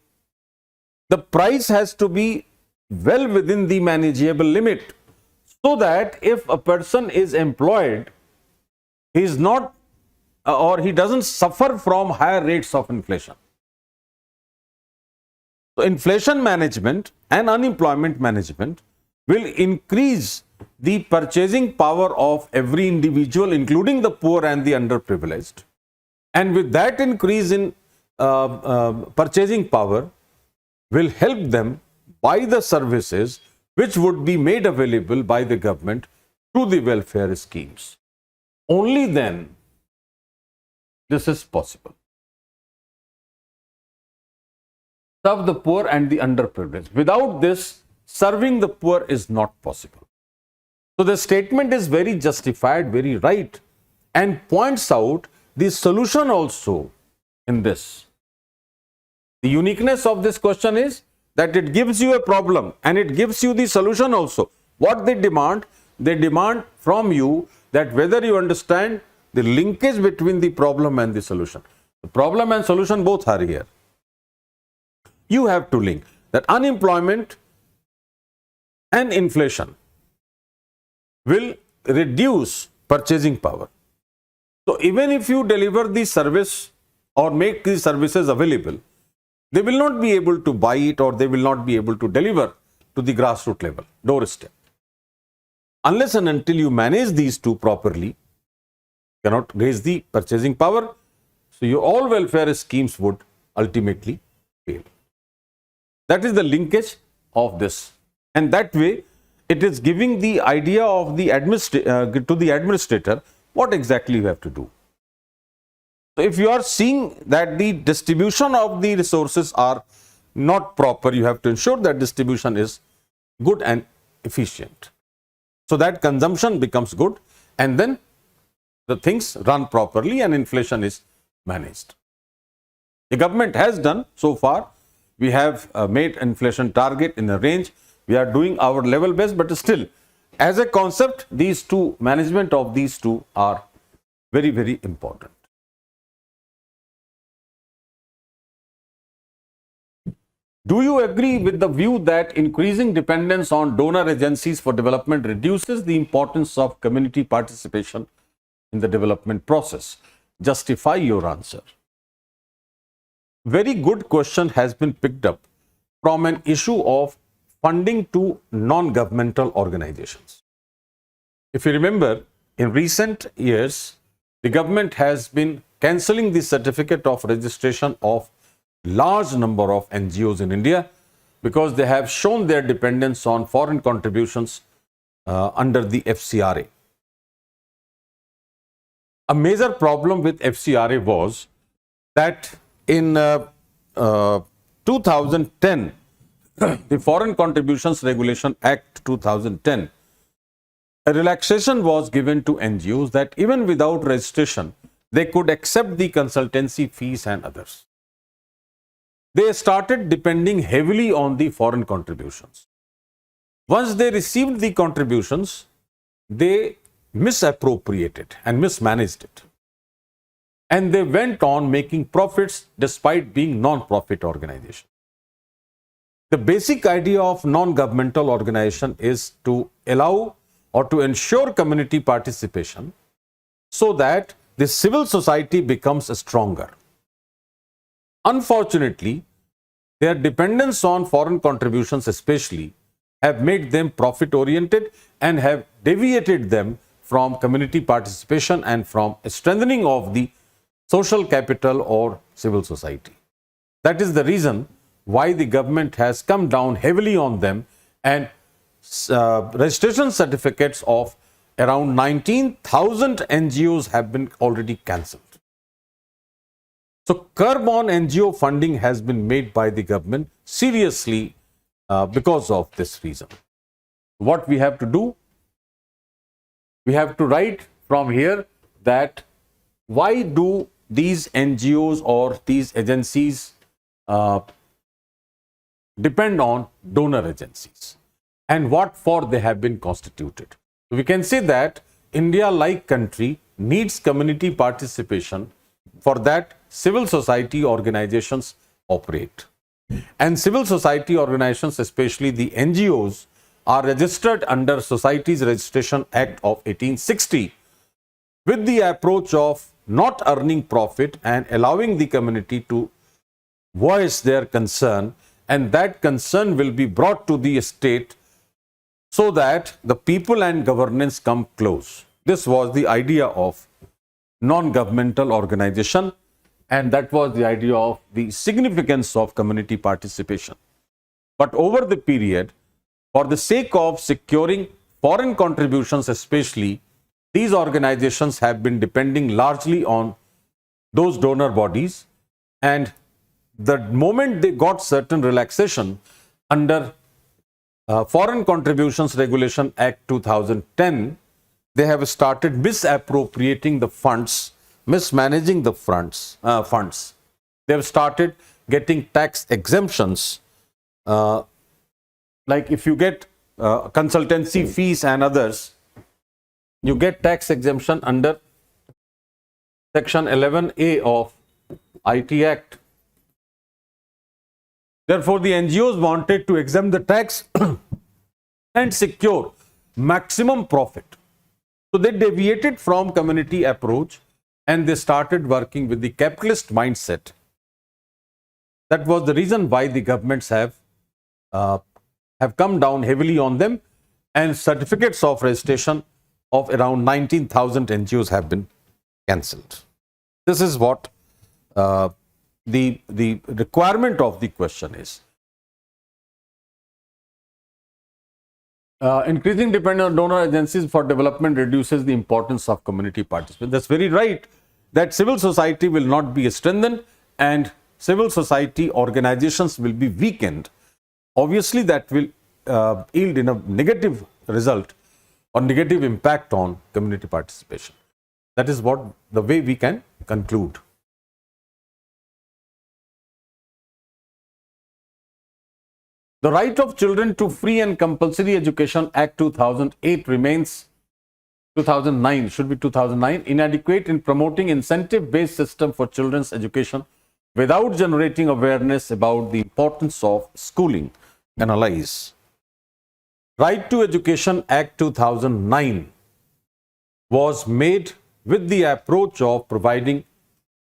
The price has to be well within the manageable limit, so that if a person is employed, he is not or he doesn't suffer from higher rates of inflation. So inflation management and unemployment management will increase the purchasing power of every individual, including the poor and the underprivileged. And with that increase in purchasing power, will help them buy the services which would be made available by the government through the welfare schemes. Only then this is possible. Serve the poor and the underprivileged. Without this, serving the poor is not possible. So the statement is very justified, very right, and points out the solution also in this. The uniqueness of this question is that it gives you a problem and it gives you the solution also. What they demand from you that whether you understand the linkage between the problem and the solution. The problem and solution both are here. You have to link that unemployment and inflation will reduce purchasing power. So even if you deliver the service or make these services available, they will not be able to buy it or they will not be able to deliver to the grassroots level, doorstep. Unless and until you manage these two properly, cannot raise the purchasing power, so your all welfare schemes would ultimately fail. That is the linkage of this, and that way it is giving the idea of the to the administrator what exactly you have to do. So if you are seeing that the distribution of the resources are not proper, you have to ensure that distribution is good and efficient, so that consumption becomes good and then the things run properly and inflation is managed. The government has done so far. We have made inflation target in a range. We are doing our level best, but still, as a concept, these two, management of these two are very, very important. Do you agree with the view that increasing dependence on donor agencies for development reduces the importance of community participation in the development process? Justify your answer. very good question has been picked up from an issue of funding to non-governmental organizations. If you remember, in recent years, the government has been cancelling the certificate of registration of large number of NGOs in India because they have shown their dependence on foreign contributions under the FCRA. A major problem with FCRA was that in 2010, the Foreign Contributions Regulation Act 2010, a relaxation was given to NGOs that even without registration, they could accept the consultancy fees and others. They started depending heavily on the foreign contributions. Once they received the contributions, they misappropriated and mismanaged it. And they went on making profits despite being non-profit organizations. The basic idea of non-governmental organization is to allow or to ensure community participation so that the civil society becomes stronger. Unfortunately, their dependence on foreign contributions especially have made them profit-oriented and have deviated them from community participation and from strengthening of the social capital or civil society. That is the reason why the government has come down heavily on them, and registration certificates of around 19,000 NGOs have been already cancelled. So curb on NGO funding has been made by the government seriously because of this reason. What we have to do? We have to write from here that why do these NGOs or these agencies depend on donor agencies and what for they have been constituted. We can say that India like country needs community participation. For that, civil society organizations operate. And civil society organizations, especially the NGOs, are registered under Societies Registration Act of 1860 with the approach of not earning profit and allowing the community to voice their concern, and that concern will be brought to the state so that the people and governance come close. This was the idea of non-governmental organization, and that was the idea of the significance of community participation. But over the period, for the sake of securing foreign contributions especially, these organizations have been depending largely on those donor bodies, and the moment they got certain relaxation under Foreign Contributions Regulation Act 2010, they have started misappropriating the funds, mismanaging the funds. They have started getting tax exemptions. Like if you get consultancy fees and others, you get tax exemption under Section 11A of IT Act. Therefore, the NGOs wanted to exempt the tax and secure maximum profit. So they deviated from community approach and they started working with the capitalist mindset. That was the reason why the governments have come down heavily on them, and certificates of registration of around 19,000 NGOs have been cancelled. This is what the requirement of the question is. Increasing dependence on donor agencies for development reduces the importance of community participation. That's very right, that civil society will not be strengthened and civil society organizations will be weakened. Obviously, that will yield in a negative result or negative impact on community participation. That is what the way we can conclude. The right of children to free and compulsory education Act 2008 remains 2009, should be 2009, inadequate in promoting incentive-based system for children's education without generating awareness about the importance of schooling. Analyze. Right to Education Act 2009 was made with the approach of providing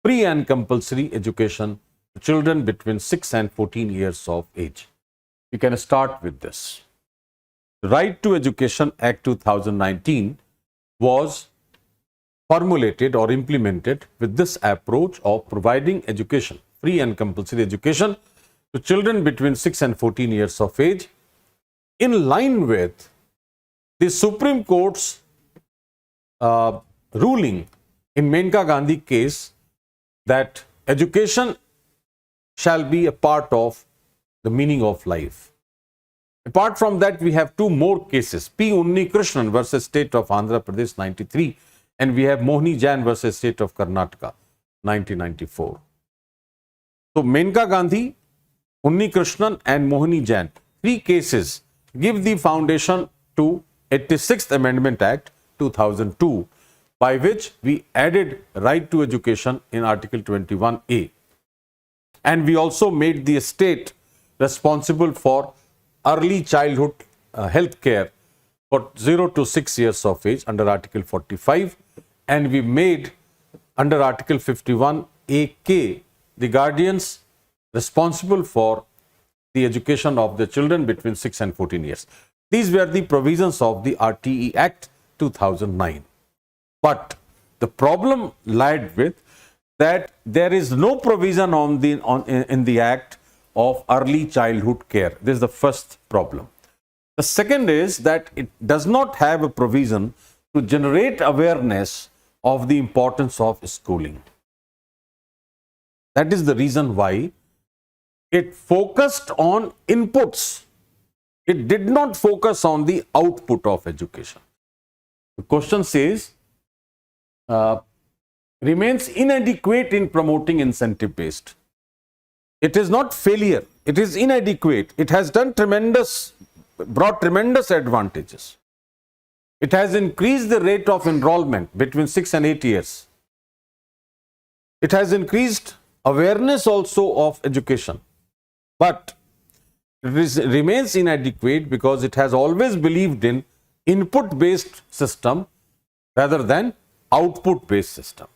free and compulsory education to children between 6 and 14 years of age. We can start with this. The Right to Education Act 2019 was formulated or implemented with this approach of providing education, free and compulsory education to children between 6 and 14 years of age, in line with the Supreme Court's ruling in Menka Gandhi case that education shall be a part of the meaning of life. Apart from that, we have two more cases, P. Unni Krishnan versus State of Andhra Pradesh 93, and we have Mohini Jain versus State of Karnataka 1994. So Menka Gandhi, Unni Krishnan and Mohini Jain, three cases give the foundation to 86th Amendment Act 2002, by which we added right to education in Article 21A. And we also made the state responsible for early childhood health care for 0 to 6 years of age under Article 45. And we made under Article 51AK the guardians responsible for the education of the children between 6 and 14 years. These were the provisions of the RTE Act 2009. But the problem lied with that there is no provision in the Act of early childhood care. This is the first problem. The second is that it does not have a provision to generate awareness of the importance of schooling. That is the reason why it focused on inputs. It did not focus on the output of education. The question says, remains inadequate in promoting incentive-based. It is not failure, it is inadequate. It has brought tremendous advantages. It has increased the rate of enrollment between 6 and 8 years. It has increased awareness also of education. But it remains inadequate because it has always believed in input-based system rather than output-based system.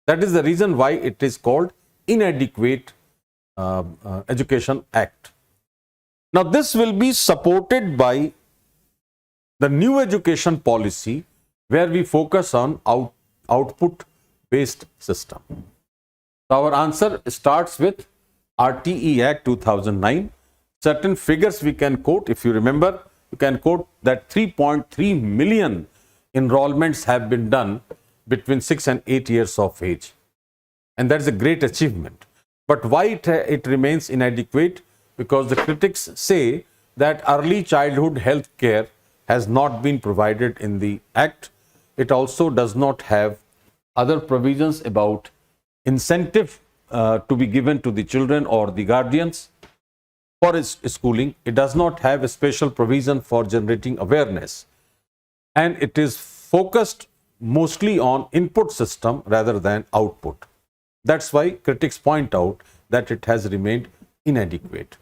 That is the reason why it is called inadequate Education Act. Now, this will be supported by the new education policy where we focus on output-based system. So, our answer starts with RTE Act 2009. Certain figures we can quote. If you remember, you can quote that 3.3 million enrollments have been done between 6 and 8 years of age. And that is a great achievement. But why it remains inadequate? Because the critics say that early childhood health care has not been provided in the Act. It also does not have other provisions about incentive to be given to the children or the guardians for schooling. It does not have a special provision for generating awareness. And it is focused mostly on input system rather than output. That's why critics point out that it has remained inadequate.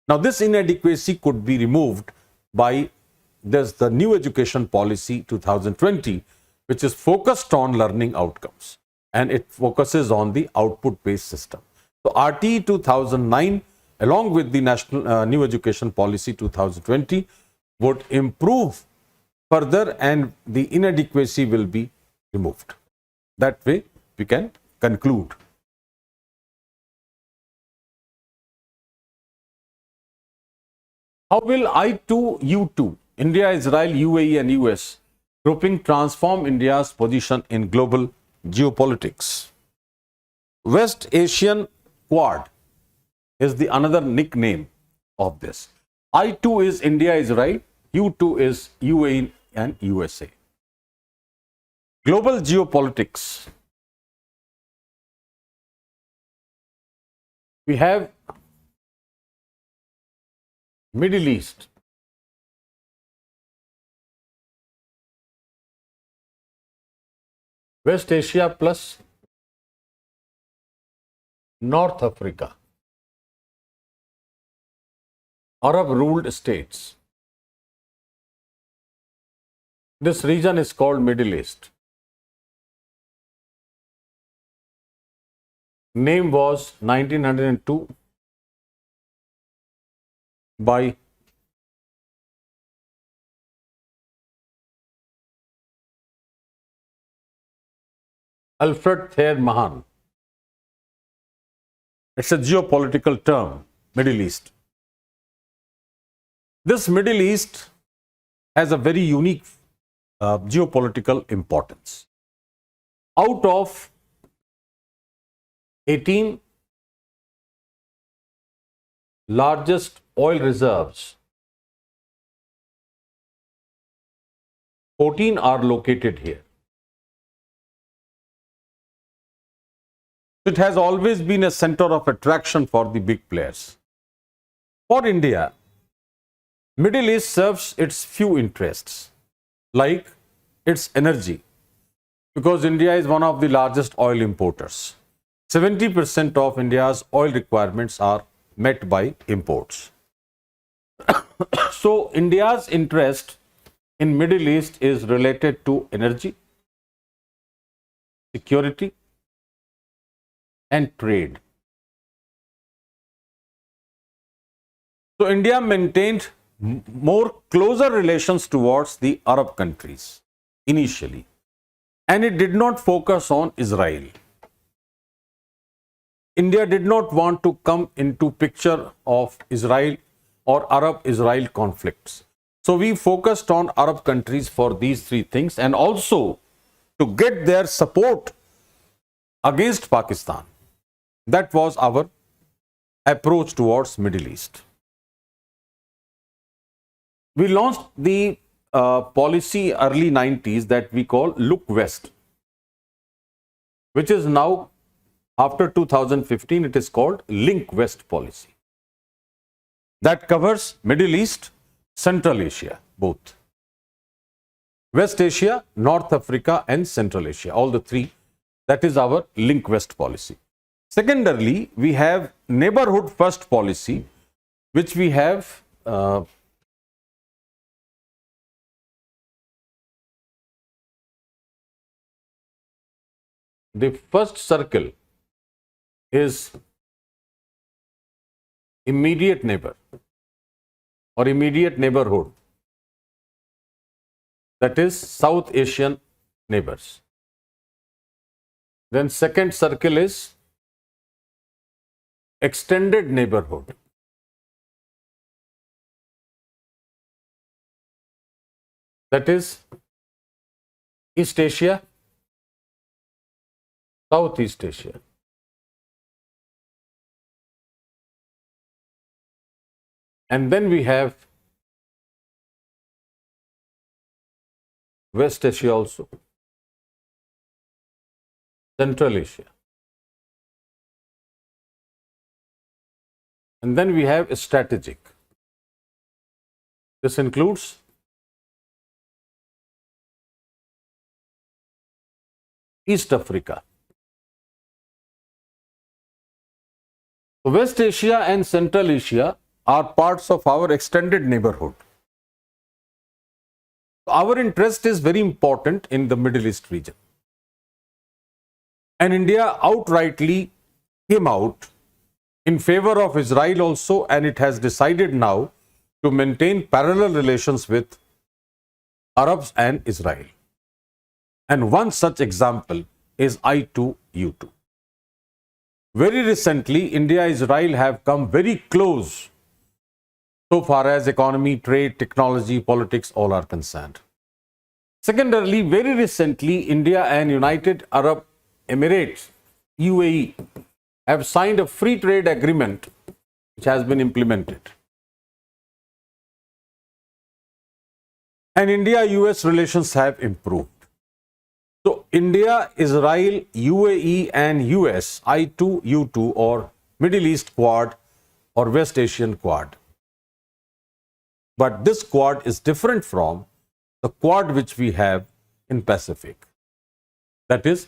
Now, this inadequacy could be removed by the new education policy 2020, which is focused on learning outcomes, and it focuses on the output-based system. So, RTE 2009 along with the national new education policy 2020 would improve further, and the inadequacy will be removed. That way we can conclude. How will I2, U2, India, Israel, UAE and US grouping transform India's position in global geopolitics? West Asian Quad is the another nickname of this. I2 is India, Israel, U2 is UAE and USA. Global geopolitics. We have Middle East, West Asia plus North Africa, Arab ruled states. This region is called Middle East. Name was 1902 by Alfred Thayer Mahan. It's a geopolitical term, Middle East. This Middle East has a very unique geopolitical importance. Out of 18 largest oil reserves, 14 are located here. It has always been a center of attraction for the big players. For India, Middle East serves its few interests, like its energy, because India is one of the largest oil importers. 70% of India's oil requirements are met by imports. So India's interest in Middle East is related to energy, security, and trade. So India maintained more closer relations towards the Arab countries initially, and it did not focus on Israel. India did not want to come into picture of Israel or Arab-Israel conflicts. So we focused on Arab countries for these three things, and also to get their support against Pakistan. That was our approach towards Middle East. We launched the policy early 90s that we call Look West, which is now, after 2015, it is called Link West policy. That covers Middle East, Central Asia, both. West Asia, North Africa, and Central Asia, all the three. That is our Link West policy. Secondarily, we have Neighborhood First policy, which we have the first circle is immediate neighbor or immediate neighborhood, that is South Asian neighbors. Then second circle is extended neighborhood. That is East Asia, Southeast Asia. And then we have West Asia also, Central Asia. And then we have strategic. This includes East Africa. West Asia and Central Asia are parts of our extended neighborhood. Our interest is very important in the Middle East region. And India outrightly came out in favor of Israel also, and it has decided now to maintain parallel relations with Arabs and Israel. And one such example is I2U2. Very recently, India and Israel have come very close so far as economy, trade, technology, politics, all are concerned. Secondarily, very recently, India and United Arab Emirates, UAE, have signed a free trade agreement which has been implemented. And India-US relations have improved. So, India, Israel, UAE and US, I2U2 or Middle East Quad or West Asian Quad. But this Quad is different from the Quad which we have in Pacific. That is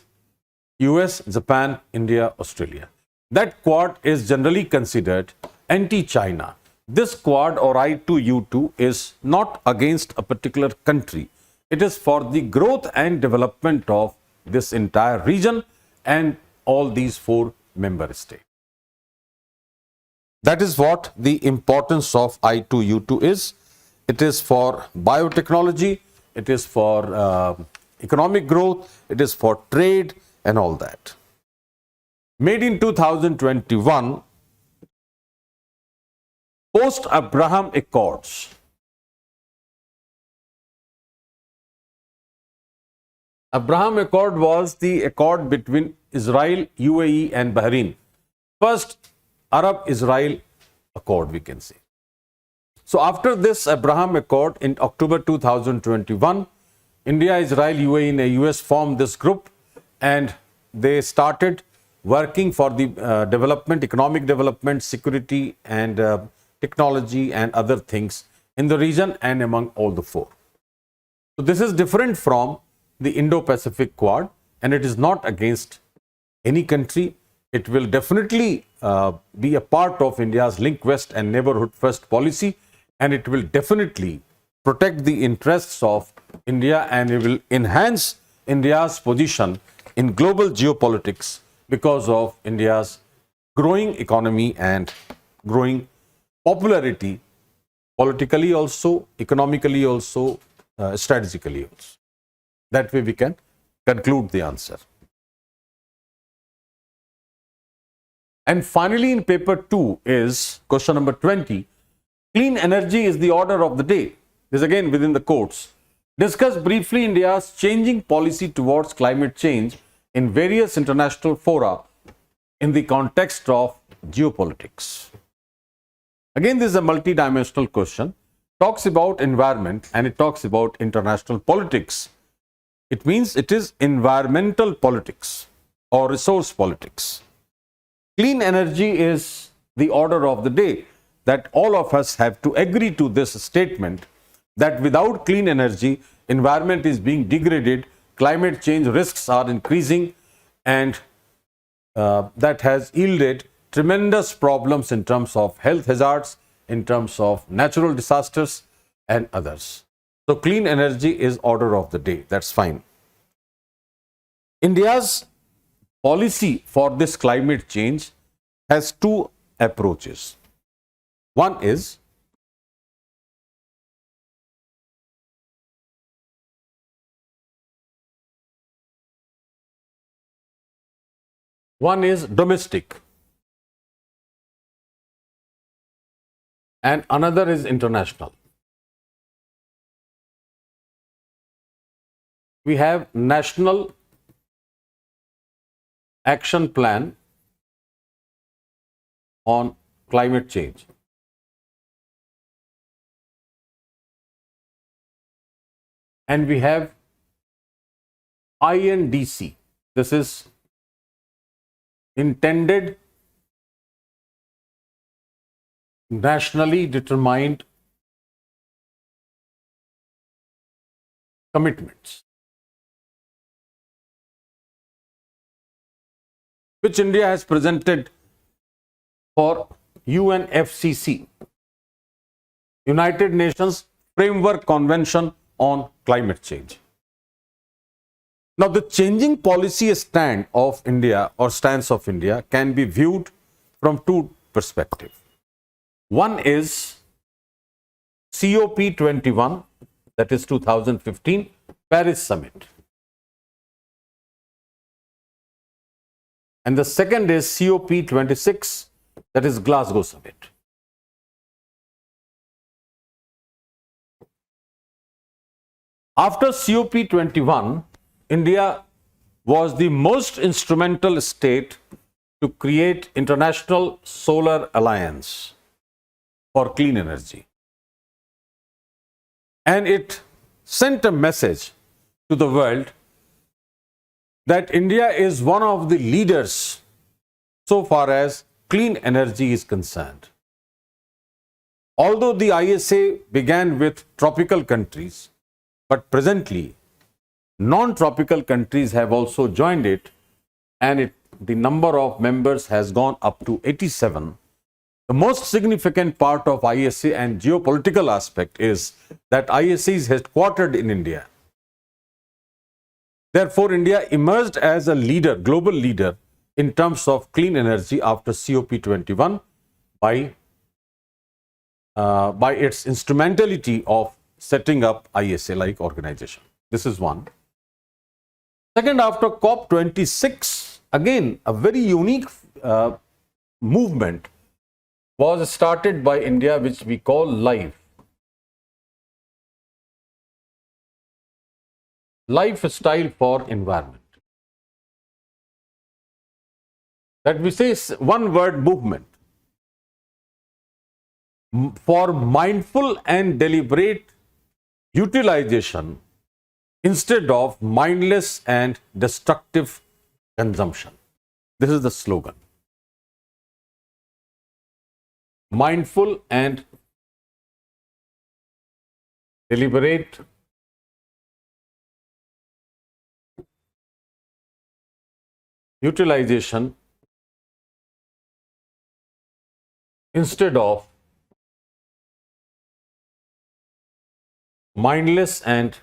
US, Japan, India, Australia. That Quad is generally considered anti-China. This Quad or I2U2 is not against a particular country. It is for the growth and development of this entire region and all these four member state. That is what the importance of I2U2 is. It is for biotechnology, it is for economic growth, it is for trade and all that. Made in 2021, post-Abraham Accords. Abraham Accord was the accord between Israel, UAE and Bahrain. First Arab-Israel Accord, we can say. So after this Abraham Accord in October 2021, India, Israel, UAE and the US formed this group, and they started working for the development, economic development, security and technology and other things in the region and among all the four. So this is different from the Indo-Pacific Quad, and it is not against any country. It will definitely be a part of India's Link West and Neighborhood First policy, and it will definitely protect the interests of India, and it will enhance India's position in global geopolitics because of India's growing economy and growing popularity, politically also, economically also, strategically also. That way we can conclude the answer. And finally, in paper 2 is question number 20. Clean energy is the order of the day. This again within the quotes. Discuss briefly India's changing policy towards climate change in various international fora in the context of geopolitics. Again, this is a multi-dimensional question. Talks about environment and it talks about international politics. It means it is environmental politics or resource politics. Clean energy is the order of the day, that all of us have to agree to this statement, that without clean energy, environment is being degraded, climate change risks are increasing, and that has yielded tremendous problems in terms of health hazards, in terms of natural disasters and others. So clean energy is order of the day. That's fine. India's policy for this climate change has two approaches. One is domestic and another is international. We have National Action Plan on climate change. And we have INDC. This is intended nationally determined commitments, which India has presented for UNFCCC, United Nations Framework Convention on Climate Change. Now, the changing policy stand of India or stance of India can be viewed from two perspectives. One is COP21, that is 2015 Paris Summit. And the second is COP26, that is Glasgow Summit. After COP21, India was the most instrumental state to create International Solar Alliance for clean energy. And it sent a message to the world that India is one of the leaders so far as clean energy is concerned. Although the ISA began with tropical countries, but presently non-tropical countries have also joined it, and the number of members has gone up to 87. The most significant part of ISA and geopolitical aspect is that ISA is headquartered in India. Therefore, India emerged as a leader, global leader, in terms of clean energy after COP21 by its instrumentality of setting up ISA-like organization. This is one. Second, after COP26, again, a very unique movement was started by India, which we call LIFE. Lifestyle for Environment. That we say is one word movement for mindful and deliberate utilization instead of mindless and destructive consumption. This is the slogan. Mindful and deliberate utilization instead of mindless and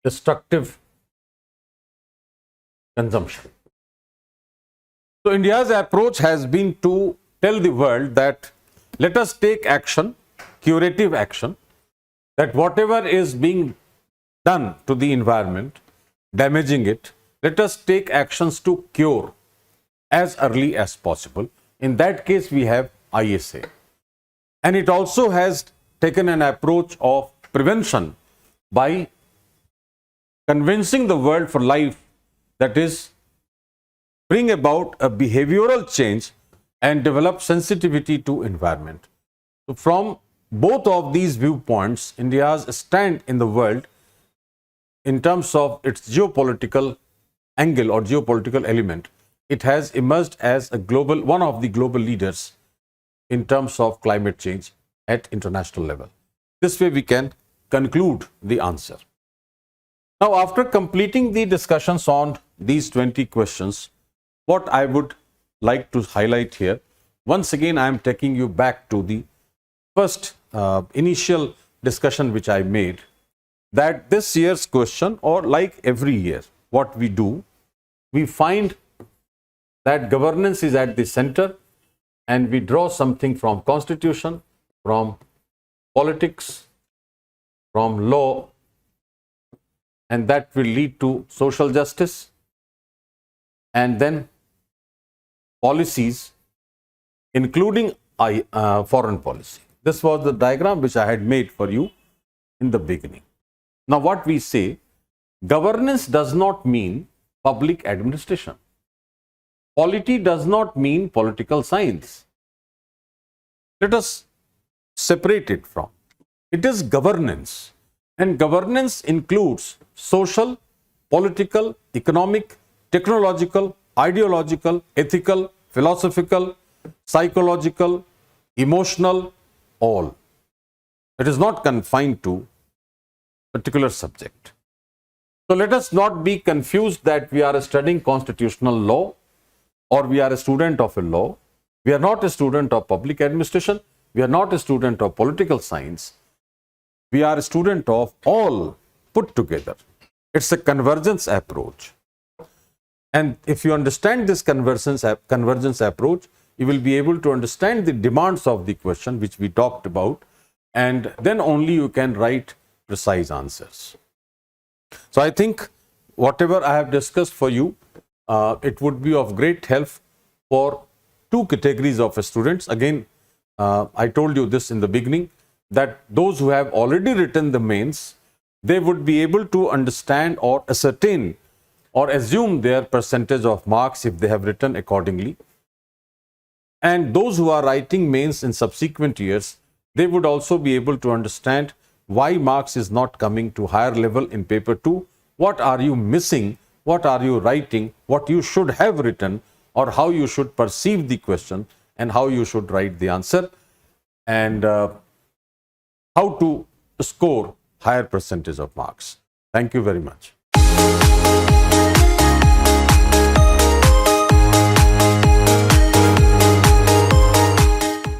destructive consumption. So India's approach has been to tell the world that let us take action, curative action, that whatever is being done to the environment, damaging it, let us take actions to cure as early as possible. In that case, we have ISA. And it also has taken an approach of prevention by convincing the world for life, that is, bring about a behavioral change and develop sensitivity to environment. So from both of these viewpoints, India's stand in the world in terms of its geopolitical angle or geopolitical element, it has emerged as a one of the global leaders in terms of climate change at international level. This way we can conclude the answer. Now, after completing the discussions on these 20 questions, what I would like to highlight here, once again I am taking you back to the first initial discussion which I made, that this year's question, or like every year, what we do, we find that governance is at the center and we draw something from constitution, from politics, from law, and that will lead to social justice and then policies, including foreign policy. This was the diagram which I had made for you in the beginning. Now, what we say, governance does not mean public administration. Polity does not mean political science. Let us separate it from. It is governance. And governance includes social, political, economic, technological, ideological, ethical, philosophical, psychological, emotional, all. It is not confined to particular subject. So let us not be confused that we are studying constitutional law or we are a student of a law. We are not a student of public administration. We are not a student of political science. We are a student of all put together. It's a convergence approach. And if you understand this convergence approach, you will be able to understand the demands of the question which we talked about, and then only you can write precise answers. So I think whatever I have discussed for you, it would be of great help for two categories of students. Again, I told you this in the beginning, that those who have already written the mains, they would be able to understand or ascertain or assume their percentage of marks if they have written accordingly. And those who are writing mains in subsequent years, they would also be able to understand why marks is not coming to higher level in paper 2, what are you missing, what are you writing, what you should have written, or how you should perceive the question and how you should write the answer, and how to score higher percentage of marks. Thank you very much.